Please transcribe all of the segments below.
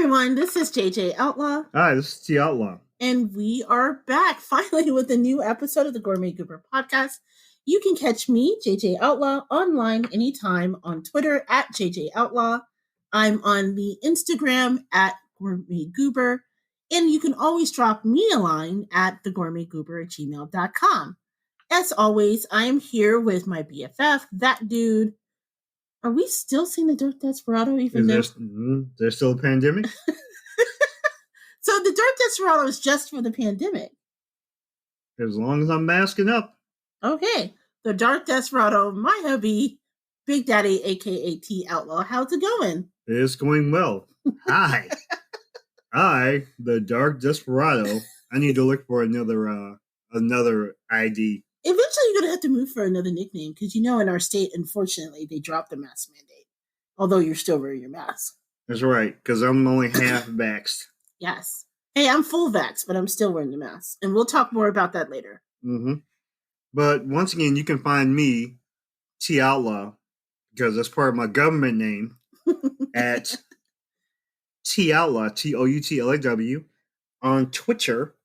everyone, this is JJ Outlaw. Hi, this is T Outlaw. And we are back finally with a new episode of the Gourmet Goober podcast. You can catch me, JJ Outlaw, online anytime on Twitter at JJ Outlaw. I'm on the Instagram at Gourmet Goober. And you can always drop me a line at thegourmetgoober@gmail.com. As always, I am here with my BFF, that dude. Are we still seeing the Dirt Desperado? There's still a pandemic? So the Dirt Desperado is just for the pandemic. As long as I'm masking up. Okay. The Dark Desperado, my hubby, Big Daddy, a.k.a. T Outlaw. How's it going? It's going well. Hi. The Dark Desperado. I need to look for another ID. Eventually you're going to have to move for another nickname because, in our state, unfortunately, they dropped the mask mandate. Although you're still wearing your mask. That's right, because I'm only half vaxxed. Yes. Hey, I'm full vax, but I'm still wearing the mask. And we'll talk more about that later. Mm-hmm. But once again, you can find me, T Outlaw, because that's part of my government name, at T Outlaw, TOUTLAW, on Twitter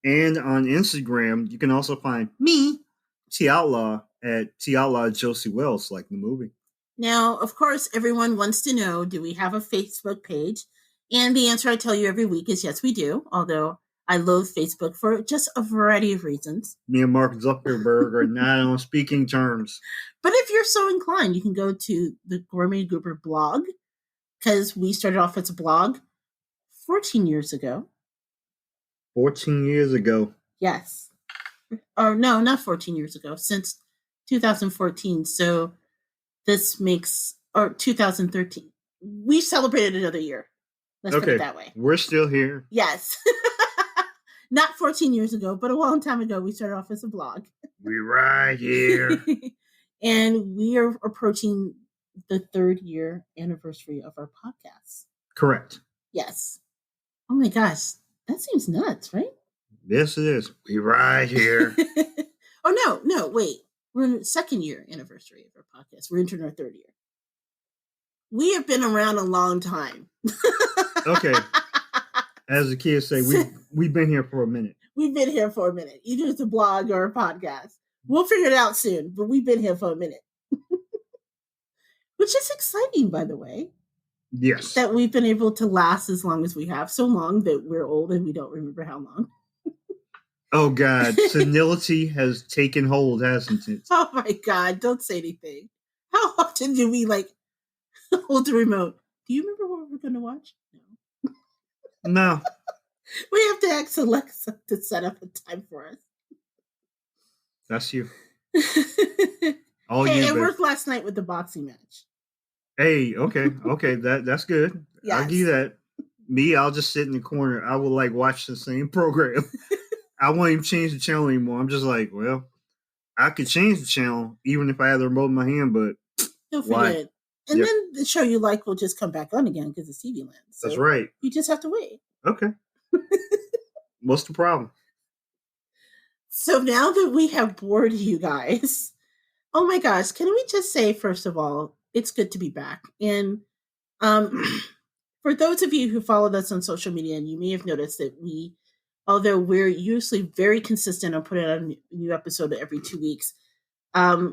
and on Instagram. You can also find me, T Outlaw, at T Outlaw Josie Wells, like the movie. Now, of course, everyone wants to know, do we have a Facebook page? And the answer I tell you every week is yes, we do. Although I loathe Facebook for just a variety of reasons. Me and Mark Zuckerberg are not on speaking terms. But if you're so inclined, you can go to the Gourmet Goober blog, because we started off as a blog 14 years ago. 14 years ago. Yes. Or no, not 14 years ago. Since 2014. So this makes, or 2013. We celebrated another year. Let's put it that way. We're still here. Yes. Not 14 years ago, but a long time ago, we started off as a blog. We're right here. And we are approaching the 3rd year anniversary of our podcast. Correct. Yes. Oh my gosh. That seems nuts, right? Yes, it is. We're right here. Oh, no, wait. We're in the 2nd year anniversary of our podcast. We're entering our 3rd year. We have been around a long time. Okay. As the kids say, we've been here for a minute. We've been here for a minute. Either it's a blog or a podcast. We'll figure it out soon, but we've been here for a minute. Which is exciting, by the way. Yes. That we've been able to last as long as we have. So long that we're old and we don't remember how long. Oh, God. Senility has taken hold, hasn't it? Oh, my God. Don't say anything. How often do we, hold the remote? Do you remember what we're going to watch? No. We have to ask Alexa to set up a time for us. That's you. It worked last night with the boxing match. Hey, okay, that's good. Yes. I'll give you that. Me, I'll just sit in the corner. I will watch the same program. I won't even change the channel anymore. I'm just well, I could change the channel even if I had the remote in my hand, but don't forget it. And then the show you like will just come back on again because it's TV Land. So that's right. You just have to wait. Okay. What's the problem? So now that we have bored you guys, oh my gosh, can we just say, first of all, it's good to be back. And for those of you who followed us on social media, and you may have noticed that although we're usually very consistent on putting out a new episode every 2 weeks,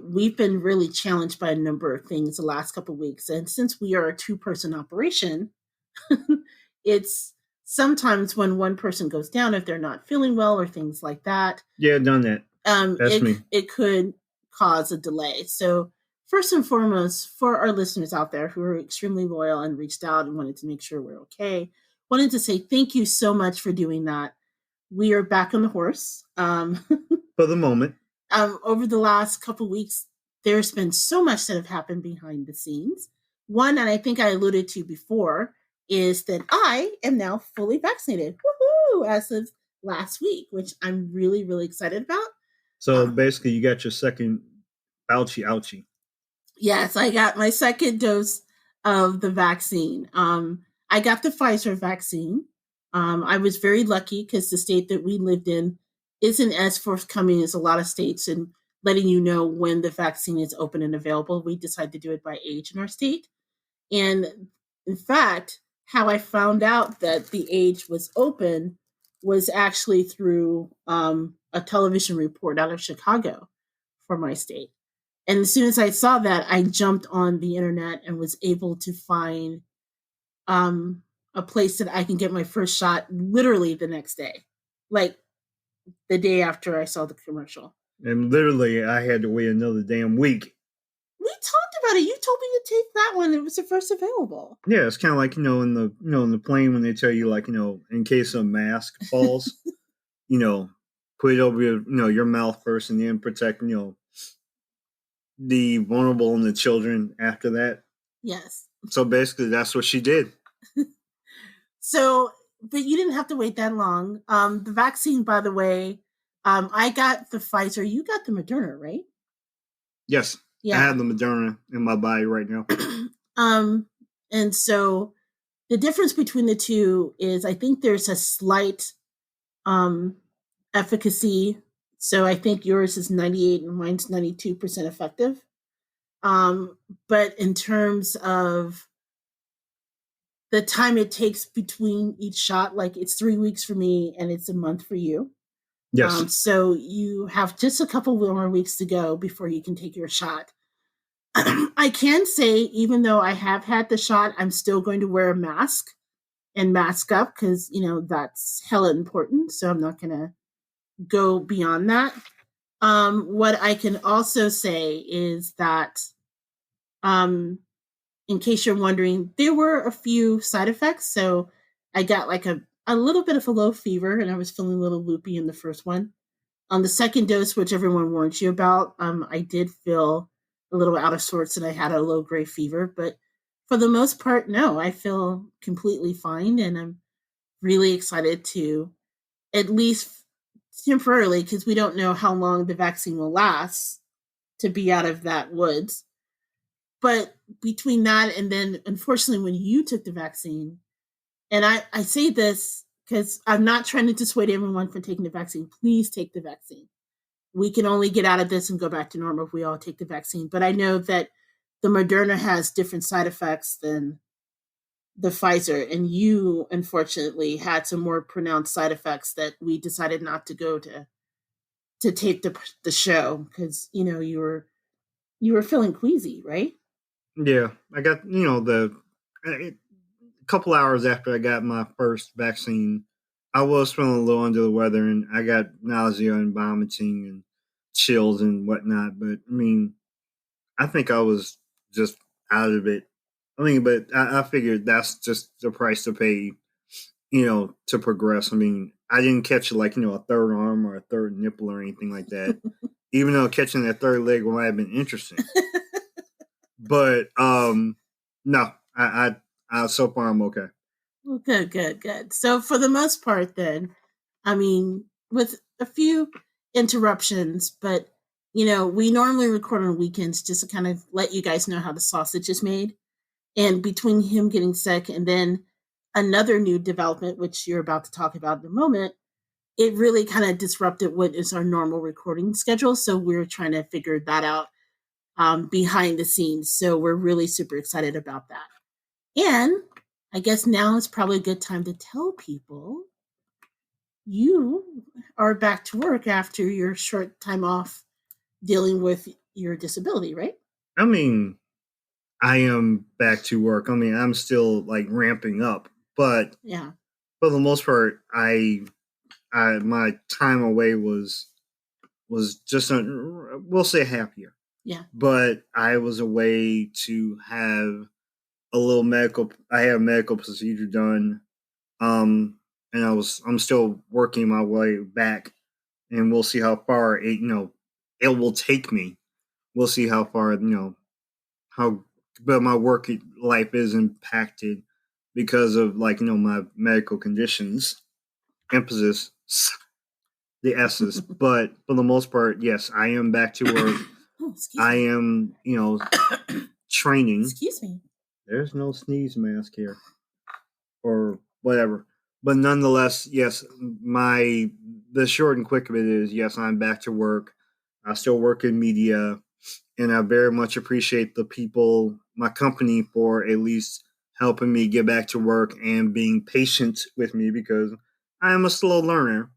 we've been really challenged by a number of things the last couple of weeks. And since we are a 2-person operation, it's sometimes when one person goes down, if they're not feeling well or things like that. Yeah, done that. That's me. It could cause a delay. So first and foremost, for our listeners out there who are extremely loyal and reached out and wanted to make sure we're okay, wanted to say thank you so much for doing that. We are back on the horse. For the moment. Over the last couple of weeks, there's been so much that have happened behind the scenes. One, and I think I alluded to before, is that I am now fully vaccinated. Woohoo! As of last week, which I'm really, really excited about. So basically, you got your second ouchie. Yes, I got my second dose of the vaccine. I got the Pfizer vaccine. I was very lucky because the state that we lived in isn't as forthcoming as a lot of states in letting you know when the vaccine is open and available. We decided to do it by age in our state. And in fact, how I found out that the age was open was actually through a television report out of Chicago for my state. And as soon as I saw that, I jumped on the internet and was able to find a place that I can get my first shot literally the next day, like the day after I saw the commercial. And literally, I had to wait another damn week. We talked about it. You told me to take that one. It was the first available. Yeah, it's kind of like in the plane when they tell you in case a mask falls, put it over your mouth first and then protect the vulnerable and the children after that. Yes. So basically, that's what she did. So, but you didn't have to wait that long. The vaccine, by the way, I got the Pfizer. You got the Moderna, right? Yes. Yeah. I have the Moderna in my body right now. And so the difference between the two is I think there's a slight efficacy. So I think yours is 98 and mine's 92% effective. But in terms of the time it takes between each shot, like it's 3 weeks for me and it's a month for you. Yes. So you have just a couple more weeks to go before you can take your shot. I can say, even though I have had the shot, I'm still going to wear a mask and mask up because, that's hella important. So I'm not going to go beyond that. What I can also say is that, in case you're wondering, there were a few side effects. So I got like a little bit of a low fever and I was feeling a little loopy in the first one. On the second dose, which everyone warned you about, I did feel a little out of sorts and I had a low grade fever. But for the most part, no, I feel completely fine. And I'm really excited to, at least temporarily, because we don't know how long the vaccine will last, to be out of that woods. But between that and then, unfortunately, when you took the vaccine, and I say this because I'm not trying to dissuade everyone from taking the vaccine. Please take the vaccine. We can only get out of this and go back to normal if we all take the vaccine. But I know that the Moderna has different side effects than the Pfizer, and you unfortunately had some more pronounced side effects that we decided not to go to tape the show because you were feeling queasy, right? Yeah, I got a couple hours after I got my first vaccine, I was feeling a little under the weather, and I got nausea and vomiting and chills and whatnot. But I mean, I think I was just out of it. I mean, but I figured that's just the price to pay, to progress. I mean, I didn't catch a third arm or a third nipple or anything like that. Even though catching that third leg might have been interesting. But no, I so far I'm okay. Well, good. So for the most part, then, I mean, with a few interruptions, but we normally record on weekends just to kind of let you guys know how the sausage is made. And between him getting sick and then another new development, which you're about to talk about in a moment, it really kind of disrupted what is our normal recording schedule. So we're trying to figure that out behind the scenes. So we're really super excited about that. And I guess now is probably a good time to tell people you are back to work after your short time off dealing with your disability, right? I mean, I am back to work. I mean, I'm still ramping up, but yeah, for the most part, I my time away was just we'll say happier. Yeah, but I was away to have a little medical. I had a medical procedure done, and I'm still working my way back, and we'll see how far it will take me. We'll see how far how, but my work life is impacted because of my medical conditions. Emphasis the S's, but for the most part, yes, I am back to work. I am, training. Excuse me. There's no sneeze mask here, or whatever. But nonetheless, yes, the short and quick of it is, yes, I'm back to work. I still work in media, and I very much appreciate the people, my company, for at least helping me get back to work and being patient with me because I am a slow learner.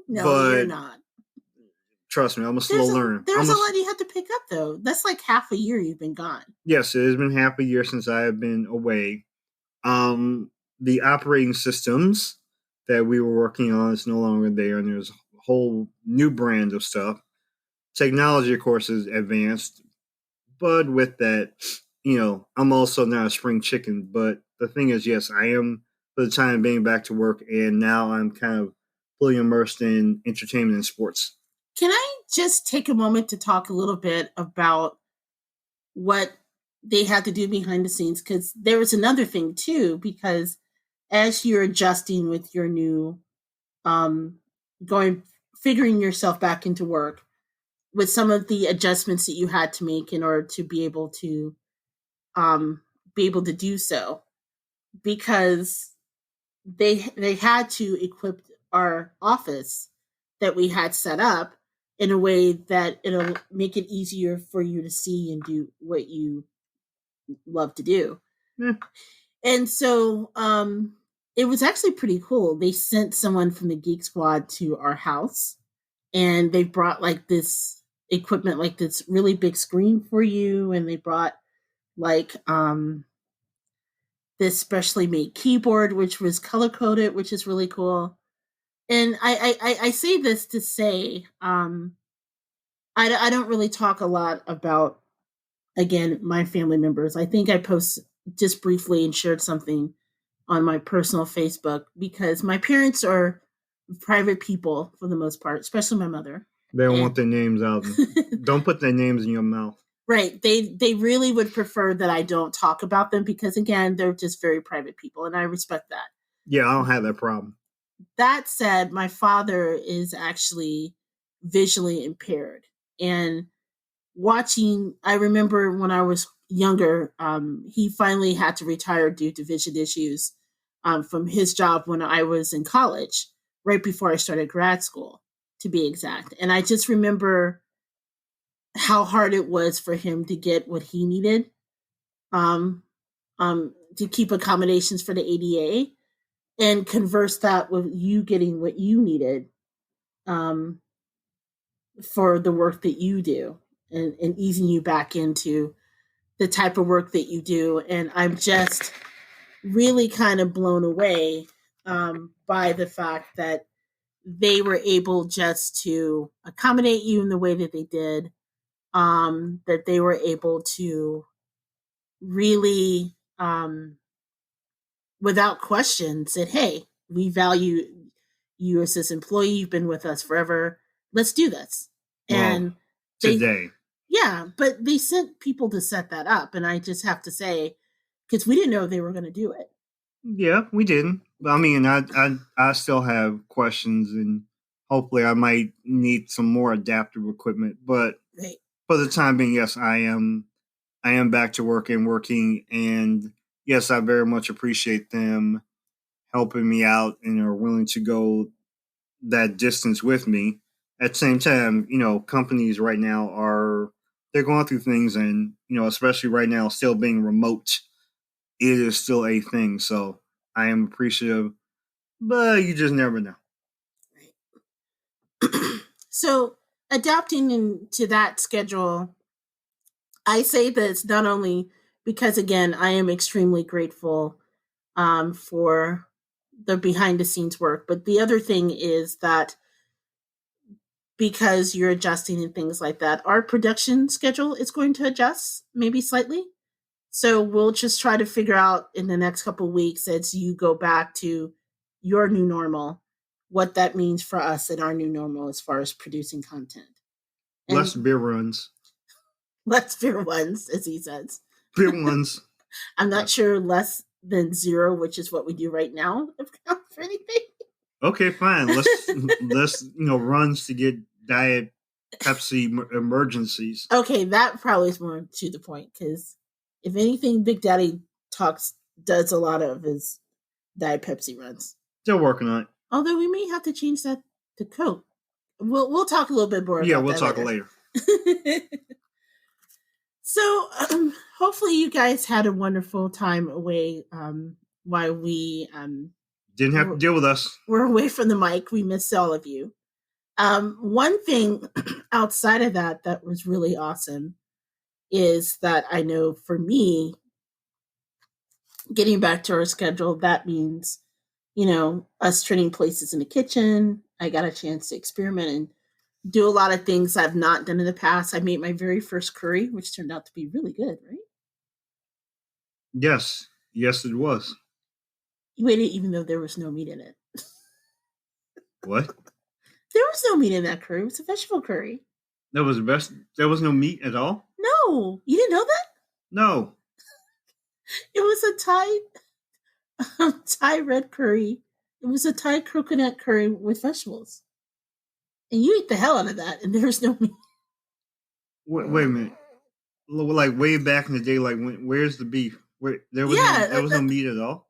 No, you're But not. trust me, I'm a slow learner. There's a lot you have to pick up, though. That's like half a year you've been gone. Yes, it has been half a year since I have been away. The operating systems that we were working on is no longer there, and there's a whole new brand of stuff. Technology, of course, is advanced, but with that, I'm also not a spring chicken. But the thing is, yes, I am for the time being back to work, and now I'm kind of fully immersed in entertainment and sports. Can I just take a moment to talk a little bit about what they had to do behind the scenes? Because there was another thing too, because as you're adjusting with your new figuring yourself back into work, with some of the adjustments that you had to make in order to be able to do so, because they had to equip our office that we had set up in a way that it'll make it easier for you to see and do what you love to do. Yeah. And so it was actually pretty cool. They sent someone from the Geek Squad to our house, and they brought like this equipment, like this really big screen for you, and they brought like this specially made keyboard which was color coded, which is really cool. And I say this to say I don't really talk a lot about, again, my family members. I think I post just briefly and shared something on my personal Facebook because my parents are private people for the most part, especially my mother. They don't want their names out. Don't put their names in your mouth. Right. They really would prefer that I don't talk about them because, again, they're just very private people, and I respect that. Yeah, I don't have that problem. That said, my father is actually visually impaired. And I remember when I was younger, he finally had to retire due to vision issues from his job when I was in college, right before I started grad school, to be exact. And I just remember how hard it was for him to get what he needed to keep accommodations for the ADA and converse that with you getting what you needed for the work that you do and easing you back into the type of work that you do. And I'm just really kind of blown away by the fact that they were able just to accommodate you in the way that they did, that they were able to really, without question, said, hey, we value you as this employee. You've been with us forever. Let's do this. And today. Yeah, but they sent people to set that up. And I just have to say, because we didn't know they were going to do it. Yeah, we didn't. But I mean, I still have questions, and hopefully I might need some more adaptive equipment. But right. For the time being, yes, I am back to work and working, and yes, I very much appreciate them helping me out and are willing to go that distance with me. At the same time, companies right now they're going through things, and especially right now, still being remote, it is still a thing. So I am appreciative, but you just never know. Right. So adapting into that schedule, I say this not only because, again, I am extremely grateful for the behind the scenes work, but the other thing is that because you're adjusting and things like that, our production schedule is going to adjust maybe slightly. So we'll just try to figure out in the next couple of weeks as you go back to your new normal, what that means for us in our new normal as far as producing content. And less beer runs. Less beer runs, as he says. Beer runs. I'm not sure less than 0, which is what we do right now, if counts for anything. Okay, fine. Let's runs to get Diet Pepsi emergencies. Okay, that probably is more to the point because if anything, Big Daddy does a lot of his Diet Pepsi runs. Still working on it. Although we may have to change that to Coke. We'll talk a little bit more. Yeah, we'll talk later. So hopefully you guys had a wonderful time away while we Didn't have to deal with us. were away from the mic. We miss all of you. One thing outside of that was really awesome is that I know for me, getting back to our schedule, that means, us trading places in the kitchen. I got a chance to experiment and do a lot of things I've not done in the past. I made my very first curry, which turned out to be really good, right? Yes. Yes, it was. You ate it even though there was no meat in it. What? There was no meat in that curry. It was a vegetable curry. That was the best. There was no meat at all? No, you didn't know that? No. It was a Thai red curry. It was a Thai coconut curry with vegetables. And you ate the hell out of that, and there was no meat. Wait a minute. Like way back in the day, like where's the beef? There was no meat at all?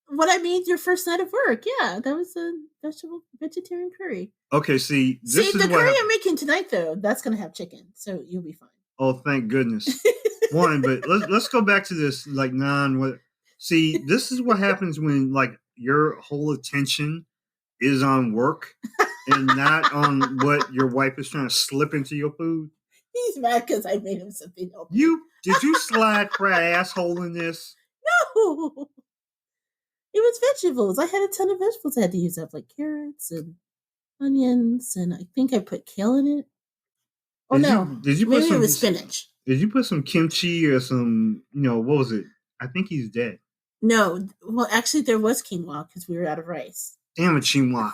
What I made your first night of work. Yeah, that was a vegetarian curry. Okay, see, the curry I'm making tonight, though, that's going to have chicken, so you'll be fine. Oh, thank goodness. One, but let's go back to this, like, see, this is what happens when, like, your whole attention is on work and not on what your wife is trying to slip into your food. He's mad because I made him something else. Did you slide for an asshole in this? No. It was vegetables. I had a ton of vegetables I had to use up, like carrots and onions, and I think I put kale in it. Oh, did you maybe it was spinach. Did you put some kimchi or some, what was it? I think he's dead. No. Well, actually, there was quinoa because we were out of rice. Damn it, quinoa.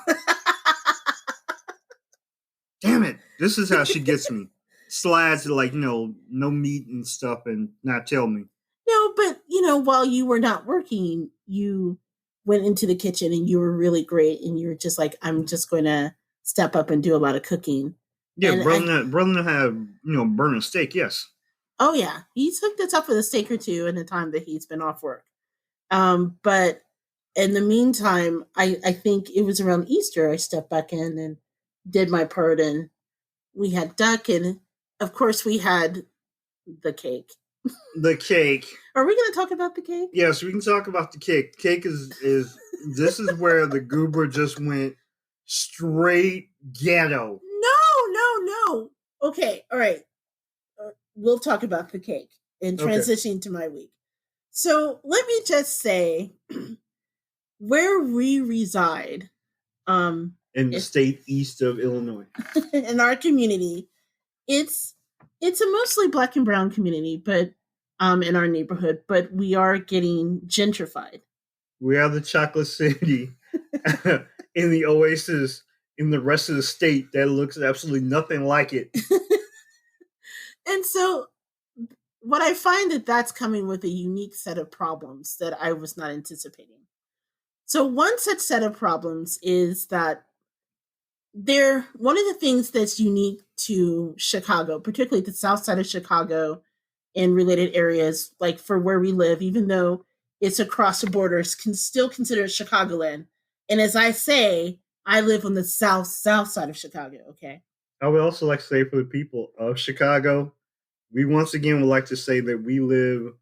Damn it. This is how she gets me. Slides to, like, no meat and stuff and not tell me. No, but, while you were not working, you went into the kitchen and you were really great. And you were just like, I'm just going to step up and do a lot of cooking. Yeah, brother had, burn a steak, yes. Oh, yeah. He's hooked us up with a steak or two in the time that he's been off work. But in the meantime, I think it was around Easter, I stepped back in and did my part. And we had duck. And, of course, we had the cake. The cake. Are we going to talk about the cake? Yes, we can talk about the cake. Cake is this is where the Goober just went straight ghetto. No. Okay, all right. We'll talk about the cake and transitioning to my week. So let me just say, where we reside, in the state east of Illinois, in our community, it's a mostly Black and brown community, but in our neighborhood, but we are getting gentrified. We are the chocolate city in the oasis in the rest of the state that looks absolutely nothing like it. And so what I find that's coming with a unique set of problems that I was not anticipating. So one such set of problems is that one of the things that's unique to Chicago, particularly the south side of Chicago and related areas, like for where we live, even though it's across the borders, can still consider it Chicagoland. And as I say, I live on the south side of Chicago, okay? I would also like to say for the people of Chicago, we once again would like to say that we live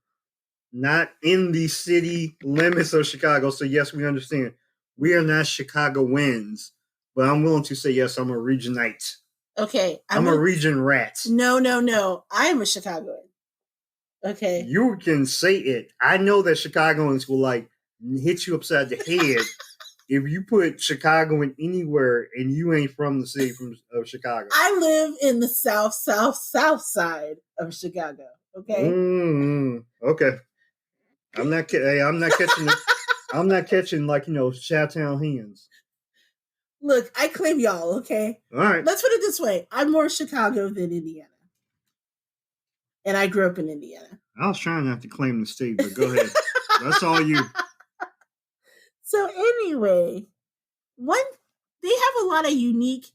not in the city limits of Chicago. So yes, we understand. We are not Chicagoans, but I'm willing to say, yes, I'm a regionite. Okay. I'm a region rat. No. I am a Chicagoan. Okay. You can say it. I know that Chicagoans will like hit you upside the head if you put Chicago in anywhere and you ain't from the city of Chicago. I live in the south side of Chicago. Okay. Okay. I'm not catching. I'm not catching like Chi-Town hens. Look, I claim y'all. Okay. All right. Let's put it this way: I'm more Chicago than Indiana, and I grew up in Indiana. I was trying not to claim the state, but go ahead. That's all you. So anyway, they have a lot of unique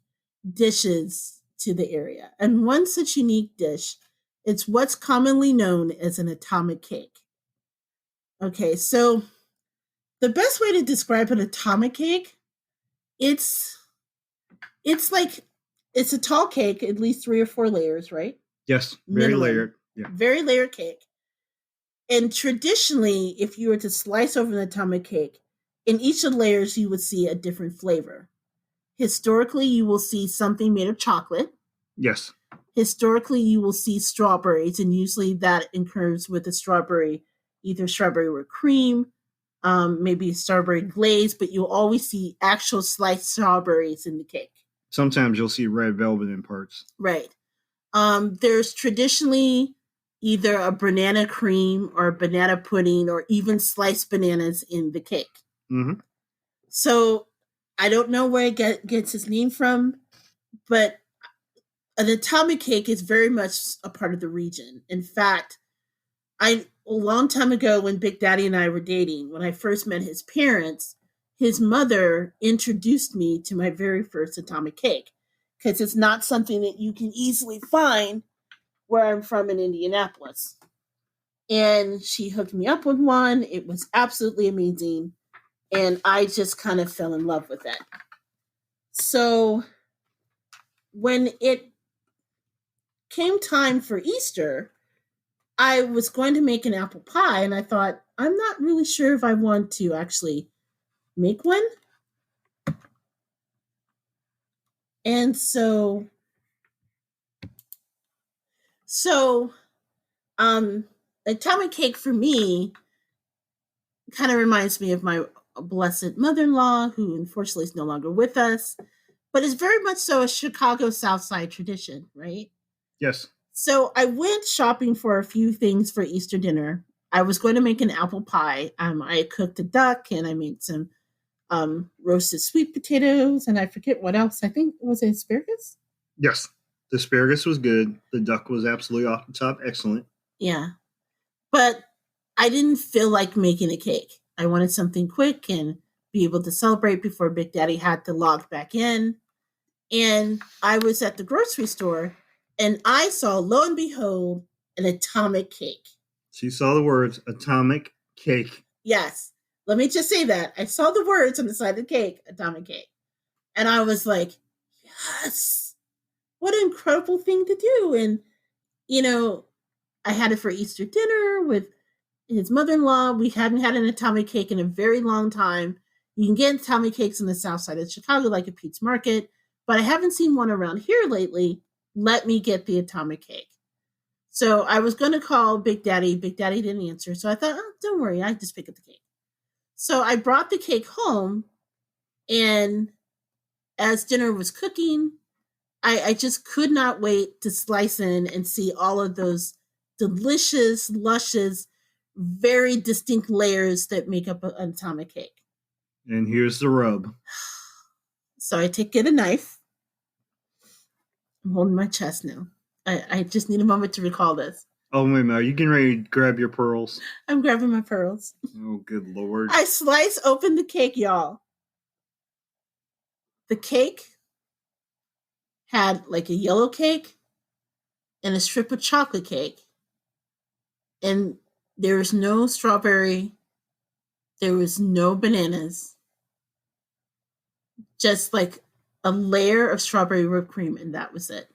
dishes to the area. And one such unique dish, it's what's commonly known as an atomic cake. Okay, so the best way to describe an atomic cake, it's a tall cake, at least 3 or 4 layers, right? Yes, very layered. Yeah. Very layered cake. And traditionally, if you were to slice over an atomic cake, in each of the layers, you would see a different flavor. Historically, you will see something made of chocolate. Yes. Historically, you will see strawberries, and usually that occurs with a strawberry, either strawberry with cream, maybe strawberry glaze, but you'll always see actual sliced strawberries in the cake. Sometimes you'll see red velvet in parts. Right. There's traditionally either a banana cream or a banana pudding or even sliced bananas in the cake. Mm-hmm. So I don't know where it gets its name from, but an atomic cake is very much a part of the region. In fact, a long time ago when Big Daddy and I were dating, when I first met his parents, his mother introduced me to my very first atomic cake because it's not something that you can easily find where I'm from in Indianapolis. And she hooked me up with one. It was absolutely amazing. And I just kind of fell in love with it. So when it came time for Easter, I was going to make an apple pie, and I thought, I'm not really sure if I want to actually make one. And so atomic cake for me kind of reminds me of my blessed mother-in-law, who unfortunately is no longer with us, but is very much so a Chicago South Side tradition, right? Yes. So I went shopping for a few things for Easter dinner. I was going to make an apple pie. I cooked a duck and I made some roasted sweet potatoes, and I forget what else. I think was it asparagus? Yes. The asparagus was good. The duck was absolutely off the top. Excellent. Yeah. But I didn't feel like making a cake. I wanted something quick and be able to celebrate before Big Daddy had to log back in. And I was at the grocery store and I saw, lo and behold, an atomic cake. She saw the words atomic cake. Yes. Let me just say that. I saw the words on the side of the cake, atomic cake. And I was like, yes, what an incredible thing to do. And, I had it for Easter dinner with his mother-in-law. We hadn't had an atomic cake in a very long time. You can get atomic cakes in the south side of Chicago, like a Pete's Market, but I haven't seen one around here lately. Let me get the atomic cake. So I was going to call Big Daddy. Big Daddy didn't answer. So I thought, don't worry, I just pick up the cake. So I brought the cake home, and as dinner was cooking, I just could not wait to slice in and see all of those delicious, luscious, very distinct layers that make up an atomic cake. And here's the rub. So I get a knife. I'm holding my chest now. I just need a moment to recall this. Oh, wait a minute. Are you getting ready to grab your pearls? I'm grabbing my pearls. Oh, good Lord. I slice open the cake, y'all. The cake had like a yellow cake and a strip of chocolate cake. And there was no strawberry. There was no bananas. Just like a layer of strawberry whipped cream, and that was it.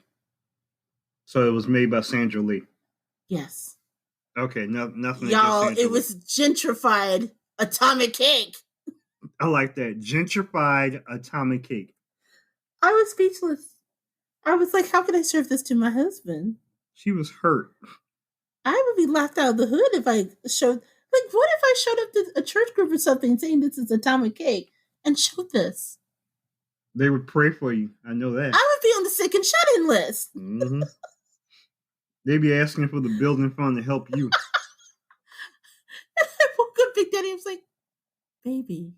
So it was made by Sandra Lee. Yes. Okay, nothing. Y'all, it was gentrified atomic cake. I like that. Gentrified atomic cake. I was speechless. I was like, how can I serve this to my husband? She was hurt. I would be laughed out of the hood if I showed, like, what if I showed up to a church group or something saying this is atomic cake and showed this? They would pray for you. I know that. I would be on the sick and shut-in list. Mm-hmm. They'd be asking for the building fund to help you. And I woke up Big Daddy. I was like, baby,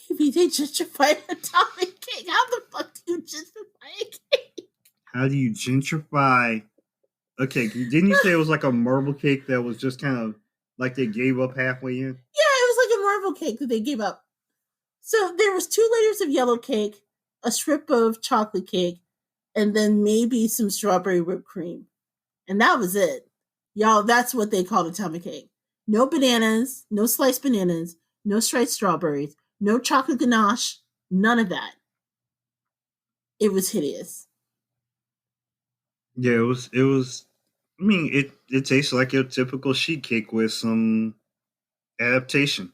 they gentrified atomic cake. How the fuck do you gentrify a cake? How do you gentrify a cake? Didn't you say it was like a marble cake that was just kind of like they gave up halfway in? Yeah, it was like a marble cake that they gave up. So there was 2 layers of yellow cake, a strip of chocolate cake, and then maybe some strawberry whipped cream. And that was it. Y'all, that's what they called atomic cake. No bananas, no sliced bananas, no sliced strawberries, no chocolate ganache, none of that. It was hideous. Yeah, it was I mean, it tastes like your typical sheet cake with some adaptation.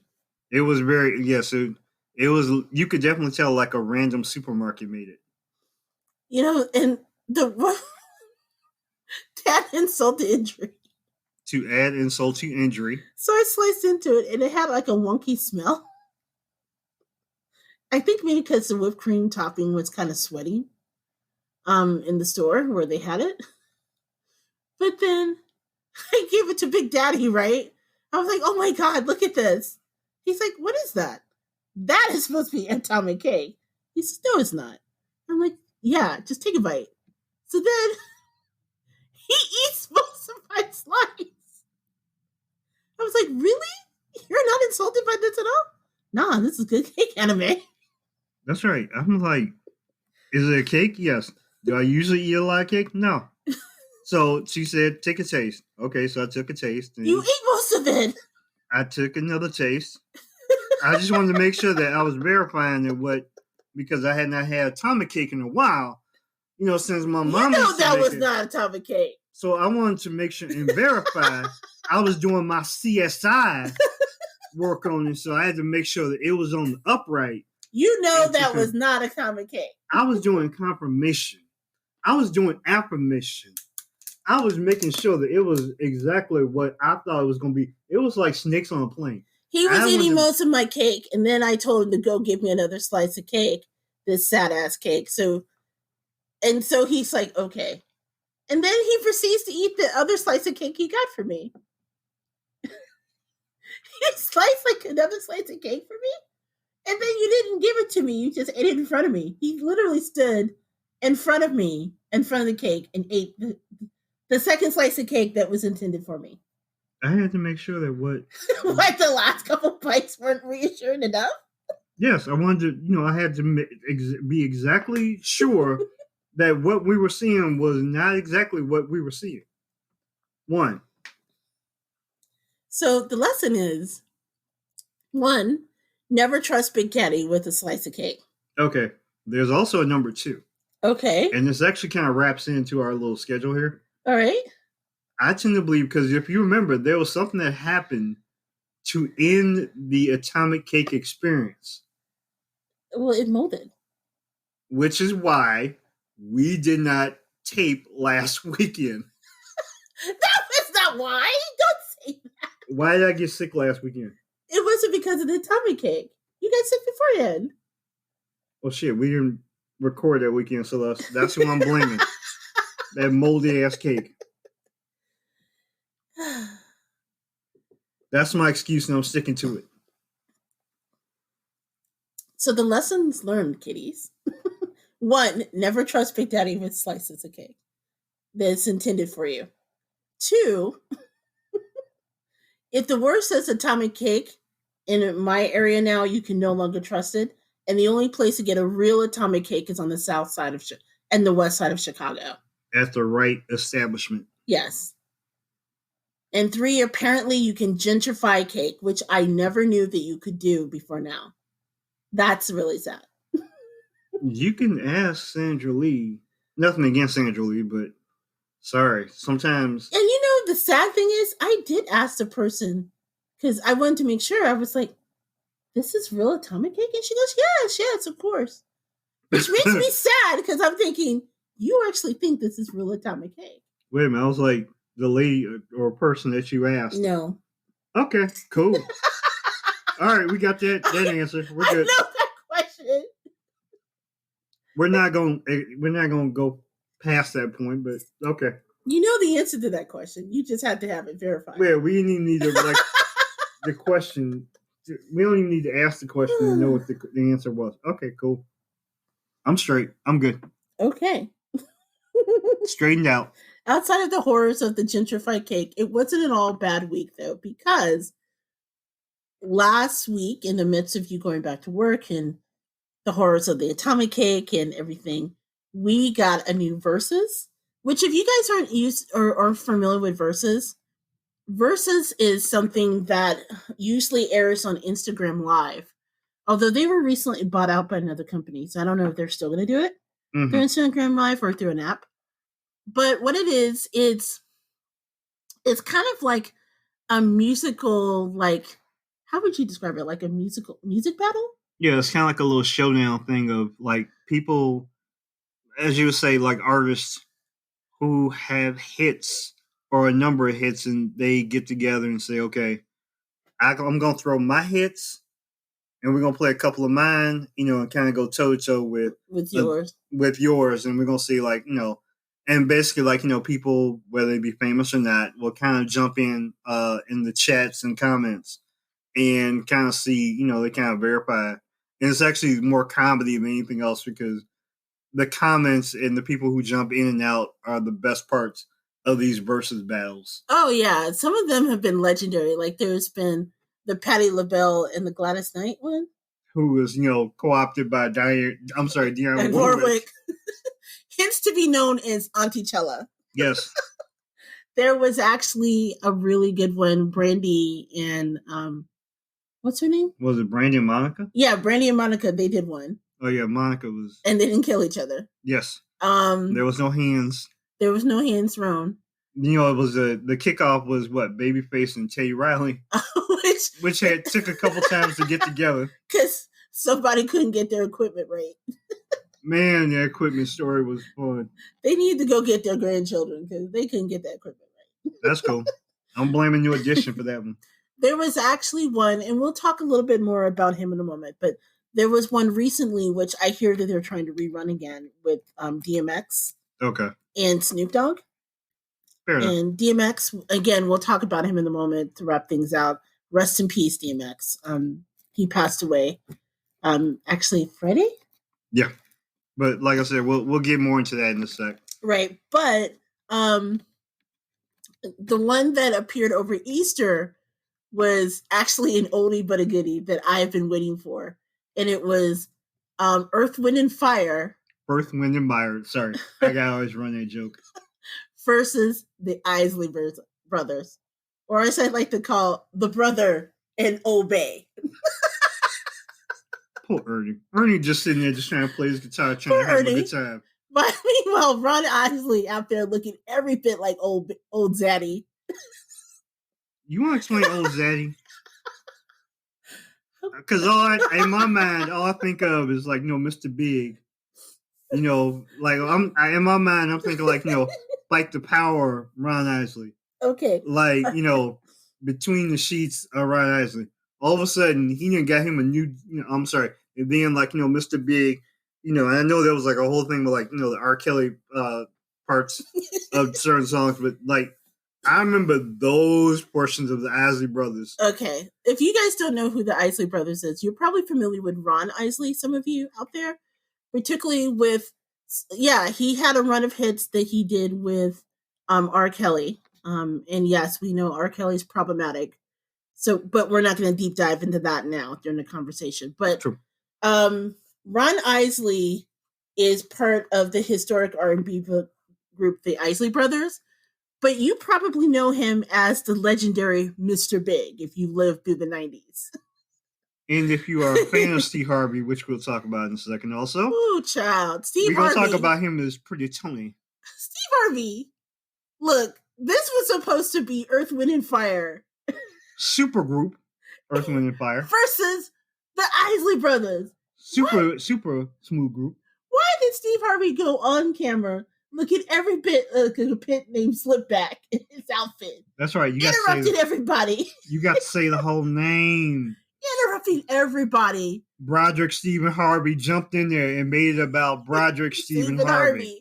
It was very yes. It was. You could definitely tell like a random supermarket made it. And the that insult to injury. To add insult to injury. So I sliced into it, and it had like a wonky smell. I think maybe because the whipped cream topping was kind of sweaty, in the store where they had it. But then I gave it to Big Daddy, right? I was like, oh my God, look at this. He's like, what is that? That is supposed to be atomic cake. He says, no, it's not. I'm like, yeah, just take a bite. So then he eats most of my slice. I was like, really? You're not insulted by this at all? Nah, this is good cake anime. That's right. I'm like, is it a cake? Yes. Do I usually eat a lot of cake? No. So she said, take a taste. Okay, so I took a taste. You ate most of it. I took another taste. I just wanted to make sure that I was verifying that because I had not had atomic cake in a while. Since my mom. That was not atomic cake. So I wanted to make sure and verify. I was doing my CSI work on it, so I had to make sure that it was on the upright. That was not atomic cake. I was doing confirmation. I was doing affirmation. I was making sure that it was exactly what I thought it was going to be. It was like snakes on a plane. He was eating most of my cake, and then I told him to go give me another slice of cake, this sad-ass cake. So he's like, okay. And then he proceeds to eat the other slice of cake he got for me. He sliced like another slice of cake for me, and then you didn't give it to me. You just ate it in front of me. He literally stood in front of me, in front of the cake, and ate the second slice of cake that was intended for me. I had to make sure that what the last couple bites weren't reassuring enough. Yes, I wanted to. I had to be exactly sure that what we were seeing was not exactly what we were seeing. One. So the lesson is, 1, never trust Big Daddy with a slice of cake. Okay. There's also a number 2. Okay. And this actually kind of wraps into our little schedule here. All right. I tend to believe, because if you remember, there was something that happened to end the atomic cake experience. Well, it molded. Which is why we did not tape last weekend. That was not why. Don't say that. Why did I get sick last weekend? It wasn't because of the atomic cake. You got sick beforehand. Well, shit, we didn't record that weekend, so that's who I'm blaming. That moldy ass cake. That's my excuse, and I'm sticking to it. So the lessons learned, kiddies. 1, never trust Big Daddy with slices of cake that's intended for you. 2, if the word says atomic cake in my area now, you can no longer trust it. And the only place to get a real atomic cake is on the south side of and the west side of Chicago. At the right establishment. Yes. And 3, apparently you can gentrify cake, which I never knew that you could do before now. That's really sad. You can ask Sandra Lee. Nothing against Sandra Lee, but sorry. Sometimes. And the sad thing is, I did ask the person, because I wanted to make sure. I was like, this is real atomic cake? And she goes, yes, of course. Which makes me sad, because I'm thinking, you actually think this is real atomic cake. Wait a minute. I was like, the lady or person that you asked. No. Okay, cool. All right, we got that answer. We're good. I know that question. We're not gonna go past that point, but okay. You know the answer to that question. You just had to have it verified. Yeah, we didn't even need to the question. We don't even need to ask the question to know what the answer was. Okay, cool. I'm straight. I'm good. Okay. Straightened out. Outside of the horrors of the gentrified cake, it wasn't an all bad week, though, because last week, in the midst of you going back to work and the horrors of the atomic cake and everything, we got a new Versus, which if you guys aren't used or familiar with Versus is something that usually airs on Instagram Live, although they were recently bought out by another company, so I don't know if they're still going to do it through Instagram Live or through an app. But what it is, it's It's kind of like a musical, like, how would you describe it? Like a music battle? Yeah, it's kind of like a little showdown thing of like people, as you would say, like artists who have hits or a number of hits, and they get together and say, okay, I'm going to throw my hits and we're going to play a couple of mine, and kind of go toe to toe with yours. With yours. And we're going to see, like, and basically, like, people, whether they be famous or not, will kind of jump in the chats and comments and kind of see, they kind of verify. And it's actually more comedy than anything else because the comments and the people who jump in and out are the best parts of these versus battles. Oh yeah, some of them have been legendary. Like there's been the Patti LaBelle and the Gladys Knight one, who was co-opted by Dionne Warwick, hence to be known as Auntie Chella. Yes. There was actually a really good one, Brandy and what's her name? Was it Brandy and Monica? Yeah, Brandy and Monica. They did one. Oh yeah, Monica was, and they didn't kill each other. Yes. There was no hands. There was no hands thrown. It was the kickoff was what, Babyface and Teddy Riley, which had took a couple times to get together because somebody couldn't get their equipment right. Man, the equipment story was fun. They need to go get their grandchildren because they couldn't get that equipment right. That's cool. I'm blaming New Edition for that one. There was actually one, and we'll talk a little bit more about him in a moment, but there was one recently, which I hear that they're trying to rerun again with DMX. Okay. And Snoop Dogg. Fair enough. And DMX, again, we'll talk about him in a moment to wrap things out. Rest in peace, DMX. He passed away. Actually, Friday? Yeah. But like I said, we'll get more into that in a sec. Right. But the one that appeared over Easter was actually an oldie but a goodie that I've been waiting for. And it was Earth, Wind, and Fire. Earth, Wind, and Fire. Sorry. I gotta always run that joke. Versus the Isley brothers. Or as I like to call the brother and Ole Bae. Poor Ernie. Ernie just sitting there just trying to play his guitar, trying to have a good time. But meanwhile, Ron Isley out there looking every bit like old Zaddy. You want to explain old Zaddy? Because in my mind, all I think of is like, Mr. Big. Like in my mind, I'm thinking like, like the power Ron Isley. Okay. Like, between the sheets of Ron Isley. All of a sudden, he didn't got him a new, I'm sorry. And then like, Mr. Big, and I know there was like a whole thing with like, the R. Kelly parts of certain songs, but like, I remember those portions of the Isley brothers. Okay. If you guys don't know who the Isley brothers is, you're probably familiar with Ron Isley, some of you out there. Particularly with, he had a run of hits that he did with R. Kelly. And yes, we know R. Kelly's problematic. So, but we're not going to deep dive into that now during the conversation. But Ron Isley is part of the historic R&B group, the Isley Brothers. But you probably know him as the legendary Mr. Big if you lived through the 90s. And if you are a fan of Steve Harvey, which we'll talk about in a second also. Ooh, child. We're going to talk about him as Pretty Tony. Steve Harvey. Look, this was supposed to be Earth, Wind, and Fire. Super group, Earth, Wind, and Fire. Versus the Isley Brothers. Super smooth group. Why did Steve Harvey go on camera looking every bit like a pit named Slipback in his outfit? That's right. You interrupted everybody. You got to say the whole name. Interrupting everybody. Broderick Stephen Harvey jumped in there and made it about Broderick Stephen Harvey.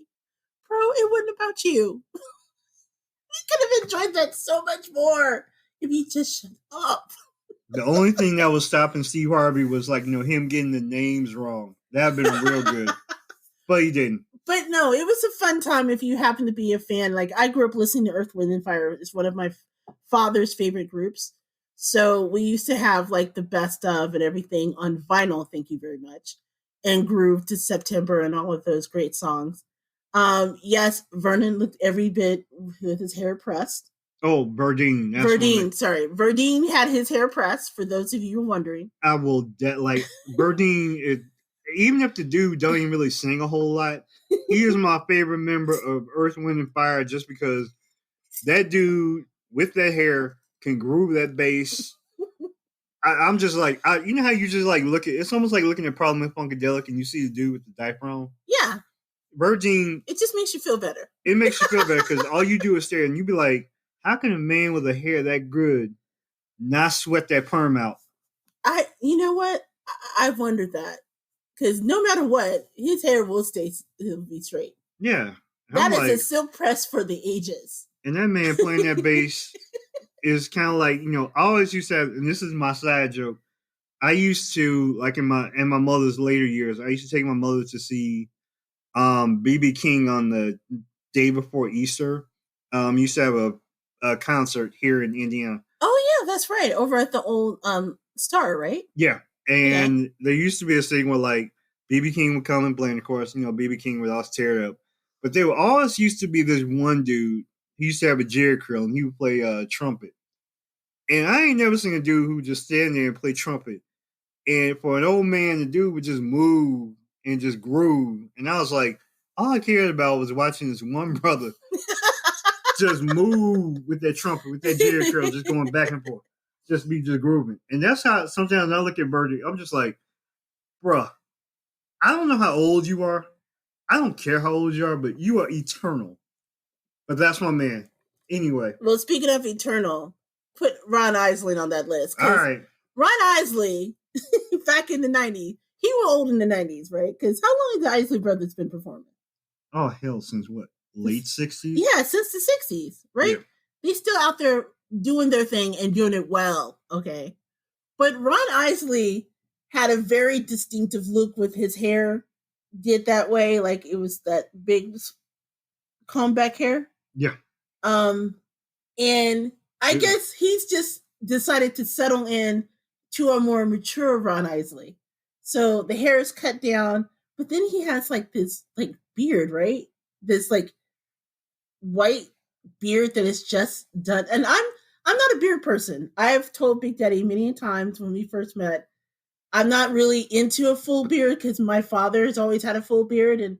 Bro, it wasn't about you. We could have enjoyed that so much more if he just shut up. The only thing that was stopping Steve Harvey was like, him getting the names wrong. That would have been real good. But he didn't. But no, it was a fun time if you happen to be a fan. Like, I grew up listening to Earth, Wind, and Fire. It's one of my father's favorite groups. So we used to have like the best of and everything on vinyl, thank you very much, and Groove to September and all of those great songs. Yes, Vernon looked every bit with his hair pressed. Oh, Verdine. Verdine had his hair pressed, for those of you who are wondering. I will, Verdine, even if the dude don't even really sing a whole lot, he is my favorite member of Earth, Wind, and Fire just because that dude with that hair can groove that bass. I'm just like, you know how you just like look at it's almost like looking at Problem and Funkadelic and you see the dude with the diaper on. Yeah. Virgin. It just makes you feel better. It makes you feel better because all you do is stare and you be like, how can a man with a hair that good not sweat that perm out? You know what? I've wondered that because no matter what, his hair he'll be straight. Yeah. That is a silk press for the ages. And that man playing that bass is kind of like, I always used to have, and this is my side joke. I used to, like in my mother's later years, I used to take my mother to see BB King on the day before Easter. Used to have a concert here in Indiana. Oh yeah, that's right. Over at the old Star, right? Yeah. And there used to be a thing where like BB King would come and play, and of course, BB King would always tear it up. But there always used to be this one dude. He used to have a Jerry curl, and he would play trumpet. And I ain't never seen a dude who would just stand there and play trumpet. And for an old man, the dude would just move and just groove. And I was like, all I cared about was watching this one brother just move with that trumpet, with that Jerry curl, just going back and forth. Just grooving. And that's how sometimes I look at Birdie. I'm just like, bruh, I don't know how old you are. I don't care how old you are, but you are eternal. But that's my man. Anyway. Well, speaking of eternal, put Ron Isley on that list. All right. Ron Isley, back in the 90s, he was old in the 90s, right? Because how long have the Isley brothers been performing? Oh, hell, since what? Late 60s? Yeah, since the 60s, right? Yeah. They're still out there doing their thing and doing it well, okay? But Ron Isley had a very distinctive look with his hair did that way, like it was that big comeback hair. Yeah. And I guess he's just decided to settle in to a more mature Ron Isley. So the hair is cut down, but then he has like this like beard, right? This like white beard that is just done. And I'm not a beard person. I've told Big Daddy many times when we first met, I'm not really into a full beard because my father has always had a full beard, and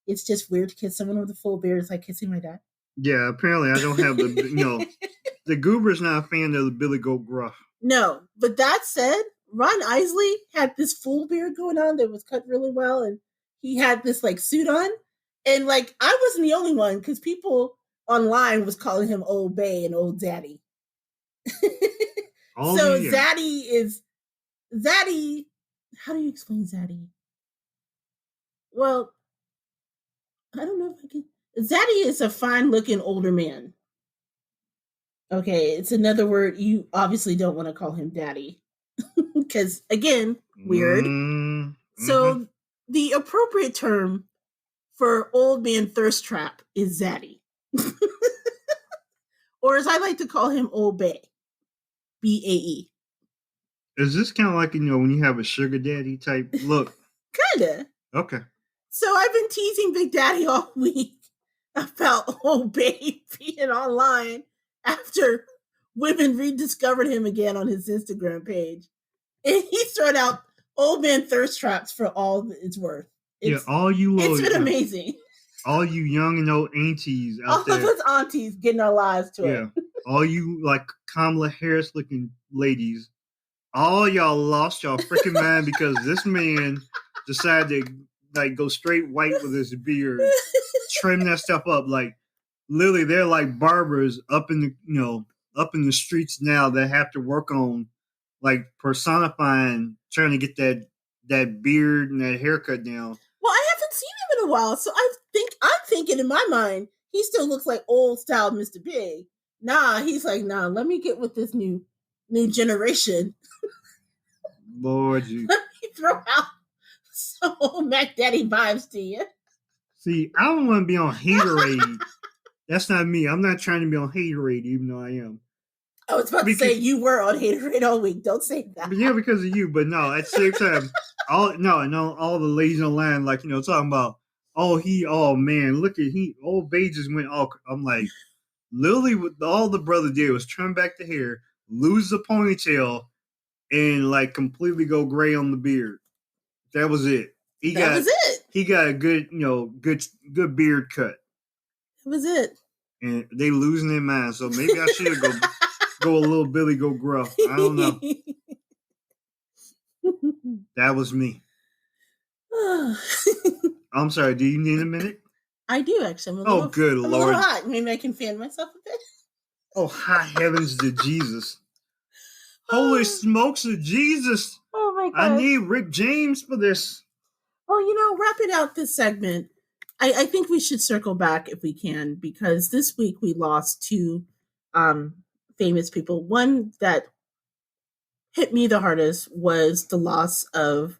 it's just weird to kiss someone with a full beard. It's like kissing my dad. Yeah, apparently I don't have the, the Goober's not a fan of the Billy Goat Gruff. No, but that said, Ron Isley had this full beard going on that was cut really well, and he had this like suit on, and like I wasn't the only one because people online was calling him Ole Bae and Old Daddy. So Zaddy is Zaddy. How do you explain Zaddy? Well, I don't know if I can. Zaddy is a fine-looking older man. Okay, it's another word. You obviously don't want to call him daddy. Because, again, weird. Mm-hmm. So, the appropriate term for old man thirst trap is Zaddy. Or as I like to call him, Ole Bae. B-A-E. Is this kind of like, when you have a sugar daddy type look? Kinda. Okay. So, I've been teasing Big Daddy all week about Ole Bae being online after women rediscovered him again on his Instagram page. And he's thrown out old man thirst traps for all it's worth. It's been amazing. All you young and old aunties out there. All of us aunties getting our lives to it. All you like Kamala Harris looking ladies, all y'all lost y'all freaking mind because this man decided to like go straight white with his beard, trim that stuff up. Like literally, they're like barbers up in the streets now that have to work on like personifying, trying to get that beard and that haircut down. Well, I haven't seen him in a while, so I'm thinking in my mind he still looks like old style Mr. Big. Nah, he's like, let me get with this new generation. Lord, you let me throw out some old Mac Daddy vibes to you. See, I don't want to be on Haterade. That's not me. I'm not trying to be on Haterade, even though I am. I was about to say you were on Haterade all week. Don't say that. Yeah, because of you. But no, at the same time, all the ladies online, like, talking about, man, look at Old Bae just went all. I'm like, literally, all the brother did was trim back the hair, lose the ponytail, and like completely go gray on the beard. That was it. He got a good, good beard cut. That was it. and they losing their mind. So maybe I should go a little Billy Go Gruff. I don't know. That was me. I'm sorry. Do you need a minute? I do actually. Good I'm Lord. a little hot. Maybe I can fan myself a bit. Oh, high heavens to Jesus. Holy smokes of Jesus. Oh my God. I need Rick James for this. Well, wrapping out this segment, I think we should circle back if we can, because this week we lost two famous people. One that hit me the hardest was the loss of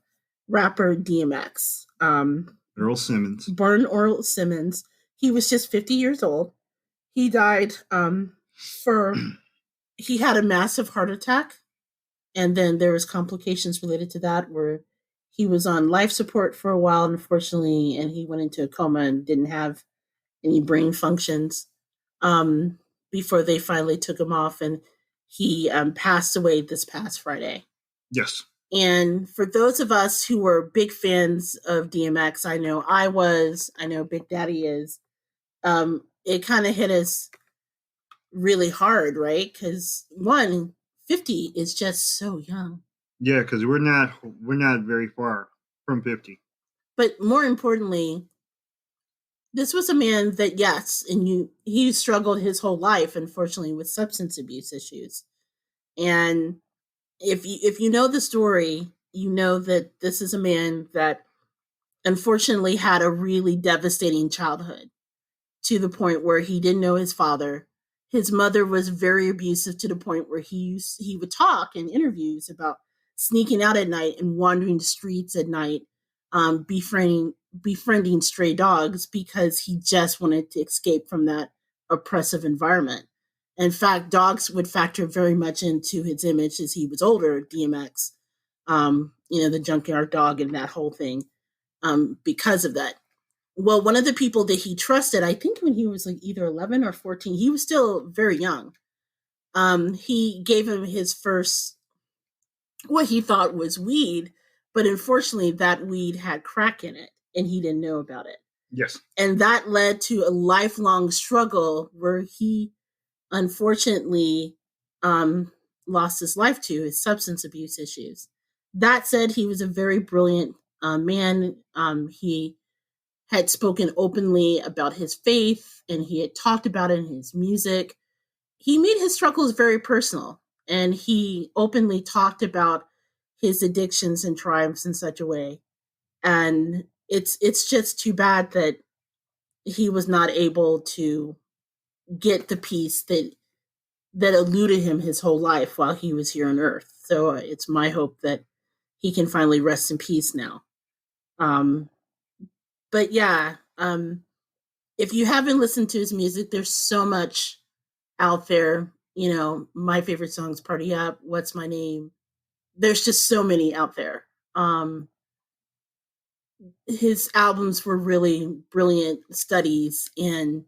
rapper DMX. Earl Simmons. Born Earl Simmons. He was just 50 years old. He died he had a massive heart attack, and then there was complications related to that where he was on life support for a while, unfortunately, and he went into a coma and didn't have any brain functions before they finally took him off, and he passed away this past Friday. Yes. And for those of us who were big fans of DMX, I know I was, I know Big Daddy is, it kind of hit us really hard, right? Because 50 is just so young. Yeah, because we're not very far from 50. But more importantly, this was a man that, yes, and he struggled his whole life, unfortunately, with substance abuse issues. And if you know the story, you know that this is a man that unfortunately had a really devastating childhood, to the point where he didn't know his father. His mother was very abusive, to the point where he would talk in interviews about sneaking out at night and wandering the streets at night, befriending stray dogs, because he just wanted to escape from that oppressive environment. In fact, dogs would factor very much into his image as he was older. DMX, the junkyard dog and that whole thing, because of that. Well, one of the people that he trusted, I think when he was like either 11 or 14, he was still very young. He gave him his first, what he thought was weed, but unfortunately that weed had crack in it and he didn't know about it. Yes. And that led to a lifelong struggle where he unfortunately lost his life to his substance abuse issues. That said, he was a very brilliant man. He had spoken openly about his faith and he had talked about it in his music. He made his struggles very personal, and he openly talked about his addictions and triumphs in such a way. And it's just too bad that he was not able to get the peace that eluded him his whole life while he was here on earth. So it's my hope that he can finally rest in peace now. But yeah, if you haven't listened to his music, there's so much out there. My favorite songs, Party Up, What's My Name. There's just so many out there. His albums were really brilliant studies in,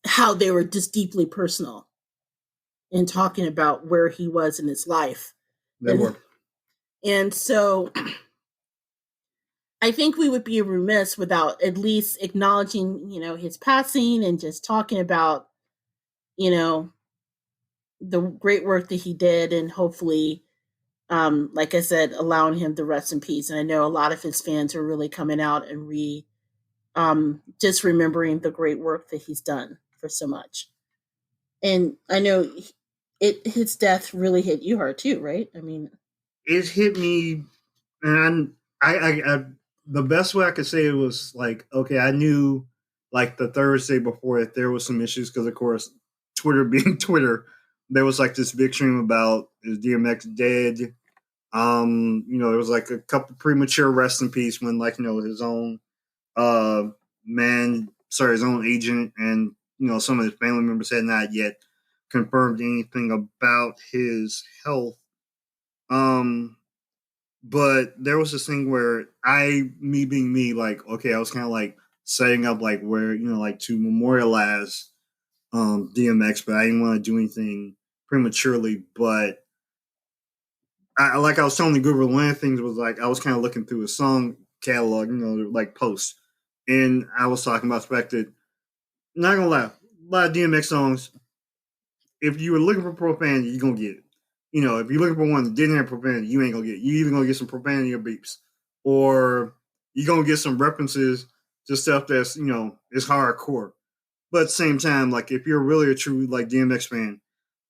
how they were just deeply personal in talking about where he was in his life. They were. And so I think we would be remiss without at least acknowledging, his passing and just talking about, the great work that he did, and hopefully, like I said, allowing him to rest in peace. And I know a lot of his fans are really coming out and just remembering the great work that he's done for so much. And I know his death really hit you hard too, right? I mean, it hit me, and I the best way I could say it was like, okay, I knew like the Thursday before that there was some issues because, of course, Twitter being Twitter, there was like this big stream about is DMX dead. There was like a couple premature rest in peace when his own his own agent and some of his family members had not yet confirmed anything about his health. But there was this thing where me being me, like, okay, I was kind of like setting up like where, to memorialize DMX, but I didn't want to do anything prematurely. But I was telling the Goober, one of the things was like I was kind of looking through his song catalog, like posts, and I was talking about the fact that not gonna lie, a lot of DMX songs. If you were looking for profanity, you're gonna get it. You know, if you're looking for one that didn't have profanity, you ain't gonna get it. You either gonna get some profanity or beeps, or you're gonna get some references to stuff that's is hardcore. But at the same time, like if you're really a true like DMX fan,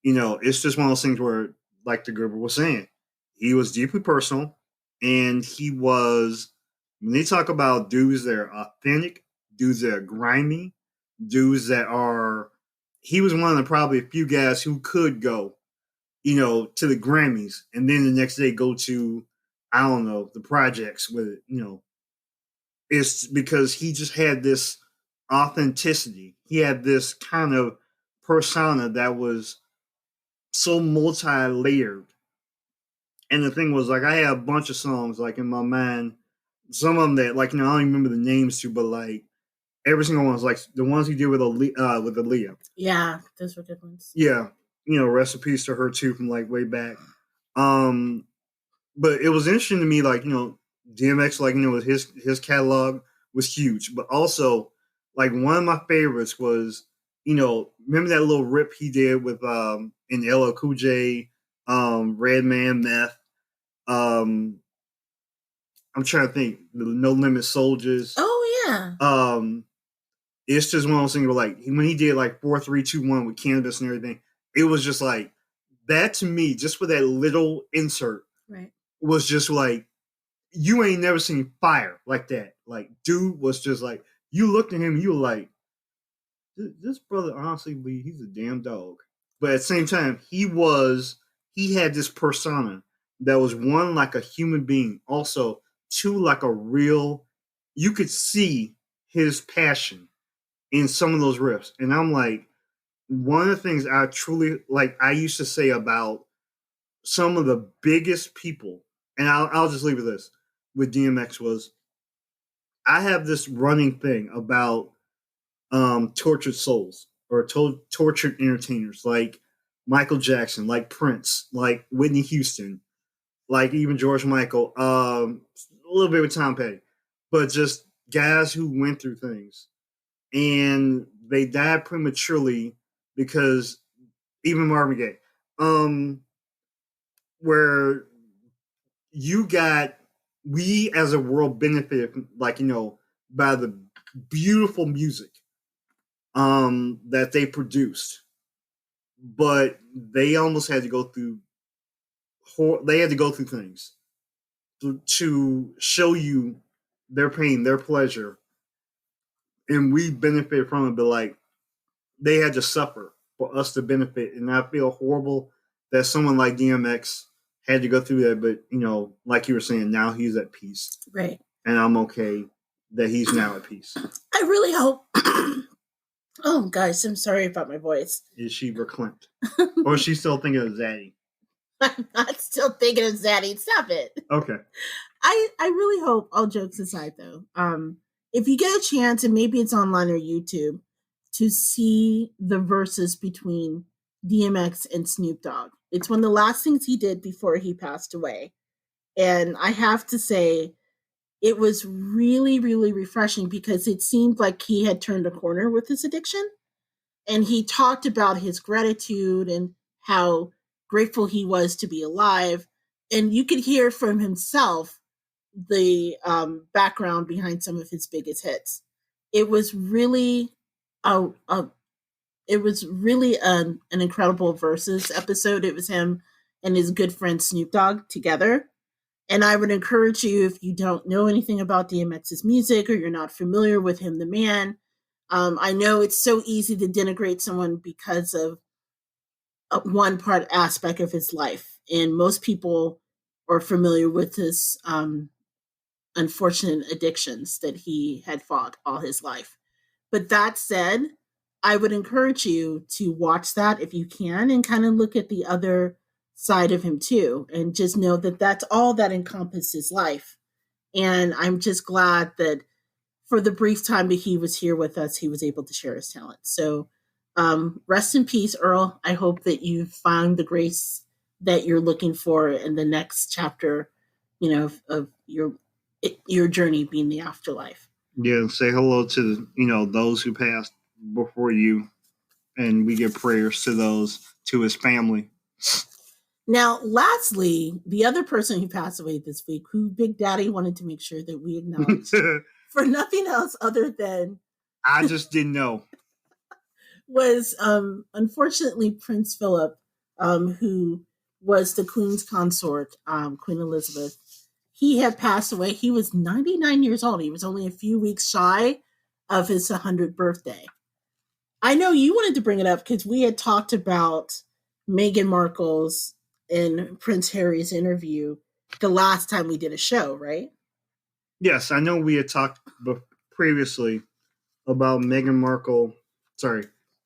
it's just one of those things where, like the Goober was saying, he was deeply personal, and he was when they talk about dudes that are authentic, dudes that are grimy, dudes that are. He was one of the probably a few guys who could go, to the Grammys, and then the next day go to, I don't know, the projects with it. It's because he just had this authenticity. He had this kind of persona that was so multi-layered. And the thing was, like, I had a bunch of songs like in my mind. Some of them that, like, I don't even remember the names to, but like every single one was like the ones he did with Aaliyah. Yeah, those were good ones. Yeah, rest in peace to her too from like way back. But it was interesting to me, like DMX, like his catalog was huge, but also like one of my favorites was remember that little rip he did with in LL Cool J, Redman, Meth. I'm trying to think, the No Limit Soldiers. Oh yeah. It's just one of those things where like when he did like 4, 3, 2, 1 with Cannabis and everything, it was just like that to me, just for that little insert, right, was just like you ain't never seen fire like that. Like dude was just like you looked at him, you were like, this brother honestly, he's a damn dog. But at the same time, he had this persona that was one like a human being, also two like a real. You could see his passion in some of those riffs, and I'm like, one of the things I truly like. I used to say about some of the biggest people, and I'll just leave it this with DMX was, I have this running thing about tortured souls or tortured entertainers like Michael Jackson, like Prince, like Whitney Houston, like even George Michael, a little bit with Tom Petty, but just guys who went through things and they died prematurely because even Marvin Gaye, where we as a world benefited from, like by the beautiful music that they produced, but they almost had to go through things to show you their pain, their pleasure, and we benefit from it, but like they had to suffer for us to benefit. And I feel horrible that someone like DMX had to go through that, but like you were saying, now he's at peace, right, and I'm okay that he's now at peace. I really hope. Oh, guys, I'm sorry about my voice. Is she verklempt? Or is she still thinking of Zaddy? I'm not still thinking of Zaddy. Stop it. Okay. I really hope, all jokes aside, though, if you get a chance, and maybe it's online or YouTube, to see the verses between DMX and Snoop Dogg. It's one of the last things he did before he passed away. And I have to say, it was really, really refreshing because it seemed like he had turned a corner with his addiction. And he talked about his gratitude and how grateful he was to be alive. And you could hear from himself the background behind some of his biggest hits. It was really a an incredible verses episode. It was him and his good friend Snoop Dogg together. And I would encourage you, if you don't know anything about DMX's music or you're not familiar with him, the man, I know it's so easy to denigrate someone because of one part aspect of his life. And most people are familiar with his unfortunate addictions that he had fought all his life. But that said, I would encourage you to watch that if you can and kind of look at the other side of him too, and just know that that's all that encompasses life. And I'm just glad that for the brief time that he was here with us, he was able to share his talent. So rest in peace, Earl. I hope that you found the grace that you're looking for in the next chapter, of your journey being the afterlife. Yeah, say hello to those who passed before you, and we give prayers to his family. Now, lastly, the other person who passed away this week, who Big Daddy wanted to make sure that we acknowledged for nothing else other than I just didn't know. Was unfortunately Prince Philip, who was the Queen's consort, Queen Elizabeth. He had passed away. He was 99 years old. He was only a few weeks shy of his 100th birthday. I know you wanted to bring it up because we had talked about Meghan Markle's and Prince Harry's interview the last time we did a show, right? Yes, I know we had talked previously about Meghan Markle,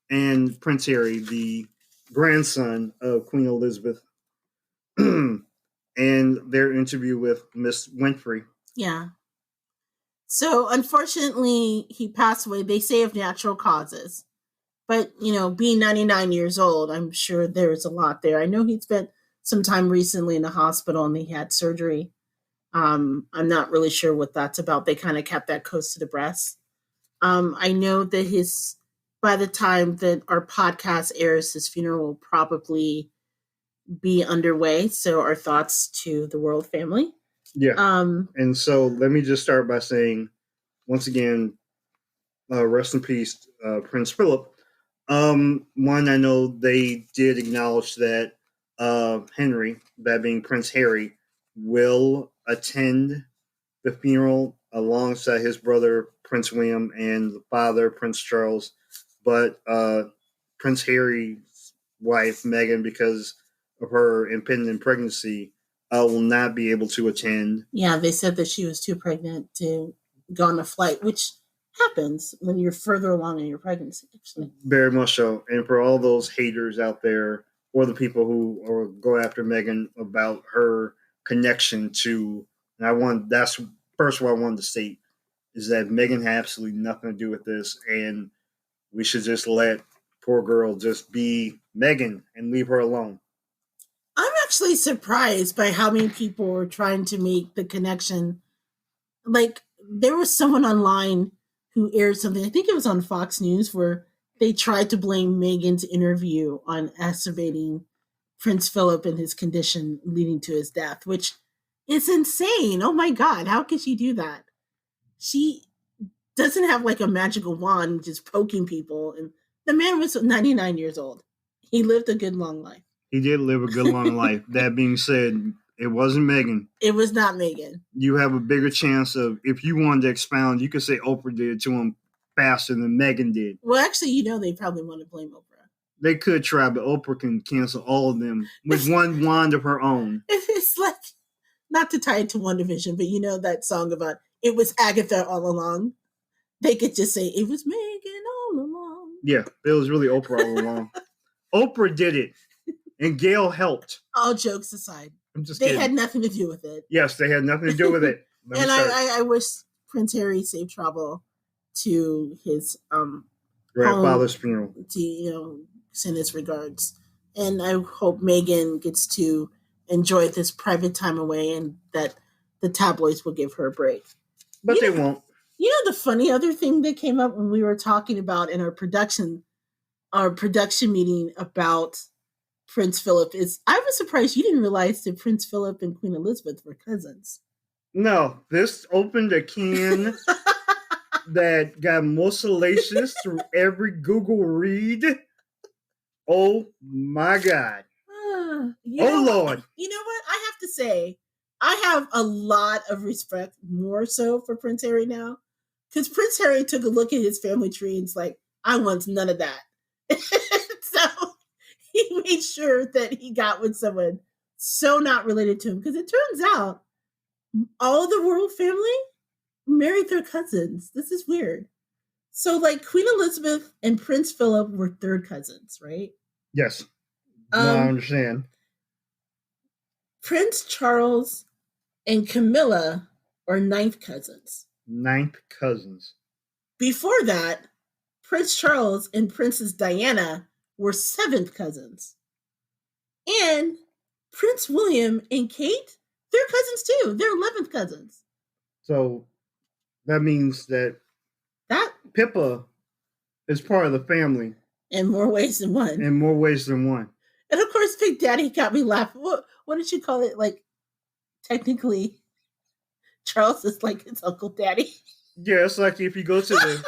and Prince Harry, the grandson of Queen Elizabeth, and their interview with Miss Winfrey. Yeah. So unfortunately, he passed away. They say of natural causes. But, being 99 years old, I'm sure there's a lot there. I know he spent some time recently in the hospital and he had surgery. I'm not really sure what that's about. They kind of kept that close to the breast. I know that by the time that our podcast airs, his funeral will probably be underway. So our thoughts to the royal family. Yeah. And so let me just start by saying, once again, rest in peace, Prince Philip. One, I know they did acknowledge that Henry, that being Prince Harry, will attend the funeral alongside his brother, Prince William, and the father, Prince Charles. But Prince Harry's wife, Meghan, because of her impending pregnancy, will not be able to attend. Yeah, they said that she was too pregnant to go on a flight, which happens when you're further along in your pregnancy, actually. Very much so. And for all those haters out there, or the people who go after Meghan about her connection to, that's first of all I wanted to state, is that Meghan had absolutely nothing to do with this, and we should just let poor girl just be Meghan and leave her alone. I'm actually surprised by how many people were trying to make the connection. Like, there was someone online who aired something, I think it was on Fox News, where they tried to blame Meghan's interview on exacerbating Prince Philip and his condition leading to his death, which is insane. Oh my God, how could she do that? She doesn't have like a magical wand just poking people. And the man was 99 years old. He lived a good long life. He did live a good long life. That being said, it wasn't Meghan. It was not Meghan. You have a bigger chance of, if you wanted to expound, you could say Oprah did it to him faster than Meghan did. Well, actually, they probably want to blame Oprah. They could try, but Oprah can cancel all of them with one wand of her own. It's like, not to tie it to One Division, but that song about it was Agatha all along. They could just say it was Meghan all along. Yeah, it was really Oprah all along. Oprah did it, and Gail helped. All jokes aside, they had nothing to do with it. Yes, they had nothing to do with it. And I wish Prince Harry safe travel to his grandfather's funeral. To send his regards, and I hope Meghan gets to enjoy this private time away, and that the tabloids will give her a break. But they won't. The funny other thing that came up when we were talking about in our production meeting about Prince Philip is, I was surprised you didn't realize that Prince Philip and Queen Elizabeth were cousins. No, this opened a can that got more salacious through every Google read. Oh my God. Lord. You know what? I have to say, I have a lot of respect, more so for Prince Harry now. Because Prince Harry took a look at his family tree and it's like, I want none of that. So he made sure that he got with someone so not related to him. Because it turns out all the royal family married their cousins. This is weird. So, like, Queen Elizabeth and Prince Philip were third cousins, right? Yes. I understand. Prince Charles and Camilla are ninth cousins. Ninth cousins. Before that, Prince Charles and Princess Diana were seventh cousins. And Prince William and Kate, they're cousins too. They're 11th cousins. So that means that Pippa It's part of the family. In more ways than one. In more ways than one. And of course, Big Daddy got me laughing. What did you call it? Like, technically, Charles is like his Uncle Daddy. Yeah, it's like if you go to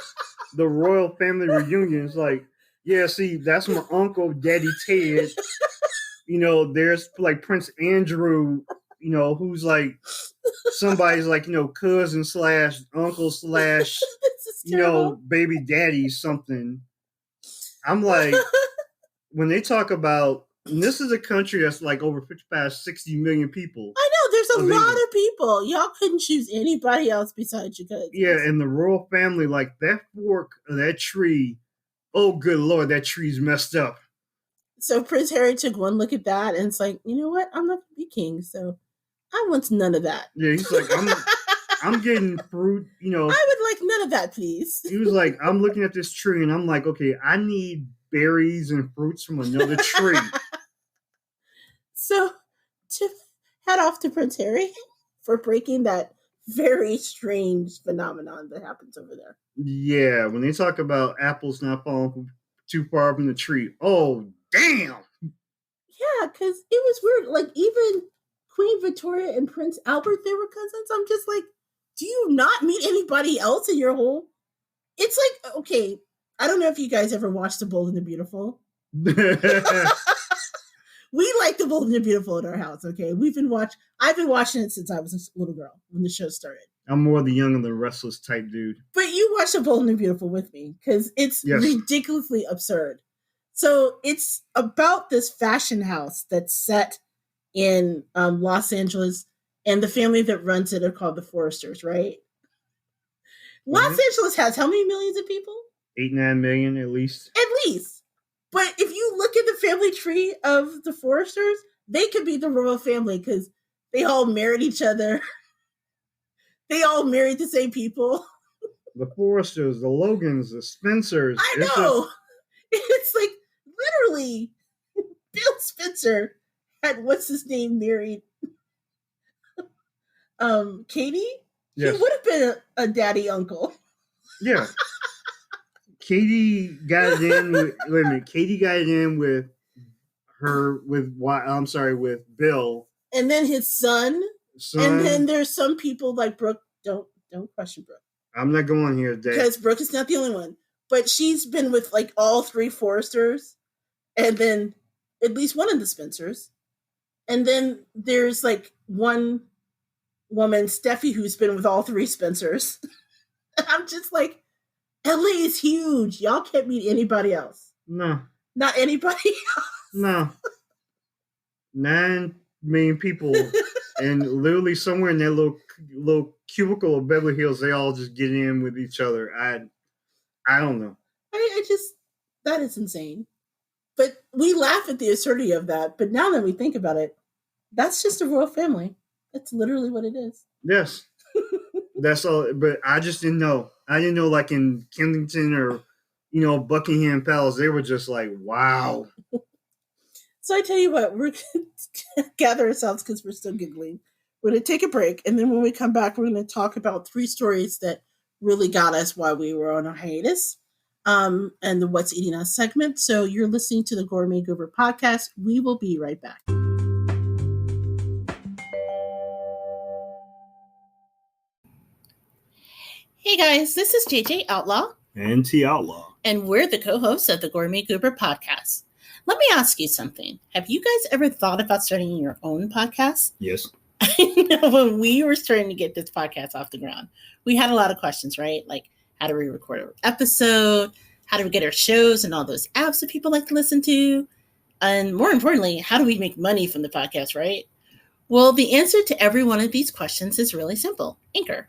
the royal family reunion, it's like, yeah, see, that's my uncle, Daddy Ted. You know, there's like Prince Andrew, you know, who's like somebody's like, you know, cousin / uncle / you know, baby daddy something. I'm like, when they talk about, and this is a country that's like over 55, 60 million people. I know, there's a lot of people. Y'all couldn't choose anybody else besides you guys. Yeah, and the royal family, like that fork of that tree, oh, good Lord, that tree's messed up. So Prince Harry took one look at that and it's like, you know what? I'm not going to be king, so I want none of that. Yeah, he's like, I'm getting fruit, you know. I would like none of that, please. He was like, I'm looking at this tree and I'm like, okay, I need berries and fruits from another tree. So to head off to Prince Harry for breaking that very strange phenomenon that happens over there. Yeah, when they talk about apples not falling too far from the tree, oh, damn. Yeah, because it was weird. Like, even Queen Victoria and Prince Albert, they were cousins. I'm just like, do you not meet anybody else in your whole... It's like, okay, I don't know if you guys ever watched The Bold and the Beautiful. We like The Bold and the Beautiful in our house, okay? I've been watching it since I was a little girl when the show started. I'm more the Young and the Restless type dude. But you watch The Bold and the Beautiful with me because it's ridiculously absurd. So it's about this fashion house that's set in Los Angeles, and the family that runs it are called the Foresters, right? Mm-hmm. Los Angeles has how many millions of people? 8-9 million at least. At least. But if you look at the family tree of the Foresters, they could be the royal family because they all married each other. They all married the same people. The Foresters, the Logans, the Spencers. I know. It's like literally Bill Spencer had what's his name married Katie? Yes. He would have been a daddy uncle. Yeah. Katie got it in with, wait a minute. Katie got it in with Bill. And then his son. And then there's some people like Brooke. Don't question Brooke. I'm not going here today. Because Brooke is not the only one. But she's been with like all three Foresters. And then at least one of the Spencers. And then there's like one woman, Steffi, who's been with all three Spencers. And I'm just like, LA is huge. Y'all can't meet anybody else. No. Not anybody else. No. 9 million people. And literally somewhere in that little cubicle of Beverly Hills, they all just get in with each other. I don't know. I just, that is insane. But we laugh at the absurdity of that. But now that we think about it, that's just a royal family. That's literally what it is. Yes. That's all. But I just didn't know. I didn't know, like in Kensington or, you know, Buckingham Palace, they were just like, wow. So I tell you what, we're going to gather ourselves because we're still giggling. We're going to take a break. And then when we come back, we're going to talk about 3 stories that really got us while we were on a hiatus. And the What's Eating Us segment. So you're listening to the Gourmet Goober podcast. We will be right back. Hey guys, this is JJ Outlaw. And T Outlaw. And we're the co-hosts of the Gourmet Goober podcast. Let me ask you something. Have you guys ever thought about starting your own podcast? Yes. I know when we were starting to get this podcast off the ground, we had a lot of questions, right? Like, how do we record an episode? How do we get our shows and all those apps that people like to listen to? And more importantly, how do we make money from the podcast, right? Well, the answer to every one of these questions is really simple. Anchor.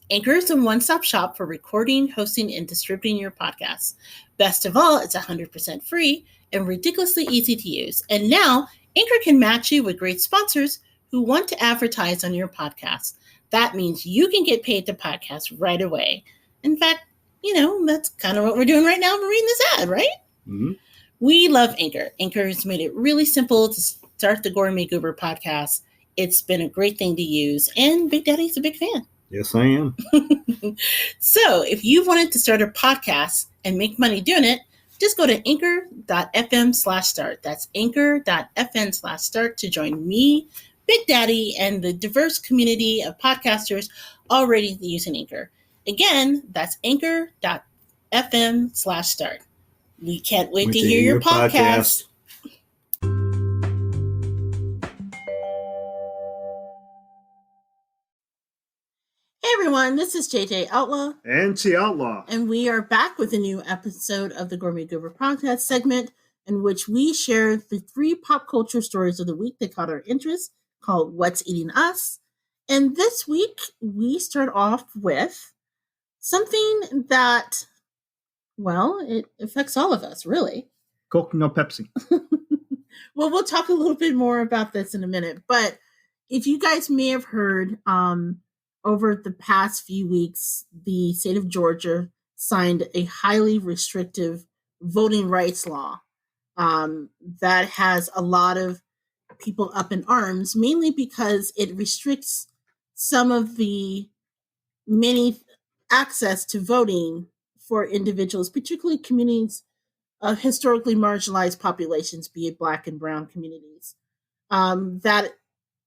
Anchor is a one-stop shop for recording, hosting, and distributing your podcast. Best of all, it's 100% free and ridiculously easy to use. And now, Anchor can match you with great sponsors who want to advertise on your podcast. That means you can get paid to podcast right away. In fact, you know, that's kind of what we're doing right now. We're reading this ad, right? Mm-hmm. We love Anchor. Anchor has made it really simple to start the Gourmet Goober podcast. It's been a great thing to use, and Big Daddy's a big fan. Yes, I am. So if you wanted to start a podcast and make money doing it, just go to anchor.fm/start. That's anchor.fm/start to join me, Big Daddy, and the diverse community of podcasters already using Anchor. Again, that's anchor.fm/start. We can't wait to hear your podcast. Hey everyone, this is JJ Outlaw And T Outlaw. and we are back with a new episode of the Gourmet Goober podcast segment in which we share the 3 pop culture stories of the week that caught our interest, called What's Eating Us. And this week, we start off with something that, well, it affects all of us, really. Coke, no Pepsi. Well, we'll talk a little bit more about this in a minute. But if you guys may have heard, over the past few weeks, the state of Georgia signed a highly restrictive voting rights law that has a lot of people up in arms, mainly because it restricts some of the many access to voting for individuals, particularly communities of historically marginalized populations, be it Black and Brown communities. That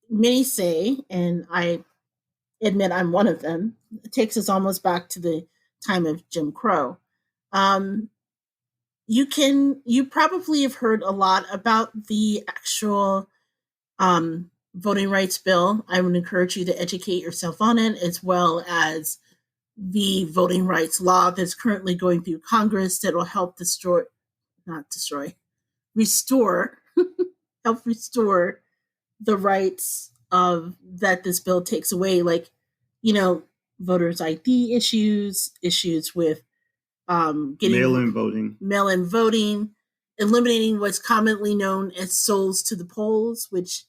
many say, and I admit I'm one of them, it takes us almost back to the time of Jim Crow. You probably have heard a lot about the actual voting rights bill. I would encourage you to educate yourself on it, as well as the voting rights law that's currently going through Congress that will help restore, help restore the rights of that this bill takes away, like, voters' ID issues with getting mail-in voting, eliminating what's commonly known as souls to the polls, which,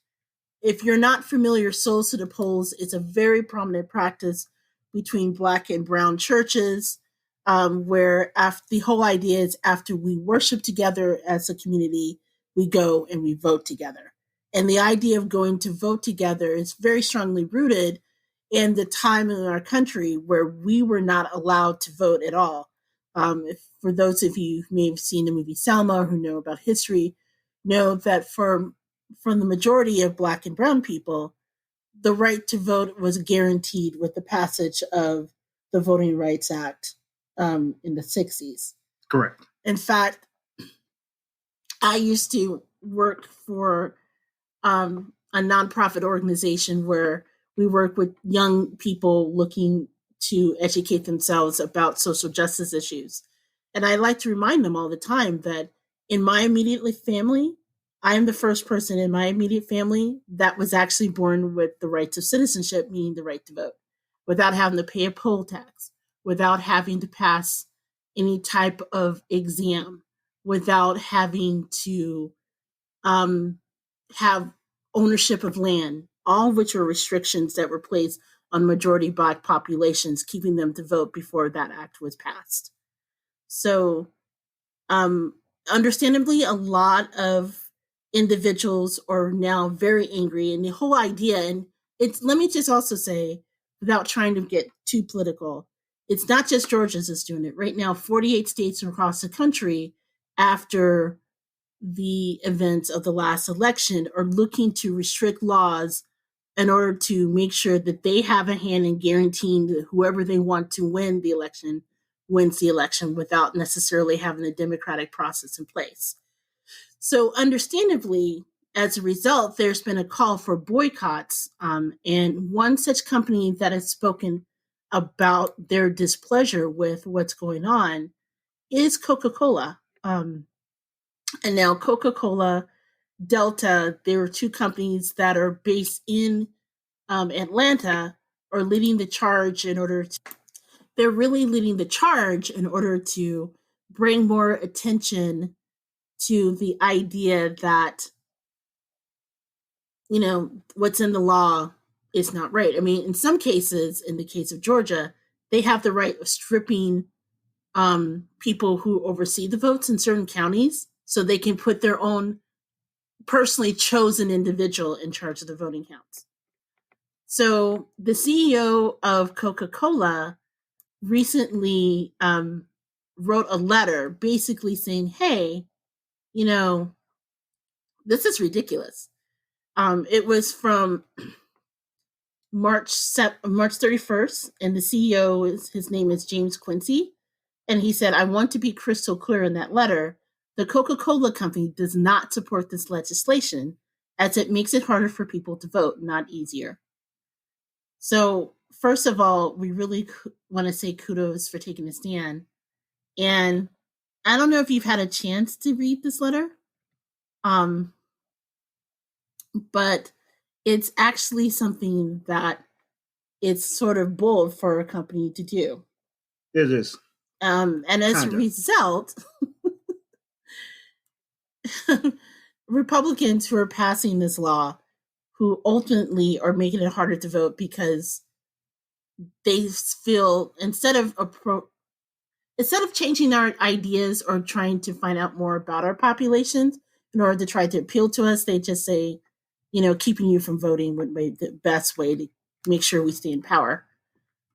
if you're not familiar, souls to the polls is a very prominent practice between Black and Brown churches, where the whole idea is after we worship together as a community, we go and we vote together. And the idea of going to vote together is very strongly rooted in the time in our country where we were not allowed to vote at all. For those of you who may have seen the movie Selma, who know about history, know that from the majority of Black and Brown people, the right to vote was guaranteed with the passage of the Voting Rights Act in the 60s. Correct. In fact, I used to work for a nonprofit organization where we work with young people looking to educate themselves about social justice issues. And I like to remind them all the time that in my immediate family, I am the first person in my immediate family that was actually born with the rights of citizenship, meaning the right to vote, without having to pay a poll tax, without having to pass any type of exam, without having to have ownership of land, all of which were restrictions that were placed on majority Black populations, keeping them to vote before that act was passed. So, understandably, a lot of individuals are now very angry, and the whole idea, and let me just also say, without trying to get too political, it's not just Georgia that's doing it. Right now, 48 states across the country, after the events of the last election, are looking to restrict laws in order to make sure that they have a hand in guaranteeing that whoever they want to win the election wins the election without necessarily having a democratic process in place. So understandably, as a result, there's been a call for boycotts. And one such company that has spoken about their displeasure with what's going on is Coca-Cola. And now Coca-Cola, Delta, there are 2 companies that are based in Atlanta, are leading the charge they're really leading the charge in order to bring more attention to the idea that, what's in the law is not right. I mean, in some cases, in the case of Georgia, they have the right of stripping people who oversee the votes in certain counties so they can put their own personally chosen individual in charge of the voting counts. So the CEO of Coca-Cola recently wrote a letter basically saying, hey, you know, this is ridiculous. It was from March 31st, and the CEO his name is James Quincy, and he said, "I want to be crystal clear in that letter. The Coca-Cola company does not support this legislation, as it makes it harder for people to vote, not easier." So, first of all, we really want to say kudos for taking a stand. And I don't know if you've had a chance to read this letter, um, but it's actually something that it's sort of bold for a company to do. It is. And as a result, Republicans who are passing this law, who ultimately are making it harder to vote because they feel instead of changing our ideas or trying to find out more about our populations in order to try to appeal to us, they just say, keeping you from voting would be the best way to make sure we stay in power.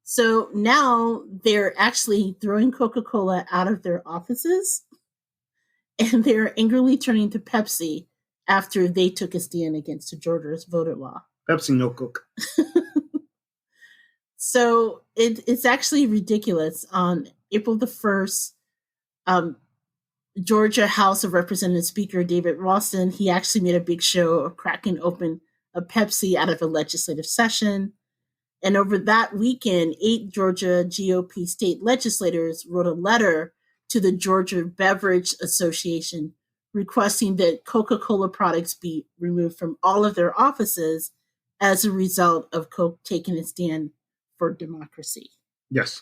So now they're actually throwing Coca-Cola out of their offices, and they're angrily turning to Pepsi after they took a stand against Georgia's voter law. Pepsi, no Coke. So it's actually ridiculous. On April the 1st, Georgia House of Representatives Speaker David Ralston, he actually made a big show of cracking open a Pepsi out of a legislative session. And over that weekend, 8 Georgia GOP state legislators wrote a letter to the Georgia Beverage Association requesting that Coca-Cola products be removed from all of their offices as a result of Coke taking a stand for democracy. Yes.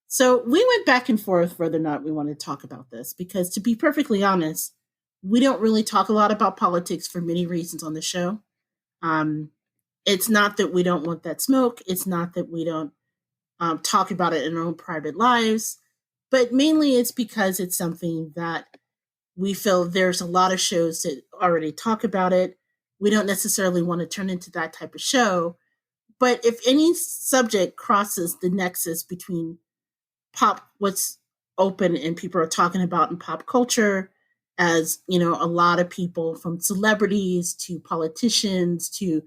So we went back and forth whether or not we want to talk about this, because to be perfectly honest, we don't really talk a lot about politics for many reasons on the show. It's not that we don't want that smoke. It's not that we don't talk about it in our own private lives, but mainly it's because it's something that we feel there's a lot of shows that already talk about it. We don't necessarily want to turn into that type of show. But if any subject crosses the nexus between what's open and people are talking about in pop culture, as a lot of people from celebrities to politicians to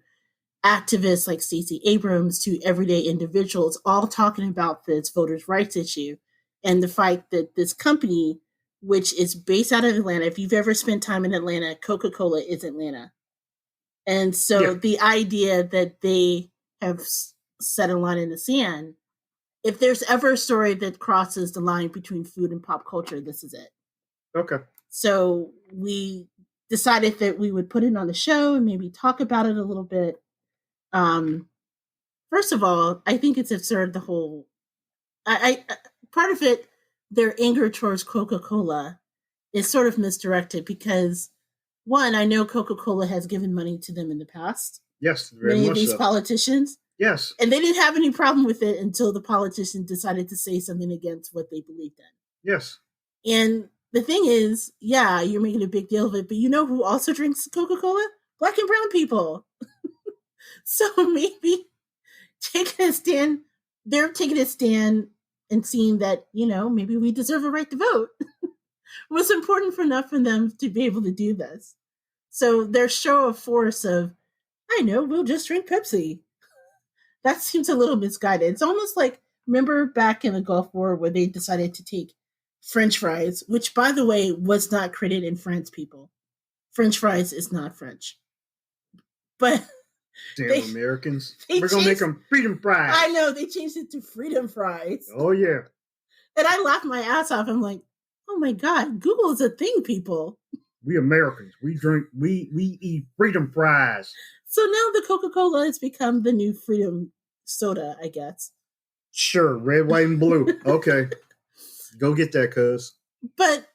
activists like Stacey Abrams to everyday individuals, all talking about this voters' rights issue and the fact that this company, which is based out of Atlanta, if you've ever spent time in Atlanta, Coca-Cola is Atlanta. And so the idea that they have set a line in the sand, if there's ever a story that crosses the line between food and pop culture, this is it. Okay. So we decided that we would put it on the show and maybe talk about it a little bit. First of all, I think it's absurd. The whole, I part of it, their anger towards Coca-Cola is sort of misdirected because, one, I know Coca-Cola has given money to them in the past. Yes, very many of these politicians. Yes, and they didn't have any problem with it until the politician decided to say something against what they believed in. Yes, and the thing is, yeah, you're making a big deal of it, but you know who also drinks Coca-Cola? Black and brown people. So maybe taking a stand, they're taking a stand and seeing that, maybe we deserve a right to vote was important enough for them to be able to do this. So their show of force of, I know, we'll just drink Pepsi. That seems a little misguided. It's almost like, remember back in the Gulf War where they decided to take French fries, which, by the way, was not created in France, people. French fries is not French. But damn Americans. We're going to make them freedom fries. I know, they changed it to freedom fries. Oh, yeah. And I laughed my ass off. I'm like, oh my God, Google is a thing, people. We Americans, we eat freedom fries. So now the Coca-Cola has become the new freedom soda, I guess. Sure, red, white, and blue. Okay. Go get that, cuz. But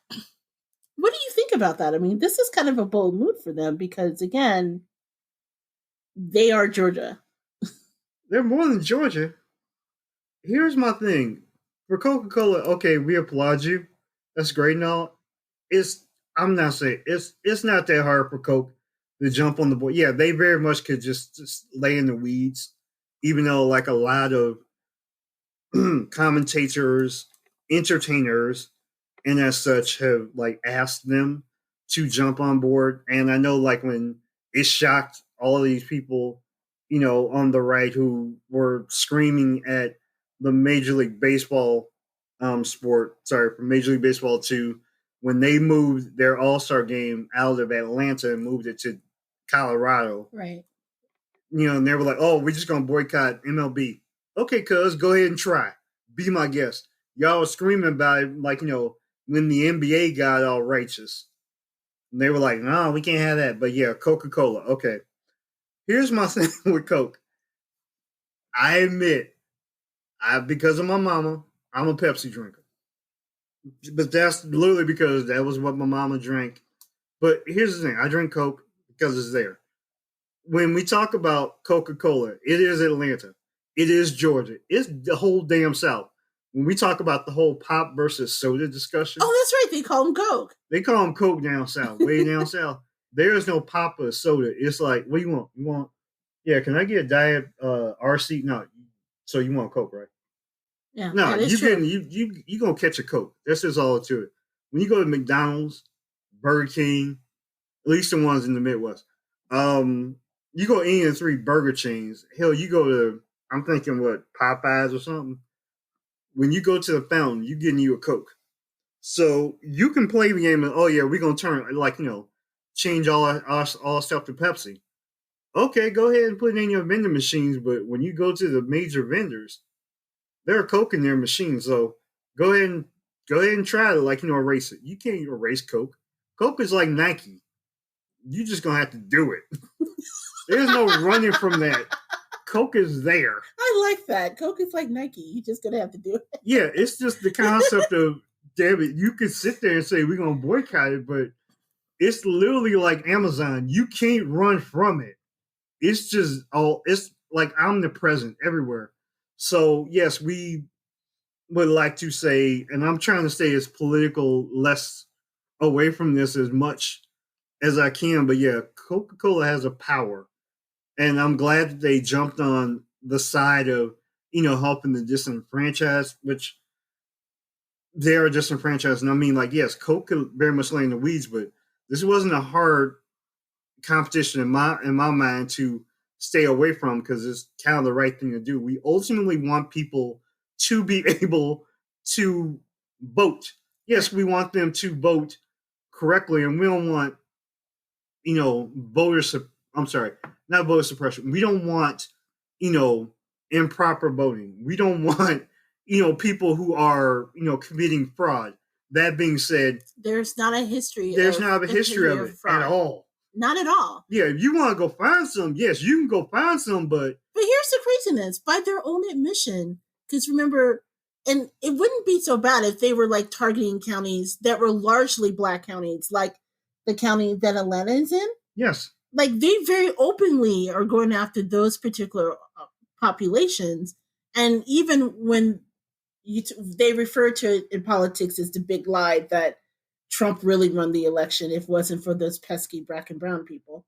what do you think about that? I mean, this is kind of a bold move for them because, again, they are Georgia. They're more than Georgia. Here's my thing. For Coca-Cola, okay, we applaud you. That's great and all. I'm not saying it's not that hard for Coke to jump on the board. Yeah, they very much could just lay in the weeds, even though like a lot of commentators, entertainers, and as such have like asked them to jump on board. And I know like when it shocked all of these people, on the right who were screaming at the Major League Baseball from Major League Baseball to when they moved their All-Star game out of Atlanta and moved it to Colorado. Right. And they were like, "Oh, we're just gonna boycott MLB." Okay, cuz go ahead and try. Be my guest. Y'all were screaming about it, like when the NBA got all righteous, and they were like, "No, we can't have that." But yeah, Coca-Cola. Okay, here's my thing with Coke. I admit, because of my mama, I'm a Pepsi drinker, but that's literally because that was what my mama drank. But here's the thing: I drink Coke because it's there. When we talk about Coca-Cola, it is Atlanta. It is Georgia. It's the whole damn South. When we talk about the whole pop versus soda discussion. Oh, that's right. They call them Coke. They call them Coke down South, way down South. There is no pop or soda. It's like, what do you want? You want, yeah, can I get a Diet RC? No. So you want Coke, right? Yeah. No, you gonna catch a Coke. That's just all to it. When you go to McDonald's, Burger King, at least the ones in the Midwest, you go any of the 3 burger chains. Hell, you go to, I'm thinking what, Popeyes or something. When you go to the fountain, you getting you a Coke. So you can play the game and, oh yeah, we're gonna turn change all our stuff to Pepsi. Okay, go ahead and put it in your vending machines. But when you go to the major vendors, there are Coke in their machines. So go ahead and try to erase it. You can't erase Coke. Coke is like Nike. You just gonna have to do it. There's no running from that. Coke is there. I like that. Coke is like Nike. You just gonna have to do it. Yeah, it's just the concept of, damn it, you could sit there and say we're gonna boycott it, but it's literally like Amazon. You can't run from it. It's just it's like omnipresent everywhere. So yes, we would like to say, and I'm trying to stay as political, less away from this as much as I can, but yeah, Coca-Cola has a power. And I'm glad that they jumped on the side of, helping the disenfranchised, which they are disenfranchised. And I mean, yes, Coke could very much lay in the weeds, but this wasn't a hard competition in my mind to stay away from because it's kind of the right thing to do. We ultimately want people to be able to vote. Yes, we want them to vote correctly, and we don't want, not voter suppression. We don't want, improper voting. We don't want, people who are, committing fraud. That being said, there's not a history. There's not a history of it at all. Not at all. Yeah, if you want to go find some, yes, you can go find some, but here's the craziness: by their own admission, because remember, and it wouldn't be so bad if they were targeting counties that were largely Black counties, like the county that Atlanta is in. Yes. They very openly are going after those particular populations. And even when they refer to it in politics as the big lie that Trump really won the election if it wasn't for those pesky black and brown people.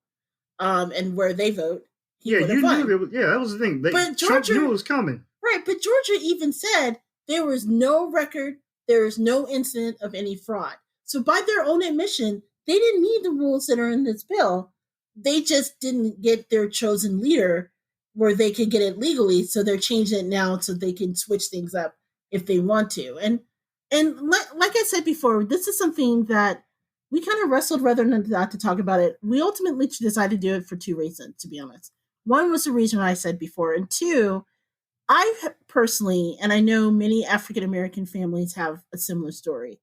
And where they vote, he would have won. That was the thing. But Georgia knew it was coming. Right, but Georgia even said there was no record, there is no incident of any fraud. So by their own admission, they didn't need the rules that are in this bill. They just didn't get their chosen leader where they could get it legally, so they're changing it now so they can switch things up if they want to. And like I said before, this is something that we kind of wrestled rather than not to talk about it. We ultimately decided to do it for 2 reasons, to be honest. One was the reason I said before, and 2, I personally, and I know many African American families have a similar story,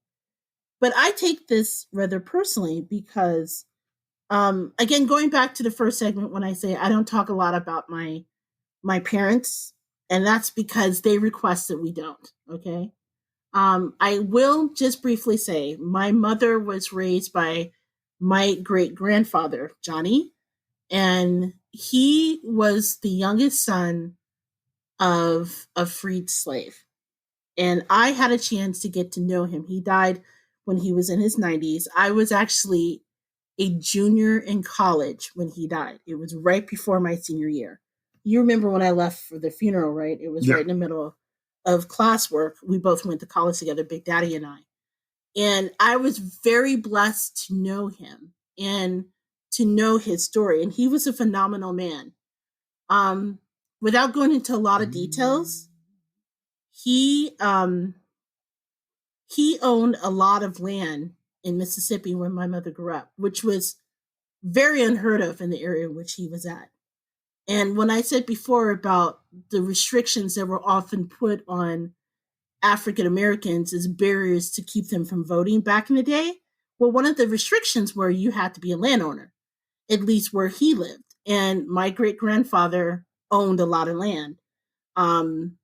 but I take this rather personally because again, going back to the first segment when I say I don't talk a lot about my parents, and that's because they request that we don't, okay? I will just briefly say my mother was raised by my great-grandfather, Johnny, and he was the youngest son of a freed slave. And I had a chance to get to know him. He died when he was in his 90s. I was actually a junior in college when he died. It was right before my senior year. you remember when I left for the funeral, right? It was Yeah. right in the middle of classwork. We both went to college together, Big Daddy and I. And I was very blessed to know him and to know his story. And he was a phenomenal man. Um, Without going into a lot of details, he he owned a lot of land in Mississippi when my mother grew up, which was very unheard of in the area in which he was at. And when I said before about the restrictions that were often put on African Americans as barriers to keep them from voting back in the day, well, one of the restrictions were you had to be a landowner, at least where he lived. And my great grandfather owned a lot of land. Um,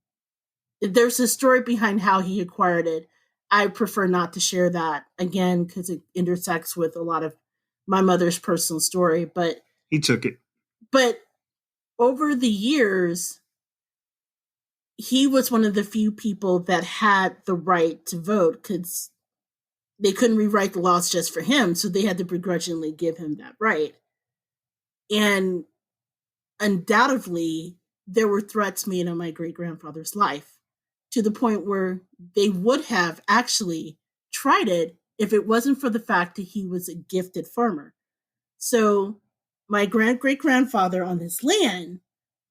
there's a story behind how he acquired it. I prefer not to share that again because it intersects with a lot of my mother's personal story. But He took it. But over the years, he was one of the few people that had the right to vote because they couldn't rewrite the laws just for him, so they had to begrudgingly give him that right. And undoubtedly, there were threats made on my great grandfather's life to the point where they would have actually tried it if it wasn't for the fact that he was a gifted farmer. So, my great grandfather on this land,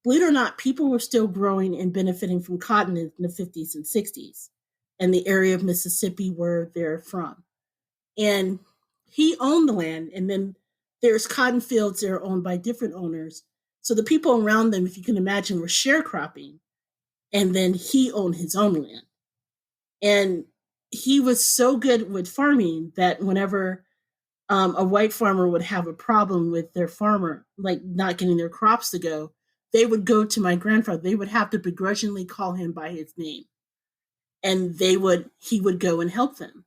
believe it or not, people were still growing and benefiting from cotton in the 50s and 60s and the area of Mississippi where they're from. And he owned the land, and then there's cotton fields that are owned by different owners. So the people around them, if you can imagine, were sharecropping, and then he owned his own land. And he was so good with farming that whenever a white farmer would have a problem with their farmer, like not getting their crops to go, they would go to my grandfather. They would have to begrudgingly call him by his name, and he would go and help them.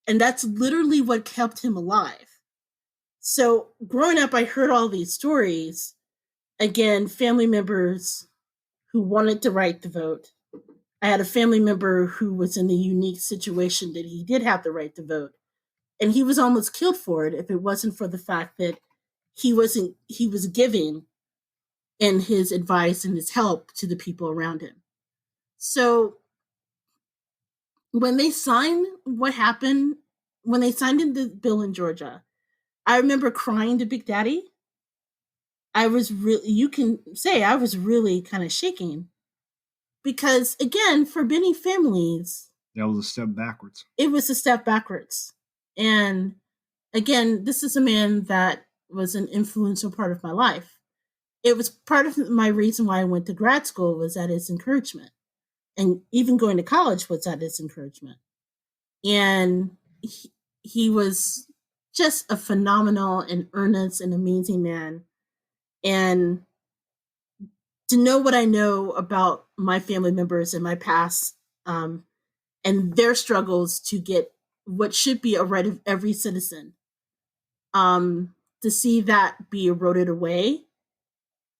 And that's literally what kept him alive. So growing up, I heard all these stories. Again, family members who wanted to right to vote. I had a family member who was in the unique situation that he did have the right to vote. And he was almost killed for it if it wasn't for the fact that he was giving in his advice and his help to the people around him. So when they signed when they signed in the bill in Georgia, I remember crying to Big Daddy. You can say I was really kind of shaking because, again, for many families, that was a step backwards. It was a step backwards. And again, this is a man that was an influential part of my life. It was part of my reason why I went to grad school was at his encouragement. And even going to college was at his encouragement. And he was just a phenomenal and earnest and amazing man. And to know what I know about my family members and my past and their struggles to get what should be a right of every citizen, to see that be eroded away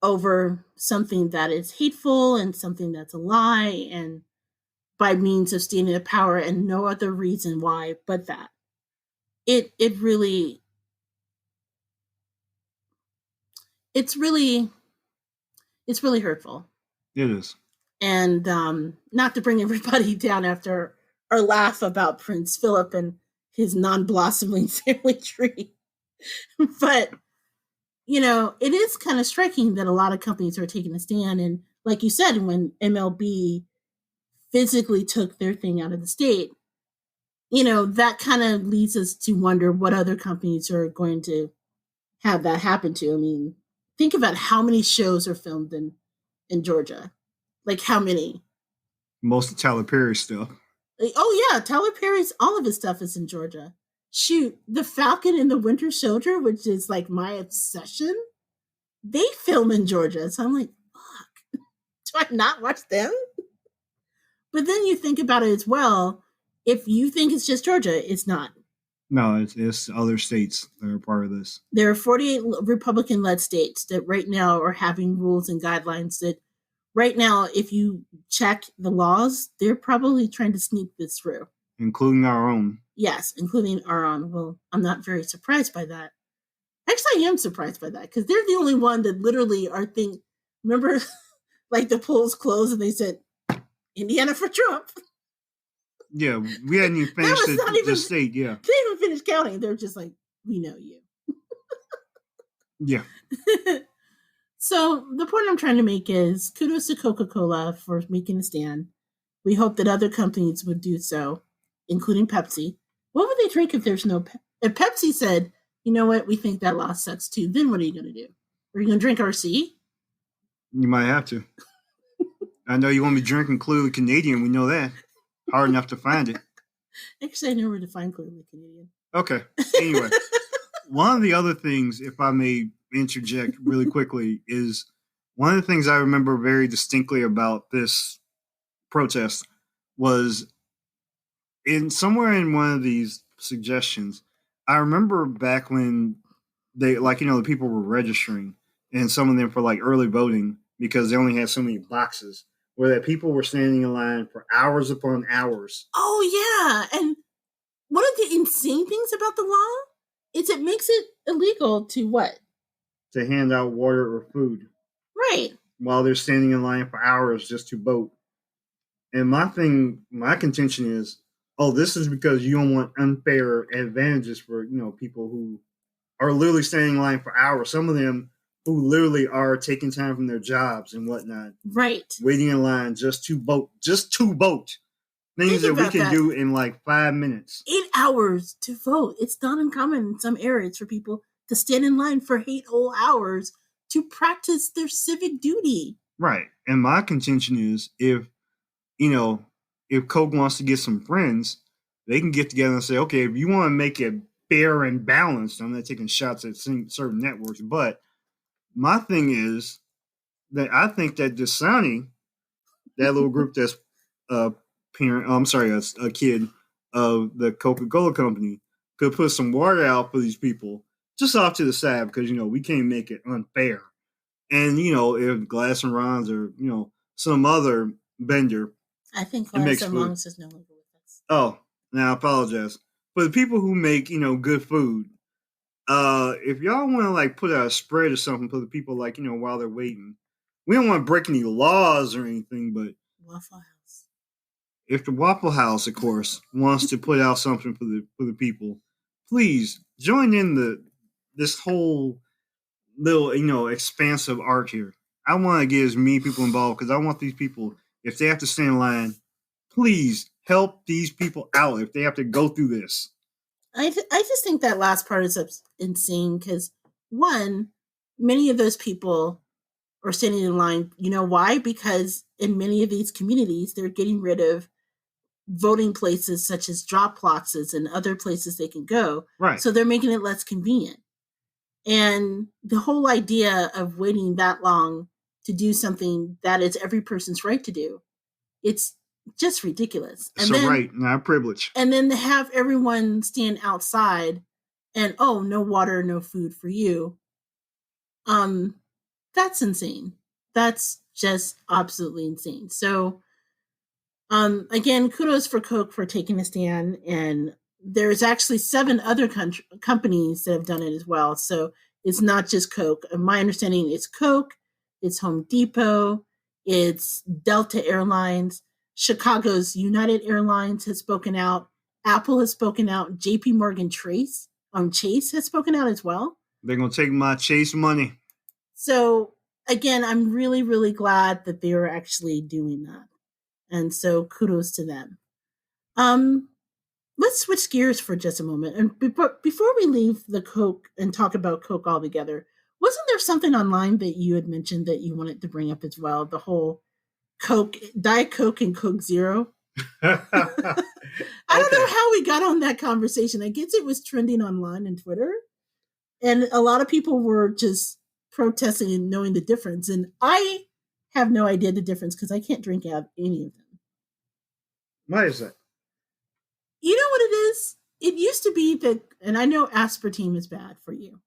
over something that is hateful and something that's a lie and by means of standing in power and no other reason why but that. It really it's really hurtful. It is. And not to bring everybody down after our laugh about Prince Philip and his non-blossoming family tree. But, it is kind of striking that a lot of companies are taking a stand. And like you said, when MLB physically took their thing out of the state, that kind of leads us to wonder what other companies are going to have that happen to. I mean, think about how many shows are filmed in Georgia. Like how many? Most of Tyler Perry's stuff. Oh yeah, Tyler Perry's all of his stuff is in Georgia. Shoot, The Falcon and the Winter Soldier, which is like my obsession, they film in Georgia. So I'm like, fuck, do I not watch them? But then you think about it as well. If you think it's just Georgia, it's not. No, it's other states that are part of this. There are 48 Republican-led states that right now are having rules and guidelines that right now, if you check the laws, they're probably trying to sneak this through. Including our own. Yes, including our own. Well, I'm not very surprised by that. Actually, I am surprised by that because they're the only one that literally Remember, like the polls closed and they said, Indiana for Trump. Yeah, we hadn't even finished the state. Yeah, they didn't finish counting. They're just like, we know you. Yeah. So the point I'm trying to make is kudos to Coca-Cola for making a stand. We hope that other companies would do so, including Pepsi. What would they drink if there's no if Pepsi said, you know what, we think that law sucks too, then what are you going to do? Are you going to drink RC? You might have to. I know you want to be drinking clearly Canadian. We know that. Hard enough to find it. Actually, I know where to find clearly Canadian. Okay. Anyway, one of the other things, if I may interject really quickly, is one of the things I remember very distinctly about this protest was somewhere in one of these suggestions, I remember back when they, the people were registering, and some of them for early voting because they only had so many boxes, where that people were standing in line for hours upon hours. Oh yeah, and one of the insane things about the law is it makes it illegal to what? To hand out water or food. Right. While they're standing in line for hours just to vote. And my contention is, this is because you don't want unfair advantages for, people who are literally standing in line for hours. Some of them who literally are taking time from their jobs and whatnot. Right. Waiting in line just to vote. Just to vote. Things that we can do in 5 minutes. 8 hours to vote. It's not uncommon in some areas for people to stand in line for 8 whole hours to practice their civic duty. Right. And my contention is if Coke wants to get some friends, they can get together and say, okay, if you want to make it fair and balanced, I'm not taking shots at certain networks, but my thing is that I think that Dasani, that little group that's a kid of the Coca-Cola company, could put some water out for these people just off to the side because, we can't make it unfair. And, if Glass and Ron's or, some other vendor. I think Glass and Ron's is no longer with us. Oh, now I apologize. But the people who make, good food, if y'all want to put out a spread or something for the people while they're waiting, we don't want to break any laws or anything, but Waffle House. If the Waffle House, of course, wants to put out something for the people, please join in this whole little expansive art here. I want to get as many people involved because I want these people, if they have to stand in line, please help these people out if they have to go through this. I just think that last part is insane because, one, many of those people are standing in line. You know why? Because in many of these communities, they're getting rid of voting places such as drop boxes and other places they can go. Right. So they're making it less convenient. And the whole idea of waiting that long to do something that is every person's right to do, it's just ridiculous. And so right, not privilege. And then to have everyone stand outside and, no water, no food for you. That's insane. That's just absolutely insane. So, again, kudos for Coke for taking a stand. And there's actually 7 other companies that have done it as well. So it's not just Coke. My understanding is Coke, it's Home Depot, it's Delta Airlines, Chicago's United Airlines has spoken out, Apple has spoken out, JP Morgan Chase has spoken out as well. They're going to take my Chase money. So, again, I'm really, really glad that they are actually doing that. And so kudos to them. Let's switch gears for just a moment. And before we leave the Coke and talk about Coke altogether, wasn't there something online that you had mentioned that you wanted to bring up as well? The whole Coke, Diet Coke and Coke Zero? I don't know how we got on that conversation. I guess it was trending online and Twitter. And a lot of people were just protesting and knowing the difference. And I have no idea the difference because I can't drink out any of them. Why is that? You know what it is? It used to be that, and I know aspartame is bad for you,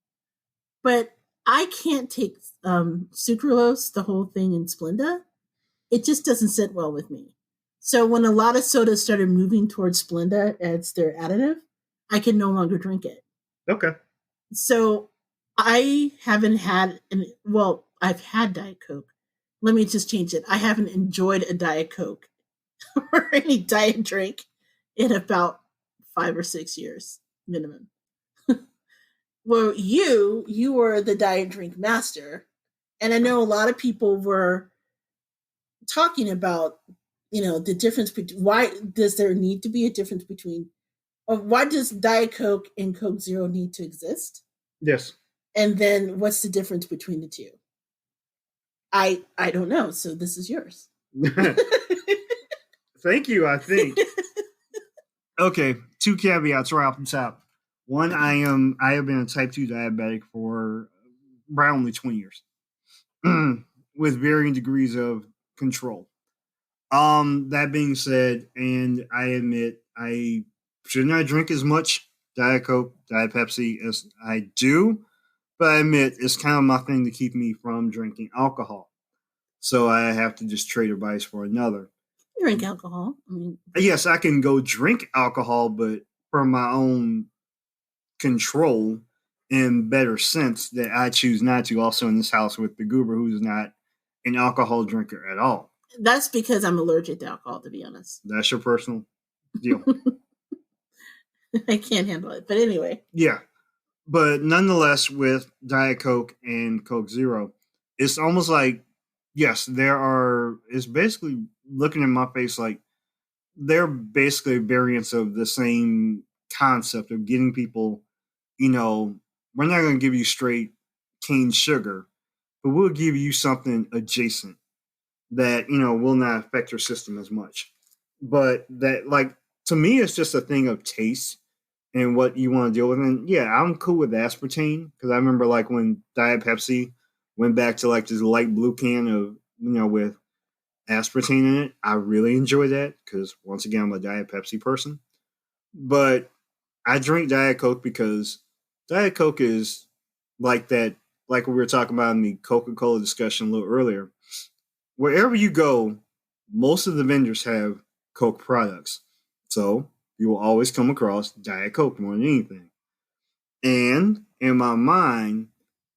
but I can't take sucralose, the whole thing in Splenda. It just doesn't sit well with me. So when a lot of sodas started moving towards Splenda as their additive, I can no longer drink it. Okay. So I haven't had, I've had Diet Coke, Let me just change it. I haven't enjoyed a Diet Coke or any diet drink in about 5 or 6 years minimum. Well, you were the diet drink master, and I know a lot of people were talking about, the difference between why does there need to be a difference between, or why does Diet Coke and Coke Zero need to exist, Yes. and then what's the difference between the two? I don't know. So this is yours. Thank you. I think. Okay, two caveats right off the top. One, I have been a type 2 diabetic for around only 20 years, with varying degrees of control. That being said, and I admit I should not drink as much Diet Coke, Diet Pepsi as I do, but I admit it's kind of my thing to keep me from drinking alcohol. So I have to just trade a vice for another. Drink alcohol. I mean, Yes, I can go drink alcohol, but for my own control and better sense that I choose not to. Also in this house with the Goober, who's not an alcohol drinker at all. that's because I'm allergic to alcohol, to be honest. That's your personal deal. I can't handle it. But anyway. Yeah. But nonetheless, with Diet Coke and Coke Zero, it's almost like, yes, it's basically looking in my face like they're basically variants of the same concept of getting people, we're not going to give you straight cane sugar, but we'll give you something adjacent that, will not affect your system as much. But that, like, to me, it's just a thing of taste and what you want to deal with. And yeah, I'm cool with aspartame because I remember like when Diet Pepsi went back to like this light blue can of, with aspartame in it. I really enjoy that because once again, I'm a Diet Pepsi person. But I drink Diet Coke because Diet Coke is like that, like we were talking about in the Coca-Cola discussion a little earlier. Wherever you go, most of the vendors have Coke products. So you will always come across Diet Coke more than anything. And in my mind,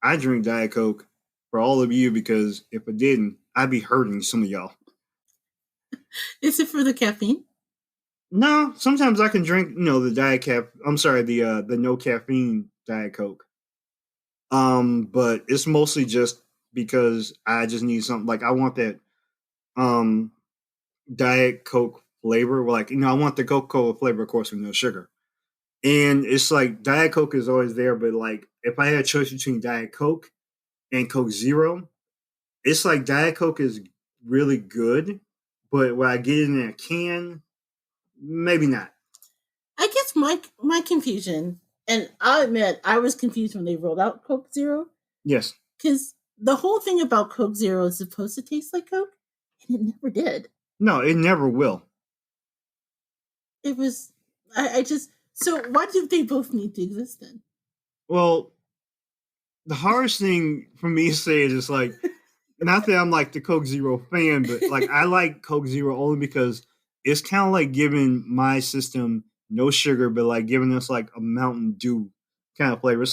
I drink Diet Coke for all of you because if I didn't, I'd be hurting some of y'all. Is it for the caffeine? No, sometimes I can drink, the no caffeine Diet Coke. But it's mostly just because I just need something like I want that Diet Coke flavor. Like, I want the Coca-Cola flavor, of course, with no sugar. And it's like Diet Coke is always there, but like if I had a choice between Diet Coke and Coke Zero, it's like Diet Coke is really good, but when I get it in a can, maybe not. I guess my confusion, and I'll admit I was confused when they rolled out Coke Zero. Yes. Because the whole thing about Coke Zero is supposed to taste like Coke, and it never did. No, it never will. It was, I just, so why do they both need to exist then? Well, the hardest thing for me to say is like, not that I'm like the Coke Zero fan, but like I like Coke Zero only because it's kind of like giving my system no sugar, but like giving us like a Mountain Dew kind of flavor.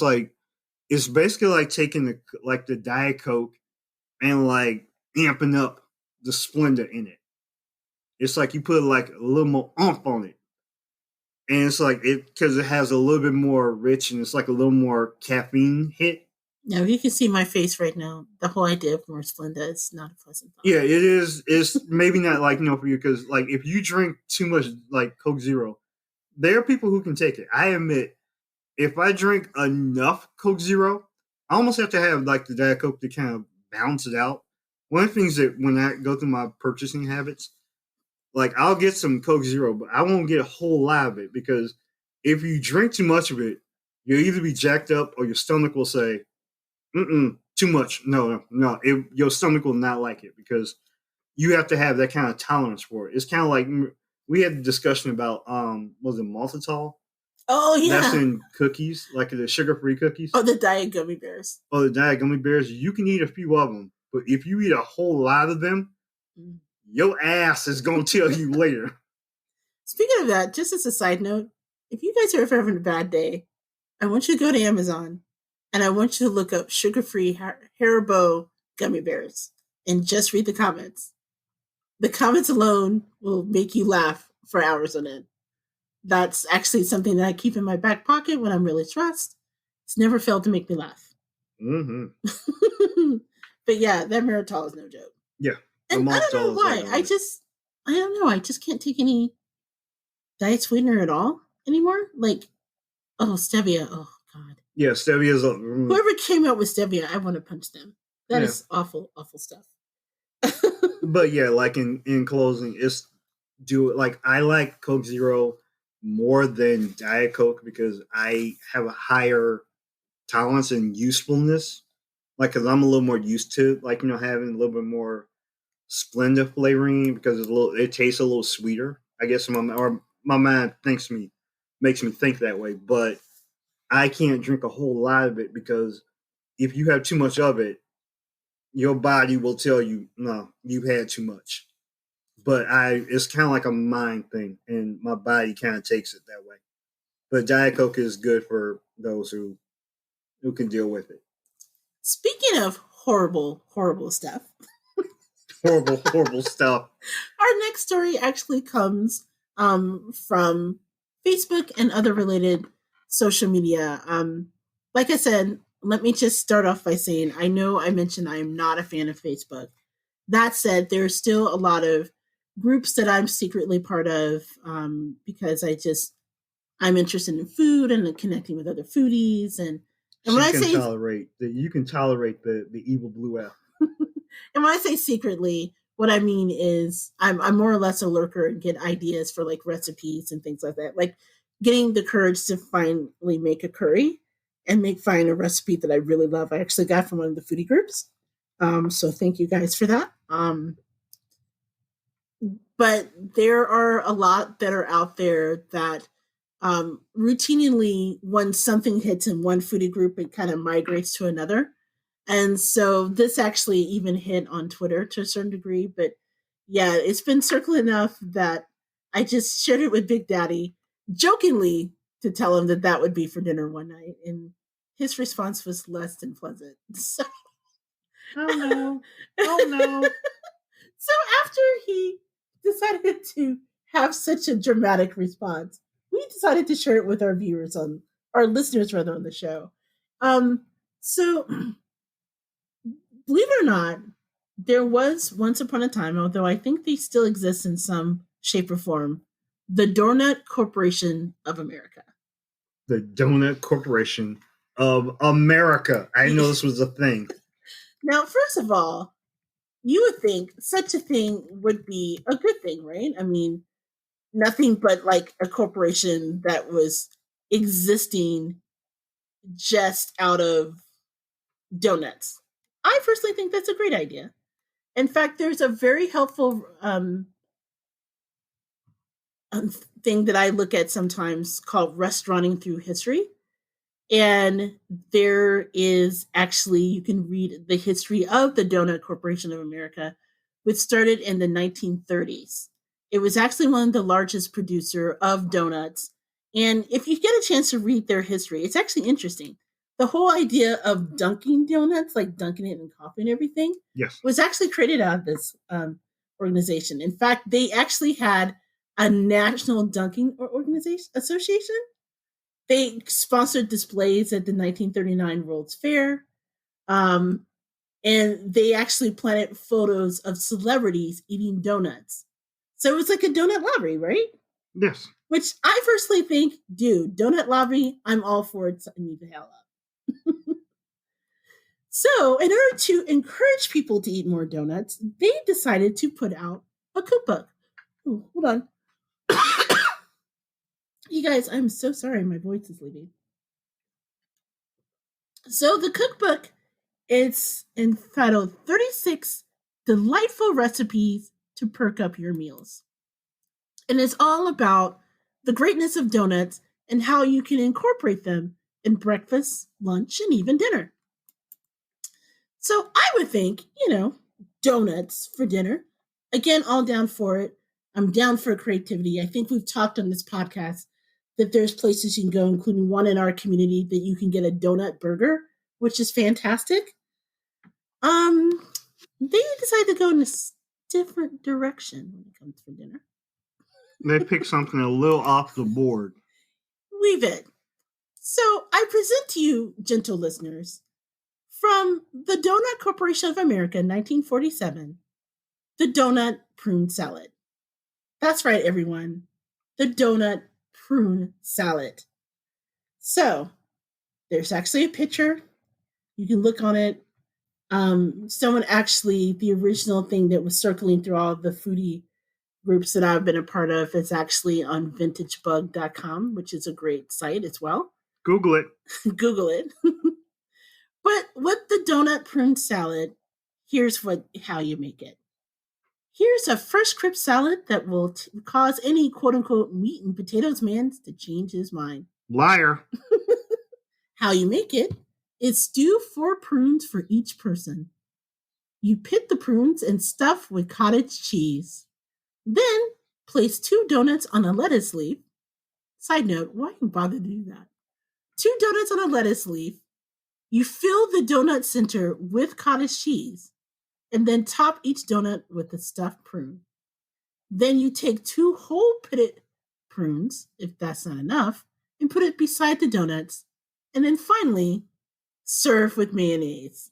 It's basically like taking the Diet Coke and like amping up the Splenda in it. It's like you put like a little more oomph on it. And it's like because it has a little bit more rich and it's like a little more caffeine hit. Now, you can see my face right now. The whole idea of more Splenda is not a pleasant thought. Yeah, it is. It's maybe not like, for you because like if you drink too much like Coke Zero, there are people who can take it. I admit, if I drink enough Coke Zero, I almost have to have like the Diet Coke to kind of balance it out. One of the things that when I go through my purchasing habits, like I'll get some Coke Zero, but I won't get a whole lot of it because if you drink too much of it, you'll either be jacked up or your stomach will say, too much. No. Your stomach will not like it because you have to have that kind of tolerance for it. It's kind of like we had the discussion about was it maltitol? Oh yeah, that's in cookies, like the sugar-free cookies. Oh, the Diet Gummy Bears. Oh, the Diet Gummy Bears. You can eat a few of them, but if you eat a whole lot of them, your ass is gonna tell you later. Speaking of that, just as a side note, if you guys are ever having a bad day, I want you to go to Amazon and I want you to look up sugar-free Haribo gummy bears and just read the comments. The comments alone will make you laugh for hours on end. That's actually something that I keep in my back pocket when I'm really stressed. It's never failed to make me laugh. Mm-hmm. But yeah, that Merital is no joke. Yeah. And I don't know why. I don't know. I just can't take any diet sweetener at all anymore. Like, stevia. Oh, God. Yeah, stevia is... Whoever came up with stevia, I want to punch them. That is awful, awful stuff. But yeah, like in closing, I like Coke Zero more than Diet Coke because I have a higher tolerance and usefulness. Like, because I'm a little more used to, like, having a little bit more Splenda flavoring because it tastes a little sweeter. I guess my mind makes me think that way. But I can't drink a whole lot of it because if you have too much of it, your body will tell you, no, you've had too much. But it's kind of like a mind thing, and my body kind of takes it that way. But Diet Coke is good for those who can deal with it. Speaking of horrible, horrible stuff. horrible stuff. Our next story actually comes from Facebook and other related social media. Like I said, let me just start off by saying I know I mentioned I am not a fan of Facebook. That said, there's still a lot of groups that I'm secretly part of because I'm interested in food and connecting with other foodies. And when I say you can tolerate the evil blue F. And when I say secretly, what I mean is I'm more or less a lurker and get ideas for like recipes and things like that. Like getting the courage to finally make a curry and find a recipe that I really love. I actually got from one of the foodie groups. So thank you guys for that. But there are a lot that are out there that routinely, when something hits in one foodie group, it kind of migrates to another. And so this actually even hit on Twitter to a certain degree. But yeah, it's been circling enough that I just shared it with Big Daddy jokingly to tell him that would be for dinner one night. And his response was less than pleasant. So, oh no. So after he decided to have such a dramatic response, we decided to share it with our listeners on the show. So believe it or not, there was once upon a time, although I think they still exist in some shape or form, the Donut Corporation of America. The Donut Corporation of America. I didn't know this was a thing. Now, first of all, you would think such a thing would be a good thing, right? I mean, nothing but like a corporation that was existing just out of donuts. I personally think that's a great idea. In fact, there's a very helpful thing that I look at sometimes called Restauranting Through History. And there is actually, you can read the history of the Donut Corporation of America, which started in the 1930s. It was actually one of the largest producer of donuts. And if you get a chance to read their history, it's actually interesting. The whole idea of dunking donuts, like dunking it in coffee and everything, was actually created out of this organization. In fact, they actually had a national dunking association. They sponsored displays at the 1939 World's Fair. And they actually planted photos of celebrities eating donuts. So it was like a donut lottery, right? Yes. Which I personally think, dude, donut lottery, I'm all for it. Sign me the hell up. So in order to encourage people to eat more donuts, they decided to put out a cookbook. Oh, hold on. You guys, I'm so sorry. My voice is leaving. So the cookbook, it's entitled 36 Delightful Recipes to Perk Up Your Meals. And it's all about the greatness of donuts and how you can incorporate them in breakfast, lunch, and even dinner. So I would think, donuts for dinner. Again, all down for it. I'm down for creativity. I think we've talked on this podcast that there's places you can go, including one in our community, that you can get a donut burger, which is fantastic. They decide to go in a different direction when it comes for dinner. They pick something a little off the board. Leave it. So I present to you, gentle listeners, from the Donut Corporation of America, 1947, the donut prune salad. That's right, everyone. The donut prune salad. So there's actually a picture. You can look on it. Someone actually, the original thing that was circling through all of the foodie groups that I've been a part of is actually on vintagebug.com, which is a great site as well. Google it. Google it. But with the donut prune salad, here's how you make it. Here's a fresh crisp salad that will cause any quote unquote meat and potatoes man to change his mind. Liar. How you make it is stew 4 prunes for each person. You pit the prunes and stuff with cottage cheese. Then place 2 donuts on a lettuce leaf. Side note, why even bother to do that? 2 donuts on a lettuce leaf. You fill the donut center with cottage cheese and then top each donut with a stuffed prune. Then you take 2 whole pitted prunes, if that's not enough, and put it beside the donuts. And then finally, serve with mayonnaise.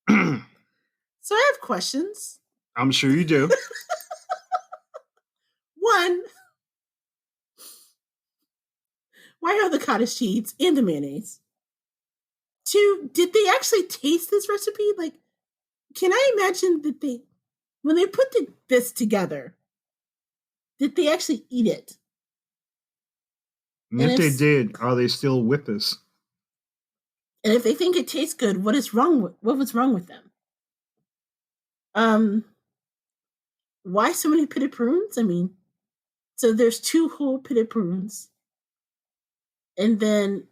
So I have questions. I'm sure you do. 1, why are the cottage cheese and the mayonnaise? 2, did they actually taste this recipe? Like, can I imagine that when they put this together, did they actually eat it? And if they did, are they still with us? And if they think it tastes good, what was wrong with them? Why so many pitted prunes? I mean, so there's 2 whole pitted prunes. And then,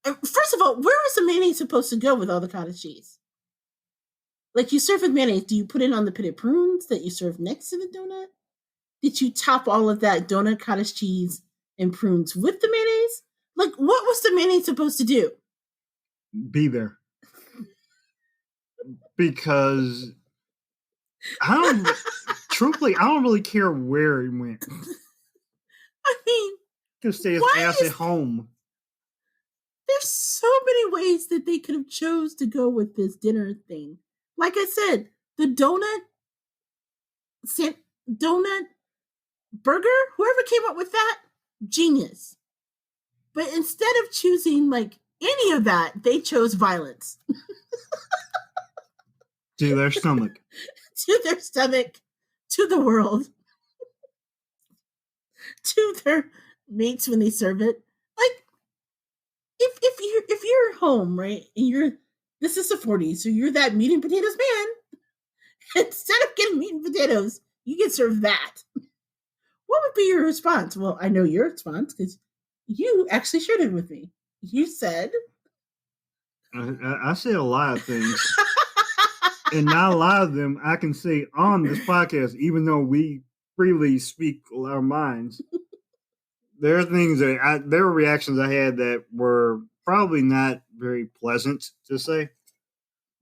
first of all, where is the mayonnaise supposed to go with all the cottage cheese? Like, you serve with mayonnaise, do you put it on the pitted prunes that you serve next to the donut? Did you top all of that donut, cottage cheese, and prunes with the mayonnaise? Like, what was the mayonnaise supposed to do? Be there. Because truthfully, I don't really care where it went. I mean, Could stay his ass at home. There's so many ways that they could have chose to go with this dinner thing. Like I said, the donut burger, whoever came up with that, genius. But instead of choosing like any of that, they chose violence. To their stomach. To their stomach, to the world, to their mates when they serve it. Like, if you're home, right, and this is the 40s, so you're that meat and potatoes man, instead of getting meat and potatoes, you get served that. What would be your response? Well, I know your response because you actually shared it with me. You said, I said a lot of things. And not a lot of them I can say on this podcast, even though we freely speak our minds. There are things there were reactions I had that were probably not very pleasant to say.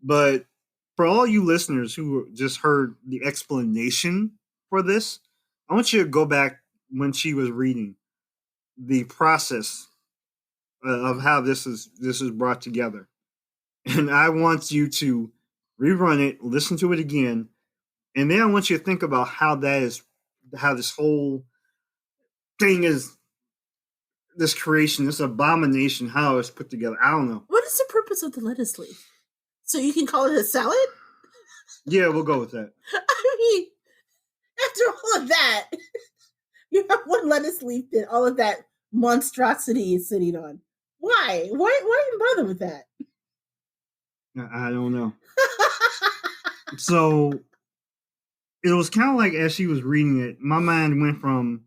But for all you listeners who just heard the explanation for this, I want you to go back when she was reading the process of how this is brought together. And I want you to rerun it, listen to it again, and then I want you to think about how this whole thing is, this creation, this abomination, how it's put together. I don't know. What is the purpose of the lettuce leaf? So you can call it a salad? Yeah, we'll go with that. I mean, after all of that, you have one lettuce leaf that all of that monstrosity is sitting on. Why? Why even bother with that? I don't know. So it was kind of like, as she was reading it, my mind went from,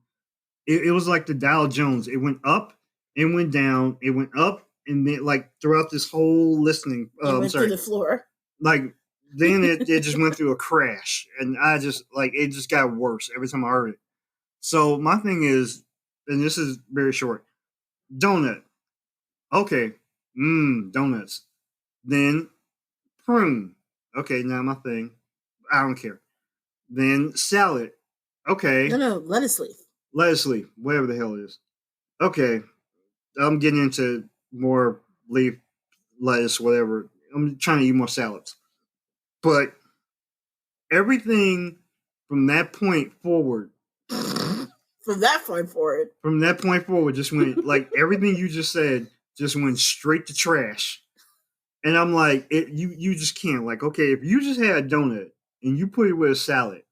it was like the Dow Jones. It went up, it went down, it went up, and then like throughout this whole listening, it went through the floor. Like then it just went through a crash, and I just like it just got worse every time I heard it. So my thing is, and this is very short, donut. Okay, donuts. Then prune. Okay, not my thing. I don't care. Then salad. Okay. No, lettuce leaf. Lettuce leaf, whatever the hell it is. Okay, I'm getting into more leaf, lettuce, whatever. I'm trying to eat more salads. But everything from that point forward, From that point forward, just went like everything you just said just went straight to trash. And I'm like, you just can't. Like, okay, if you just had a donut and you put it with a salad,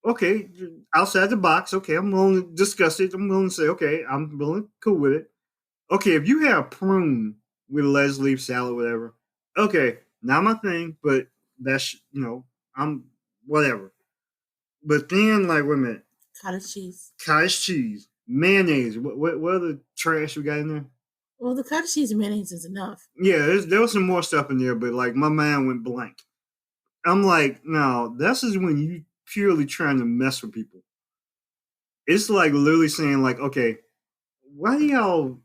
okay, outside the box, okay, I'm willing to discuss it. I'm willing to say, okay, I'm willing, cool with it. Okay, if you have prune with lettuce leaf salad, whatever, okay, not my thing, but that's, I'm whatever. But then, like, wait a minute. Cottage cheese. Mayonnaise. What other trash we got in there? Well, the cottage cheese and mayonnaise is enough. Yeah, there was some more stuff in there, but, like, my mind went blank. I'm like, no, this is when you purely trying to mess with people. It's like literally saying, like, okay, why do y'all,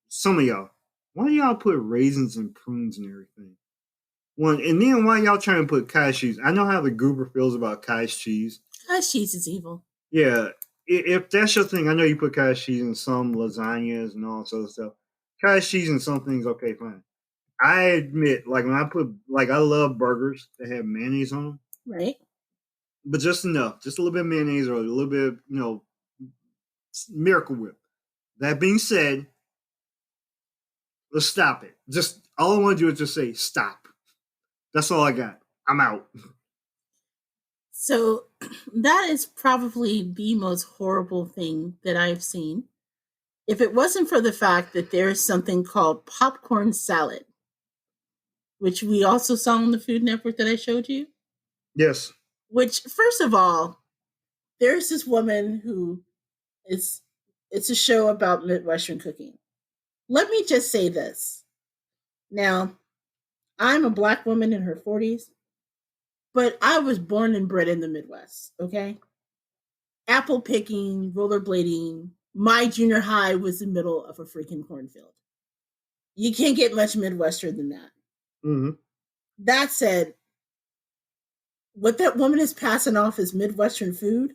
some of y'all, why do y'all put raisins and prunes and everything? One, and then why y'all trying to put cottage cheese? I know how the Goober feels about cottage cheese. Cottage cheese is evil. Yeah, if that's your thing, I know you put cottage cheese in some lasagnas and all sorts of stuff. Cottage cheese in some things, okay, fine. I admit, like when I put, like I love burgers that have mayonnaise on them, right? But just enough, just a little bit of mayonnaise or a little bit, of, Miracle Whip. That being said, let's stop it. Just all I want to do is just say stop. That's all I got. I'm out. So that is probably the most horrible thing that I've seen. If it wasn't for the fact that there is something called popcorn salad, which we also saw on the Food Network that I showed you. Yes. Which, first of all, there's this woman who it's a show about Midwestern cooking. Let me just say this. Now, I'm a Black woman in her 40s, but I was born and bred in the Midwest, okay? Apple picking, rollerblading. My junior high was the middle of a freaking cornfield. You can't get much Midwestern than that. Mm-hmm. That said, what that woman is passing off as Midwestern food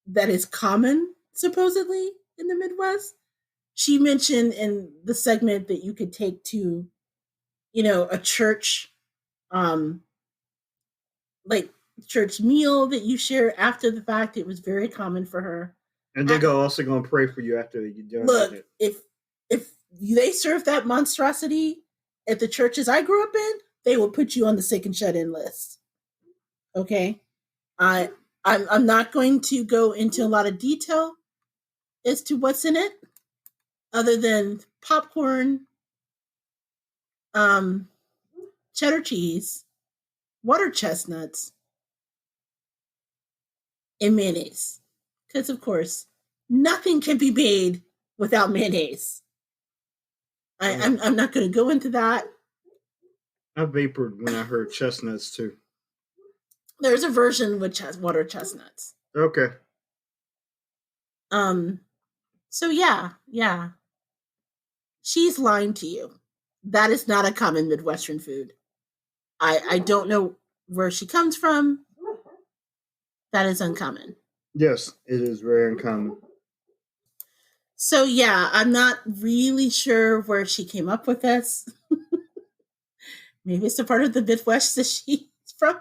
that is common, supposedly, in the Midwest. She mentioned in the segment that you could take to, a church, like church meal that you share after the fact. It was very common for her. And they're also going to pray for you after you do it. Look, if they serve that monstrosity at the churches I grew up in, they will put you on the sick and shut in list. Okay, I'm not going to go into a lot of detail as to what's in it, other than popcorn, cheddar cheese, water chestnuts, and mayonnaise. Because, of course, nothing can be made without mayonnaise. I'm not going to go into that. I vapored when I heard chestnuts, too. There's a version with water chestnuts. Okay. So, yeah. She's lying to you. That is not a common Midwestern food. I don't know where she comes from. That is uncommon. Yes, it is very uncommon. So, yeah, I'm not really sure where she came up with this. Maybe it's a part of the Midwest that she's from.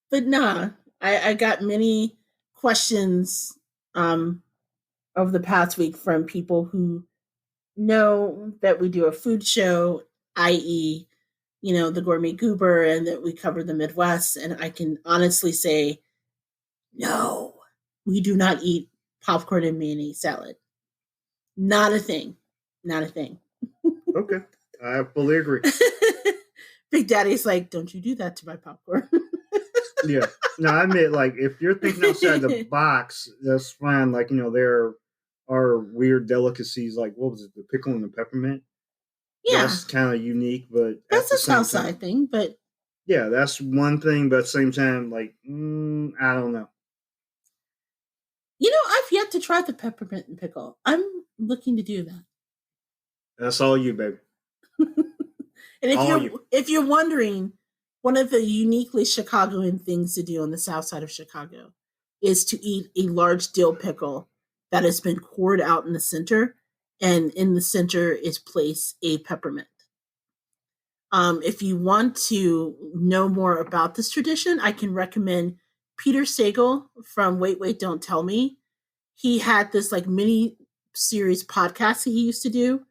But nah, I got many questions over the past week from people who know that we do a food show, i.e., the Gourmet Goober, and that we cover the Midwest. And I can honestly say, no, we do not eat popcorn and mayonnaise salad. Not a thing. Not a thing. Okay. I fully agree. Big Daddy's like, don't you do that to my popcorn. Yeah. No, I admit, like, if you're thinking outside the box, that's fine. Like, there are weird delicacies, like, what was it, the pickle and the peppermint? Yeah. That's kind of unique, but that's a Southside thing, but yeah, that's one thing, but at the same time, like, I don't know. I've yet to try the peppermint and pickle. I'm looking to do that. That's all you, baby. And if you're wondering, One of the uniquely Chicagoan things to do on the south side of Chicago is to eat a large dill pickle that has been cored out in the center, and in the center is placed a peppermint. If you want to know more about this tradition, I can recommend Peter Sagal from Wait, Wait, Don't Tell Me. He had this like mini series podcast that he used to do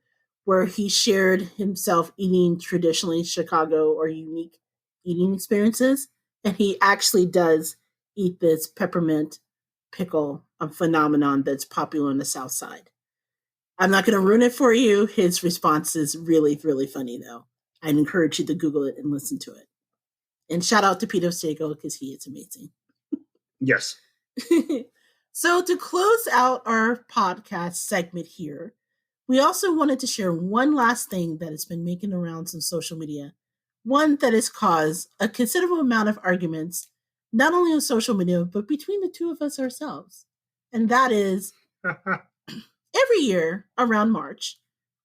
where he shared himself eating traditionally Chicago or unique eating experiences. And he actually does eat this peppermint pickle phenomenon that's popular on the South Side. I'm not going to ruin it for you. His response is really, really funny, though. I'd encourage you to Google it and listen to it. And shout out to Peter Sagal because he is amazing. Yes. So to close out our podcast segment here, we also wanted to share one last thing that has been making the rounds on social media. One that has caused a considerable amount of arguments, not only on social media, but between the two of us ourselves. And that is every year around March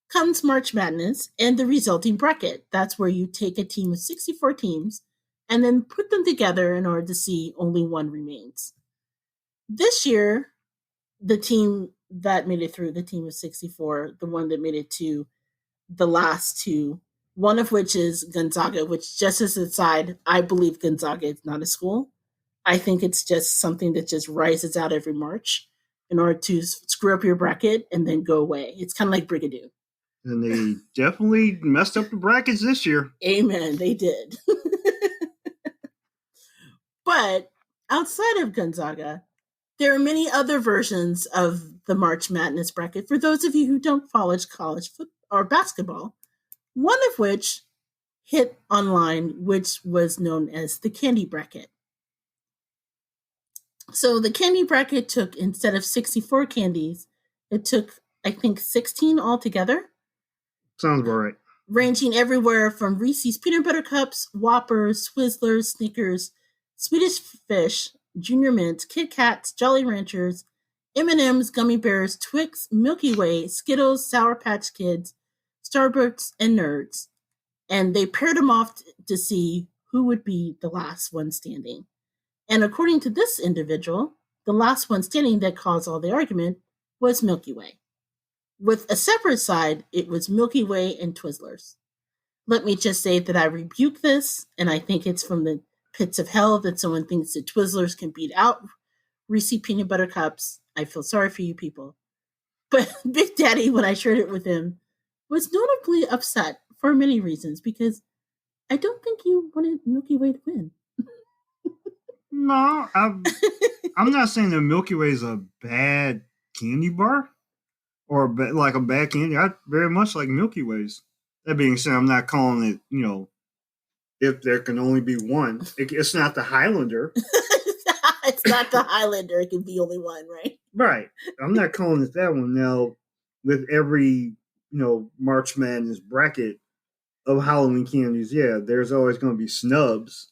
comes March Madness and the resulting bracket. That's where you take a team of 64 teams and then put them together in order to see only one remains. This year, the team that made it through, the team of 64, the one that made it to the last two, one of which is Gonzaga, which, just as an aside, I believe Gonzaga is not a school. I think it's just something that just rises out every March in order to screw up your bracket and then go away. It's kind of like Brigadoon. And they definitely messed up the brackets this year. Amen. They did. But outside of Gonzaga, there are many other versions of the March Madness bracket for those of you who don't follow college football or basketball, one of which hit online, which was known as the candy bracket. So the candy bracket took, instead of 64 candies, it took, I think, 16 altogether. Sounds about right. Ranging everywhere from Reese's Peanut Butter Cups, Whoppers, Twizzlers, Snickers, Swedish Fish, Junior Mints, Kit Kats, Jolly Ranchers, M&M's, Gummy Bears, Twix, Milky Way, Skittles, Sour Patch Kids, Starbursts, and Nerds. And they paired them off to see who would be the last one standing. And according to this individual, the last one standing that caused all the argument was Milky Way. With a separate side, it was Milky Way and Twizzlers. Let me just say that I rebuke this, and I think it's from the pits of hell that someone thinks that Twizzlers can beat out Reese's Peanut Butter Cups. I feel sorry for you people. But Big Daddy, when I shared it with him, was notably upset for many reasons, because I don't think you wanted Milky Way to win. No, I'm not saying that Milky Way is a bad candy bar or like a bad candy. I very much like Milky Ways. That being said, I'm not calling it, if there can only be one. It's not the Highlander. It's not the Highlander. It can be only one, right? Right. I'm not calling it that one. Now, with every, March Madness bracket of Halloween candies, yeah, there's always going to be snubs.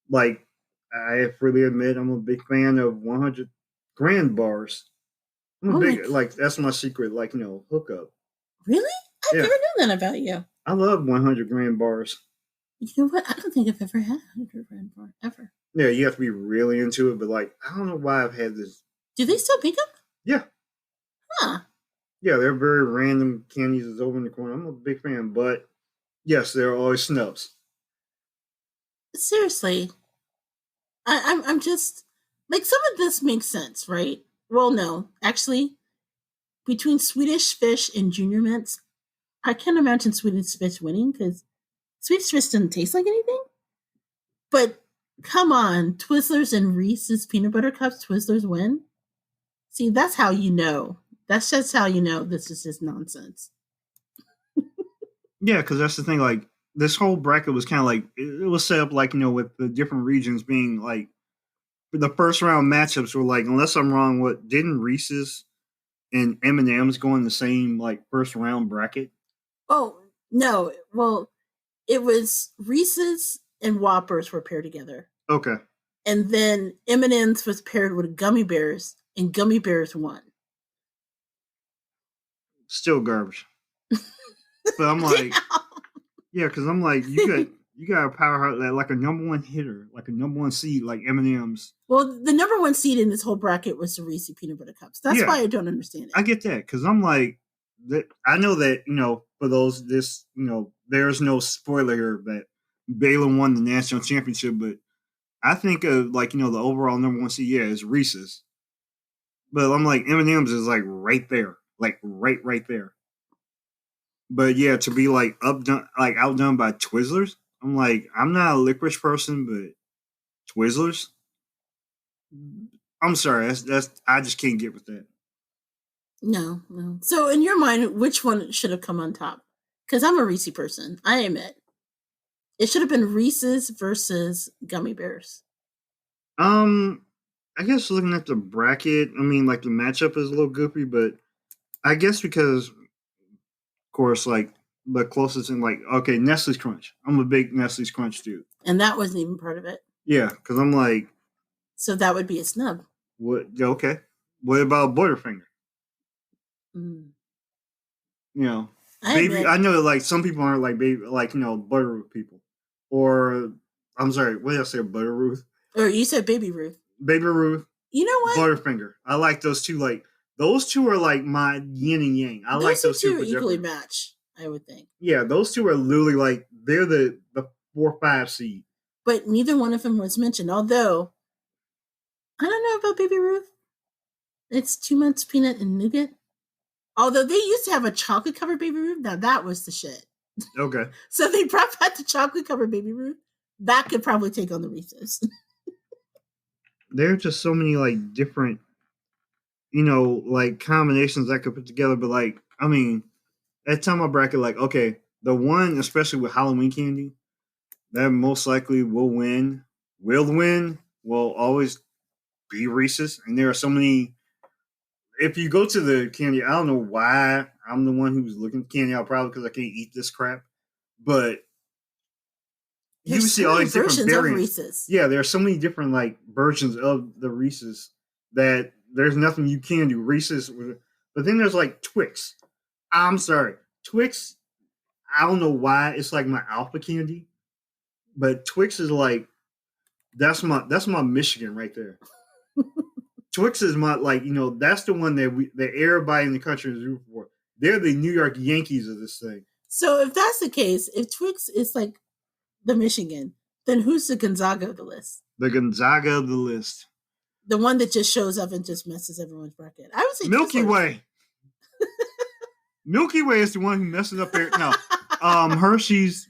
Like, I freely admit I'm a big fan of 100 grand bars. I'm a big, that's my secret, hookup. Really? I never knew that about you. I love 100 grand bars. You know what? I don't think I've ever had a 100 grand bar, ever. Yeah, you have to be really into it, but I don't know why I've had this. Do they still make them? Yeah. Huh. Yeah, they're very random candies that's over in the corner. I'm a big fan, but yes, there are always snubs. Seriously. I'm just, some of this makes sense, right? Well, no. Actually, between Swedish Fish and Junior Mints, I can't imagine Swedish Fish winning, because Swedish Fish doesn't taste like anything. But come on, Twizzlers and Reese's Peanut Butter Cups, Twizzlers win? See, that's how you know. That's just how you know this is just nonsense. Yeah, because that's the thing, this whole bracket was kind of it was set up with the different regions being the first round matchups were unless I'm wrong, didn't Reese's and M&M's go in the same first round bracket? Oh, no. Well, it was Reese's and Whoppers were paired together. Okay. And then M&M's was paired with Gummy Bears, and Gummy Bears won. Still garbage. But I'm yeah, because I'm you You got a powerhouse like a number one hitter, like a number one seed, like M&M's. Well, the number one seed in this whole bracket was the Reese peanut butter cups. That's why I don't understand it. I get that because I'm like, I know that for those there's no spoiler here that Baylor won the national championship, but I think of the overall number one seed, is Reese's. But I'm like M&M's is like right there, like right there. But yeah, to be like outdone by Twizzlers, I'm like, I'm not a licorice person, but Twizzlers, I'm sorry, that's I just can't get with that. No. So in your mind, which one should have come on top? Because I'm a Reese person, I admit. It should have been Reese's versus gummy bears. I guess looking at the bracket, I mean, like the matchup is a little goofy, but I guess because, of course, like the closest in Nestle's Crunch. I'm a big Nestle's Crunch dude. And that wasn't even part of it. Yeah, because I'm like. So that would be a snub. What? Okay. What about Butterfinger? Baby. I know like some people aren't like baby, Butterroot people, or I'm sorry, what did I say, Butterroot? Or you said Baby Ruth. Baby Ruth. You know what? Butterfinger. I like those two. Like those two are like my yin and yang. I like those two. Equally match, I would think. Yeah, those two are literally like they're the 4-5 seed. But neither one of them was mentioned. Although I don't know about Baby Ruth. It's 2 months peanut and nougat. Although they used to have a chocolate covered Baby Ruth. Now that was the shit. Okay. So they brought back the chocolate covered Baby Ruth. That could probably take on the Reese's. There are just so many like different, like combinations I could put together. But like, I mean, at time my bracket, like, okay, the one, especially with Halloween candy, that most likely will win, will always be Reese's. And there are so many. If you go to the candy, I don't know why I'm the one who's looking at candy out, probably because I can't eat this crap. But you see all these different variants. Reese's. Yeah, there are so many different like versions of the Reese's that there's nothing you can do. Reese's, but then there's like Twix. I'm sorry, Twix. I don't know why it's like my alpha candy, but Twix is like that's my Michigan right there. Twix is my that's the one that everybody in the country is rooting for. They're the New York Yankees of this thing. So if that's the case, if Twix is like the Michigan, then who's the Gonzaga of the list? The Gonzaga of the list. The one that just shows up and just messes everyone's bracket. I would say Milky Way. Milky Way is the one who messes up there. No. Hershey's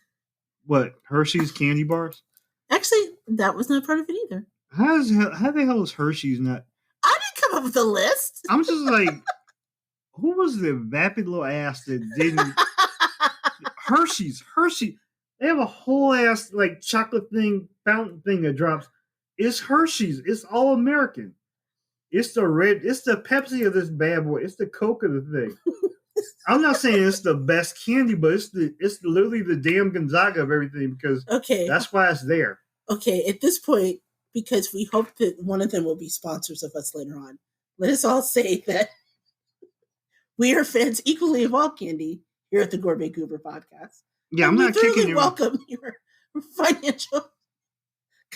candy bars? Actually, that was not part of it either. How the hell is Hershey's not? I didn't come up with a list. I'm just like, who was the vapid little ass that didn't? Hershey. They have a whole ass like chocolate fountain thing that drops. It's Hershey's. It's all American. It's the Pepsi of this bad boy. It's the Coke of the thing. I'm not saying it's the best candy, but it's literally the damn Gonzaga of everything because that's why it's there. Okay, at this point, because we hope that one of them will be sponsors of us later on, let us all say that we are fans equally of all candy here at the Gourmet Goober podcast. Yeah, I'm not kicking you. Welcome your financial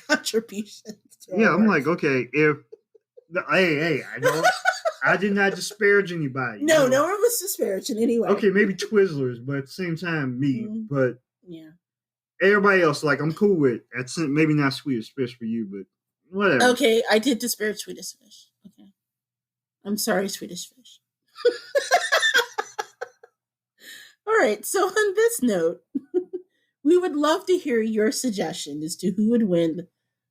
contributions. Yeah, I'm like, okay, hey, I did not disparage anybody. No one was disparaging anyway. Okay, maybe Twizzlers, but at the same time, me. But yeah, everybody else, like, I'm cool with. That's maybe not Swedish Fish for you, but whatever. Okay, I did disparage Swedish Fish. Okay, I'm sorry, Swedish Fish. All right, so on this note, we would love to hear your suggestion as to who would win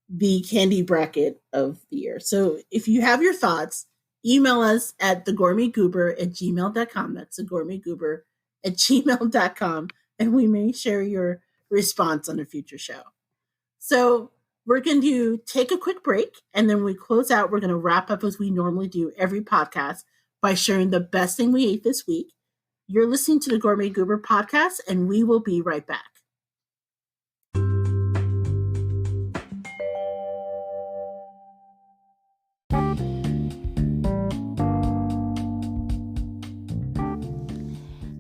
the candy bracket of the year. So if you have your thoughts, email us at thegourmetgoober@gmail.com. That's thegourmetgoober@gmail.com. And we may share your response on a future show. So we're going to take a quick break. And then when we close out, we're going to wrap up as we normally do every podcast by sharing the best thing we ate this week. You're listening to the Gourmet Goober podcast, and we will be right back.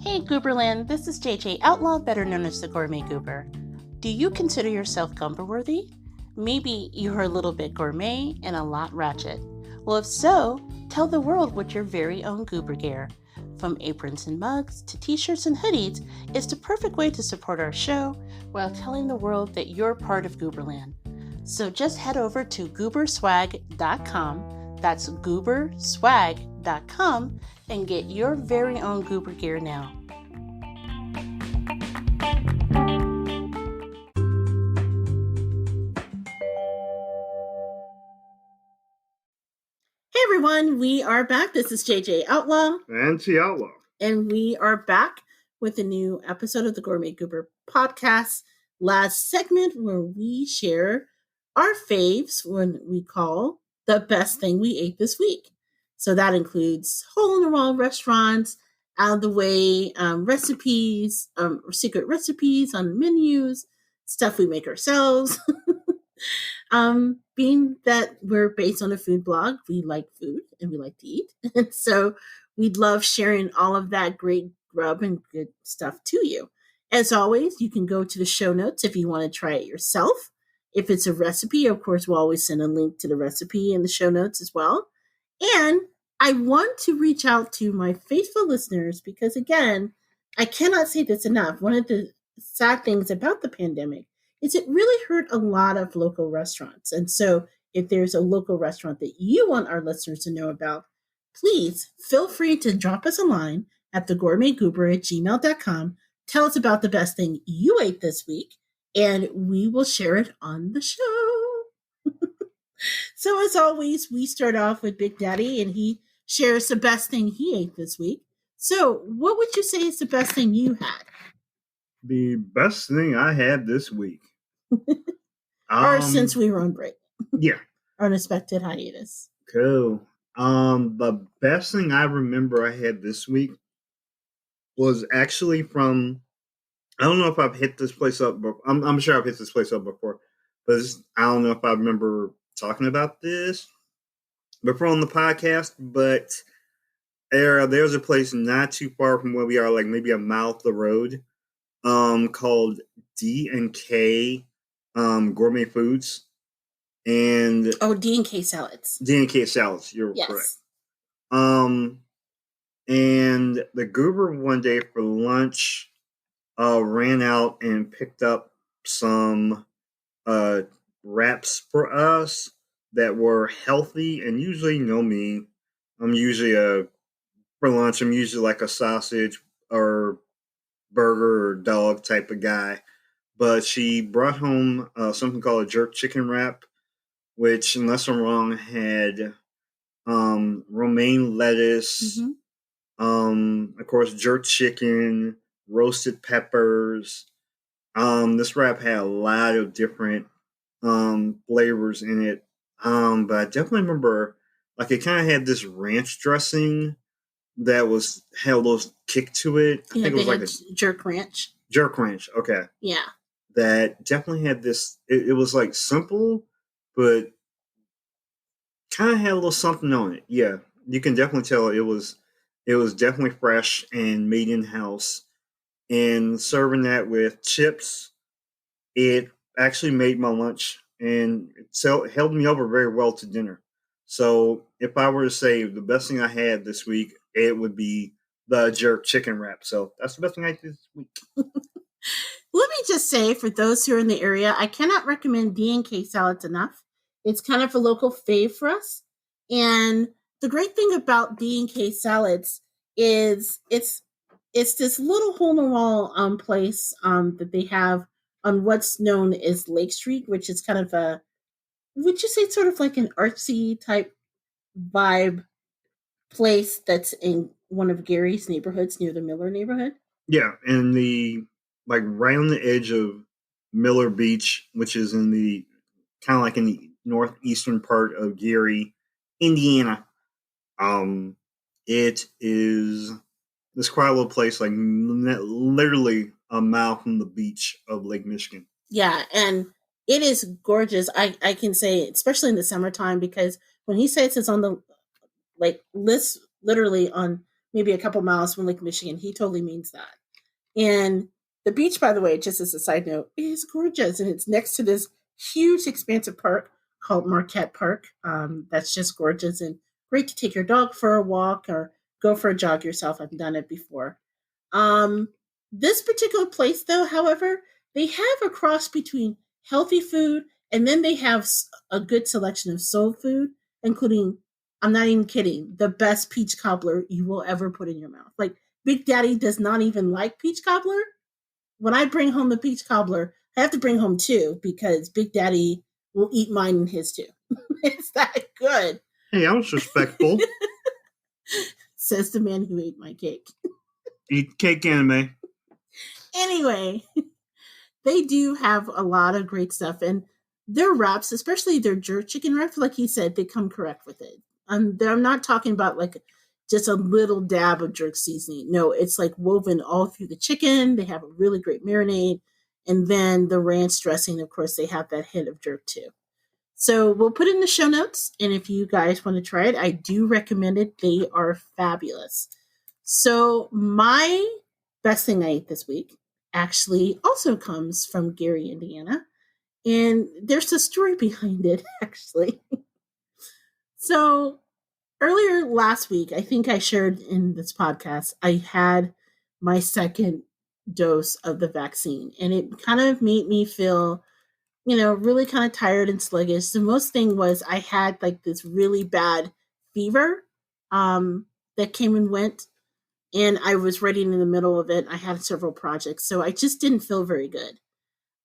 Hey Gooberland, this is JJ Outlaw, better known as the Gourmet Goober. Do you consider yourself Gumper worthy? Maybe you're a little bit gourmet and a lot ratchet. Well, if so, tell the world what your very own Goober gear, from aprons and mugs to t-shirts and hoodies, is the perfect way to support our show while telling the world that you're part of Gooberland. So just head over to gooberswag.com, that's gooberswag.com, and get your very own Goober gear now. Hey everyone, we are back. This is JJ Outlaw. And T Outlaw. And we are back with a new episode of the Gourmet Goober podcast. Last segment where we share our faves when we call the best thing we ate this week. So that includes hole-in-the-wall restaurants, out of the way recipes, or secret recipes on menus, stuff we make ourselves. Being that we're based on a food blog, we like food and we like to eat. And so we'd love sharing all of that great grub and good stuff to you. As always, you can go to the show notes if you want to try it yourself. If it's a recipe, of course, we'll always send a link to the recipe in the show notes as well. And I want to reach out to my faithful listeners because, again, I cannot say this enough. One of the sad things about the pandemic is it really hurt a lot of local restaurants. And so if there's a local restaurant that you want our listeners to know about, please feel free to drop us a line at thegourmetgoober@gmail.com. Tell us about the best thing you ate this week, and we will share it on the show. So as always, we start off with Big Daddy, and he shares the best thing he ate this week. So what would you say is the best thing you had? The best thing I had this week. Or since we were on break. Yeah. Unexpected hiatus. Cool. The best thing I remember I had this week was actually from, I don't know if I've hit this place up, but I'm sure I've hit this place up before, but I don't know if I remember talking about this before on the podcast, but there's a place not too far from where we are, like maybe a mile up the road, called D&K Gourmet Foods. And D&K Salads. D&K Salads, you're correct. And the Goober one day for lunch ran out and picked up some wraps for us that were healthy. And usually, you know me, for lunch, I'm usually like a sausage or burger or dog type of guy. But she brought home something called a jerk chicken wrap, which, unless I'm wrong, had romaine lettuce, of course, jerk chicken, roasted peppers. This wrap had a lot of different flavors in it. But I definitely remember, like, it kind of had this ranch dressing that had a little kick to it. I think it was like a jerk ranch. Jerk ranch, okay. Yeah. That definitely had this, it was like simple, but kind of had a little something on it. Yeah, you can definitely tell it was definitely fresh and made in house. And serving that with chips, it actually made my lunch and it held me over very well to dinner. So if I were to say the best thing I had this week, it would be the jerk chicken wrap. So that's the best thing I did this week. Let me just say, for those who are in the area, I cannot recommend D&K Salads enough. It's kind of a local fave for us. And the great thing about D&K Salads is it's this little hole-in-the-wall place that they have on what's known as Lake Street, which is kind of would you say sort of like an artsy type vibe place that's in one of Gary's neighborhoods near the Miller neighborhood? Yeah, and right on the edge of Miller Beach, which is in the kind of like in the northeastern part of Gary, Indiana. It is this quiet little place, like literally a mile from the beach of Lake Michigan. Yeah, and it is gorgeous. I can say, especially in the summertime, because when he says it's on the list, literally on maybe a couple miles from Lake Michigan, he totally means that. And The beach, by the way, just as a side note, is gorgeous, and it's next to this huge, expansive park called Marquette Park. That's just gorgeous and great to take your dog for a walk or go for a jog yourself. I've done it before. Um, this particular place, though, however, they have a cross between healthy food and then they have a good selection of soul food, including, I'm not even kidding, the best peach cobbler you will ever put in your mouth. Like, Big Daddy does not even like peach cobbler. When I bring home the peach cobbler, I have to bring home two because Big Daddy will eat mine and his too. It's that good. Hey, I was respectful. Says the man who ate my cake. Eat cake anime. Anyway, they do have a lot of great stuff, and their wraps, especially their jerk chicken wraps, like he said, they come correct with it. I'm not talking about like just a little dab of jerk seasoning. No, it's like woven all through the chicken. They have a really great marinade, and then the ranch dressing. Of course, they have that hint of jerk too. So we'll put it in the show notes, and if you guys want to try it, I do recommend it. They are fabulous. So my best thing I ate this week actually also comes from Gary, Indiana. And there's a story behind it, actually. So earlier last week, I think I shared in this podcast, I had my second dose of the vaccine. And it kind of made me feel, really kind of tired and sluggish. The most thing was I had like this really bad fever that came and went. And I was writing in the middle of it. I had several projects. So I just didn't feel very good.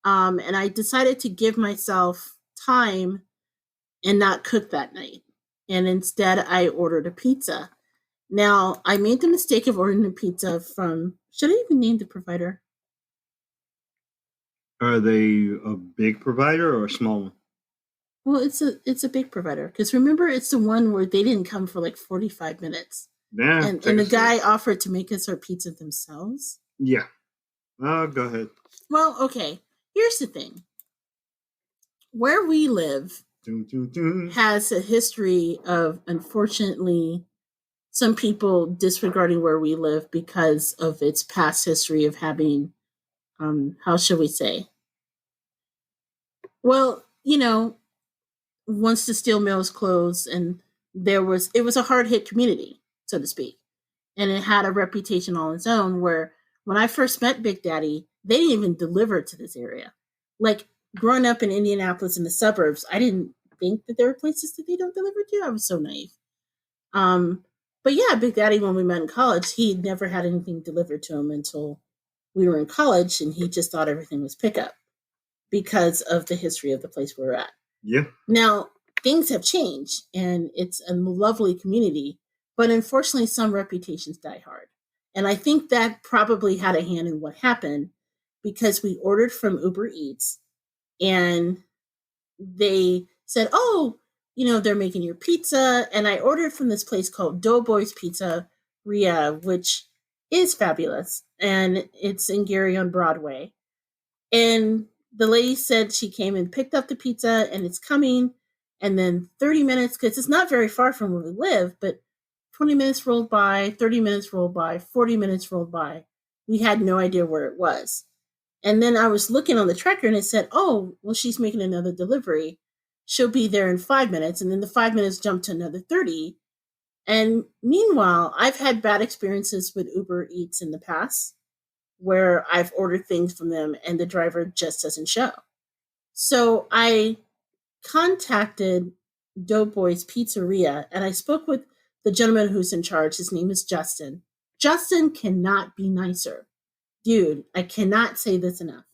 And I decided to give myself time and not cook that night. And instead, I ordered a pizza. Now, I made the mistake of ordering a pizza from, should I even name the provider? Are they a big provider or a small one? Well, it's a big provider. Because remember, it's the one where they didn't come for like 45 minutes. Yeah. And the guy offered to make us our pizza themselves. Yeah. Go ahead. Well, okay. Here's the thing. Where we live has a history of, unfortunately, some people disregarding where we live because of its past history of having, how shall we say? Well, once the steel mills closed and it was a hard hit community, so to speak. And it had a reputation all its own where when I first met Big Daddy, they didn't even deliver to this area. Like, growing up in Indianapolis in the suburbs, I didn't think that there were places that they don't deliver to. I was so naive. But yeah, Big Daddy, when we met in college, he never had anything delivered to him until we were in college, and he just thought everything was pickup because of the history of the place we were at. Yeah. Now, things have changed, and it's a lovely community, but unfortunately, some reputations die hard. And I think that probably had a hand in what happened because we ordered from Uber Eats, and they said, oh, they're making your pizza. And I ordered from this place called Doughboys Pizzeria, which is fabulous. And it's in Gary on Broadway. And the lady said she came and picked up the pizza and it's coming. And then 30 minutes, because it's not very far from where we live, but 20 minutes rolled by, 30 minutes rolled by, 40 minutes rolled by. We had no idea where it was. And then I was looking on the tracker and it said, oh, well, she's making another delivery. She'll be there in 5 minutes. And then the 5 minutes jumped to another 30. And meanwhile, I've had bad experiences with Uber Eats in the past where I've ordered things from them and the driver just doesn't show. So I contacted Doughboys Pizzeria and I spoke with the gentleman who's in charge. His name is Justin. Justin cannot be nicer. Dude, I cannot say this enough.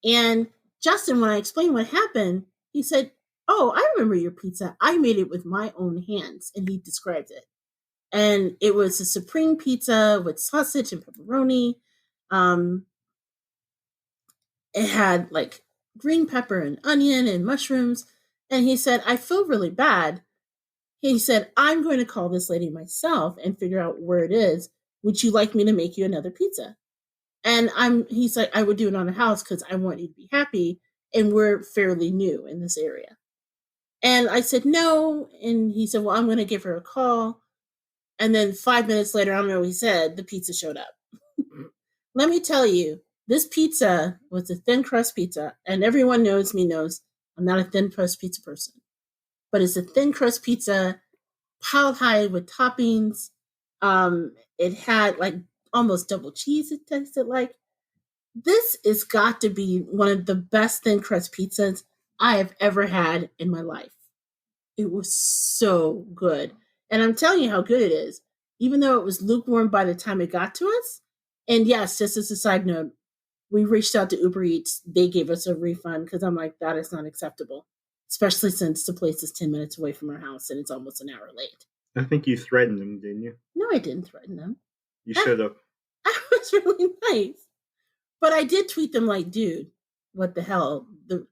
And Justin, when I explained what happened, he said, oh, I remember your pizza. I made it with my own hands. And he described it. And it was a supreme pizza with sausage and pepperoni. It had like green pepper and onion and mushrooms. And he said, I feel really bad. He said, I'm going to call this lady myself and figure out where it is. Would you like me to make you another pizza? And he's like, I would do it on a house because I want you to be happy. And we're fairly new in this area. And I said, no. And he said, well, I'm going to give her a call. And then 5 minutes later, I don't know what he said, the pizza showed up. Let me tell you, This pizza was a thin crust pizza, and everyone knows me knows I'm not a thin crust pizza person, but it's a thin crust pizza piled high with toppings. It had like almost double cheese. It tasted like this has got to be one of the best thin crust pizzas I have ever had in my life. It was so good. And I'm telling you how good it is, even though it was lukewarm by the time it got to us. And yes, just as a side note, we reached out to Uber Eats. They gave us a refund because I'm like, that is not acceptable, especially since the place is 10 minutes away from our house and it's almost an hour late. I think you threatened them, didn't you? No, I didn't threaten them. You should have. I was really nice. But I did tweet them like, dude, what the hell?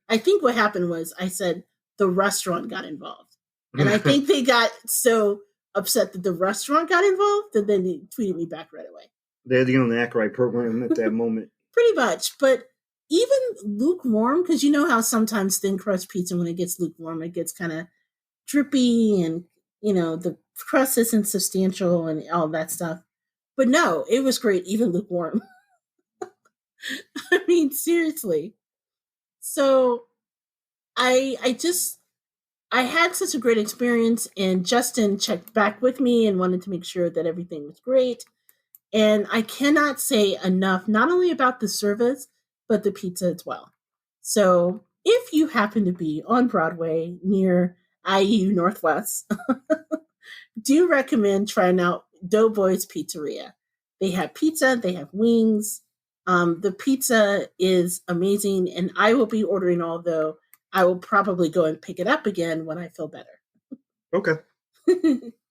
I think what happened was I said the restaurant got involved. And I think they got so upset that the restaurant got involved that then they tweeted me back right away. They had to get on the Act Right program at that moment. Pretty much. But even lukewarm, because you know how sometimes thin crust pizza, when it gets lukewarm, it gets kind of drippy and, the crust isn't substantial and all that stuff. But no, it was great, even lukewarm. I mean, seriously. So I had such a great experience, and Justin checked back with me and wanted to make sure that everything was great. And I cannot say enough, not only about the service, but the pizza as well. So if you happen to be on Broadway near IU Northwest, do recommend trying out Doughboy's Pizzeria. They have pizza, they have wings. The pizza is amazing, and I will be ordering, although I will probably go and pick it up again when I feel better. Okay.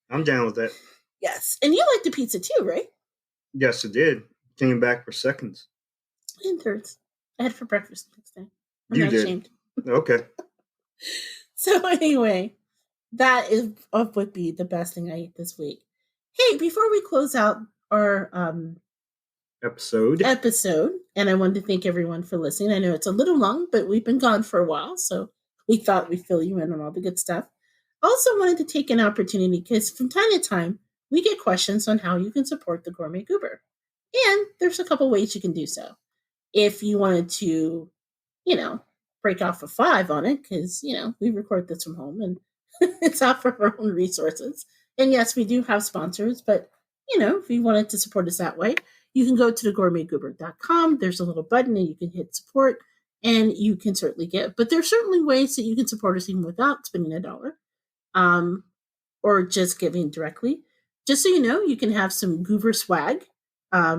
I'm down with that. Yes. And you like the pizza too, right? Yes, it did. Came back for seconds. And thirds. I had it for breakfast next day. I'm not ashamed. Okay. So anyway, that would be the best thing I ate this week. Hey, before we close out our episode, and I wanted to thank everyone for listening. I know it's a little long, but we've been gone for a while, so we thought we'd fill you in on all the good stuff. Also wanted to take an opportunity, because from time to time, we get questions on how you can support the Gourmet Goober. And there's a couple ways you can do so. If you wanted to, break off a $5 on it, because, we record this from home and it's out for our own resources. And yes, we do have sponsors, but, if you wanted to support us that way, you can go to thegourmetgoober.com. There's a little button and you can hit support, and you can certainly give. But there are certainly ways that you can support us even without spending $1, or just giving directly. Just so you know, you can have some Goober swag.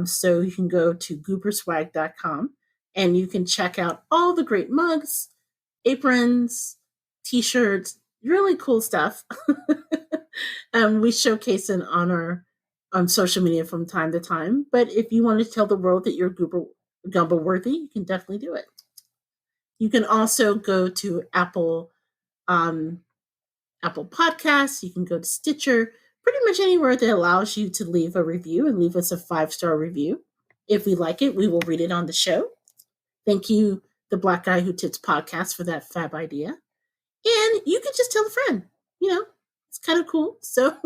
So you can go to gooberswag.com and you can check out all the great mugs, aprons, t-shirts, really cool stuff. We showcase it on social media from time to time. But if you want to tell the world that you're Goober Gumbo worthy, you can definitely do it. You can also go to Apple Podcasts. You can go to Stitcher. Pretty much anywhere that allows you to leave a review and leave us a 5-star review. If we like it, we will read it on the show. Thank you, the Black Guy Who Tits podcast, for that fab idea. And you can just tell a friend. It's kind of cool. So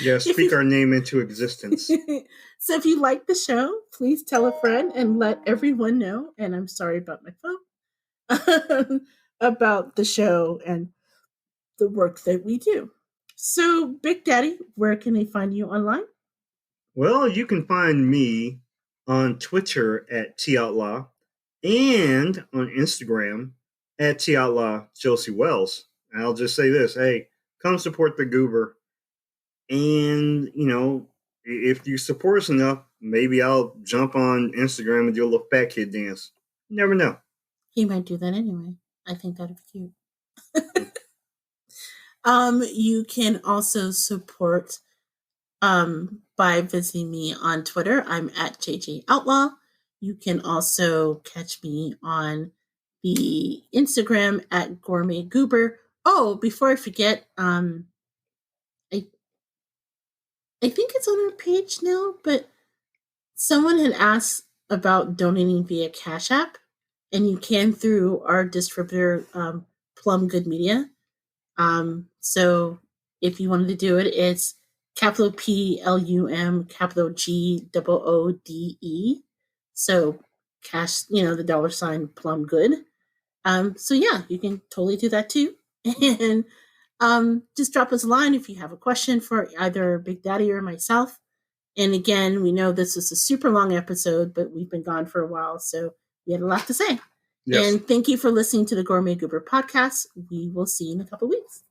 yeah, speak our name into existence. So if you like the show, please tell a friend and let everyone know. And I'm sorry about my phone. About the show and the work that we do. So, Big Daddy, where can they find you online? Well, you can find me on Twitter at TOutlaw and on Instagram at TOutlaw Josie Wells. And I'll just say this, hey, come support the Goober. And, if you support us enough, maybe I'll jump on Instagram and do a little fat kid dance. You never know. He might do that anyway. I think that'd be cute. You can also support by visiting me on Twitter. I'm at JJ Outlaw. You can also catch me on the Instagram at Gourmet Goober. Oh, before I forget, I think it's on our page now, but someone had asked about donating via Cash App, and you can through our distributor, Plum Good Media. So if you wanted to do it, it's capital PLUM, capital GOODE. So cash, the $ plum good. So yeah, you can totally do that too. And just drop us a line if you have a question for either Big Daddy or myself. And again, we know this is a super long episode, but we've been gone for a while, so we had a lot to say. Yes. And thank you for listening to the Gourmet Goober podcast. We will see you in a couple weeks.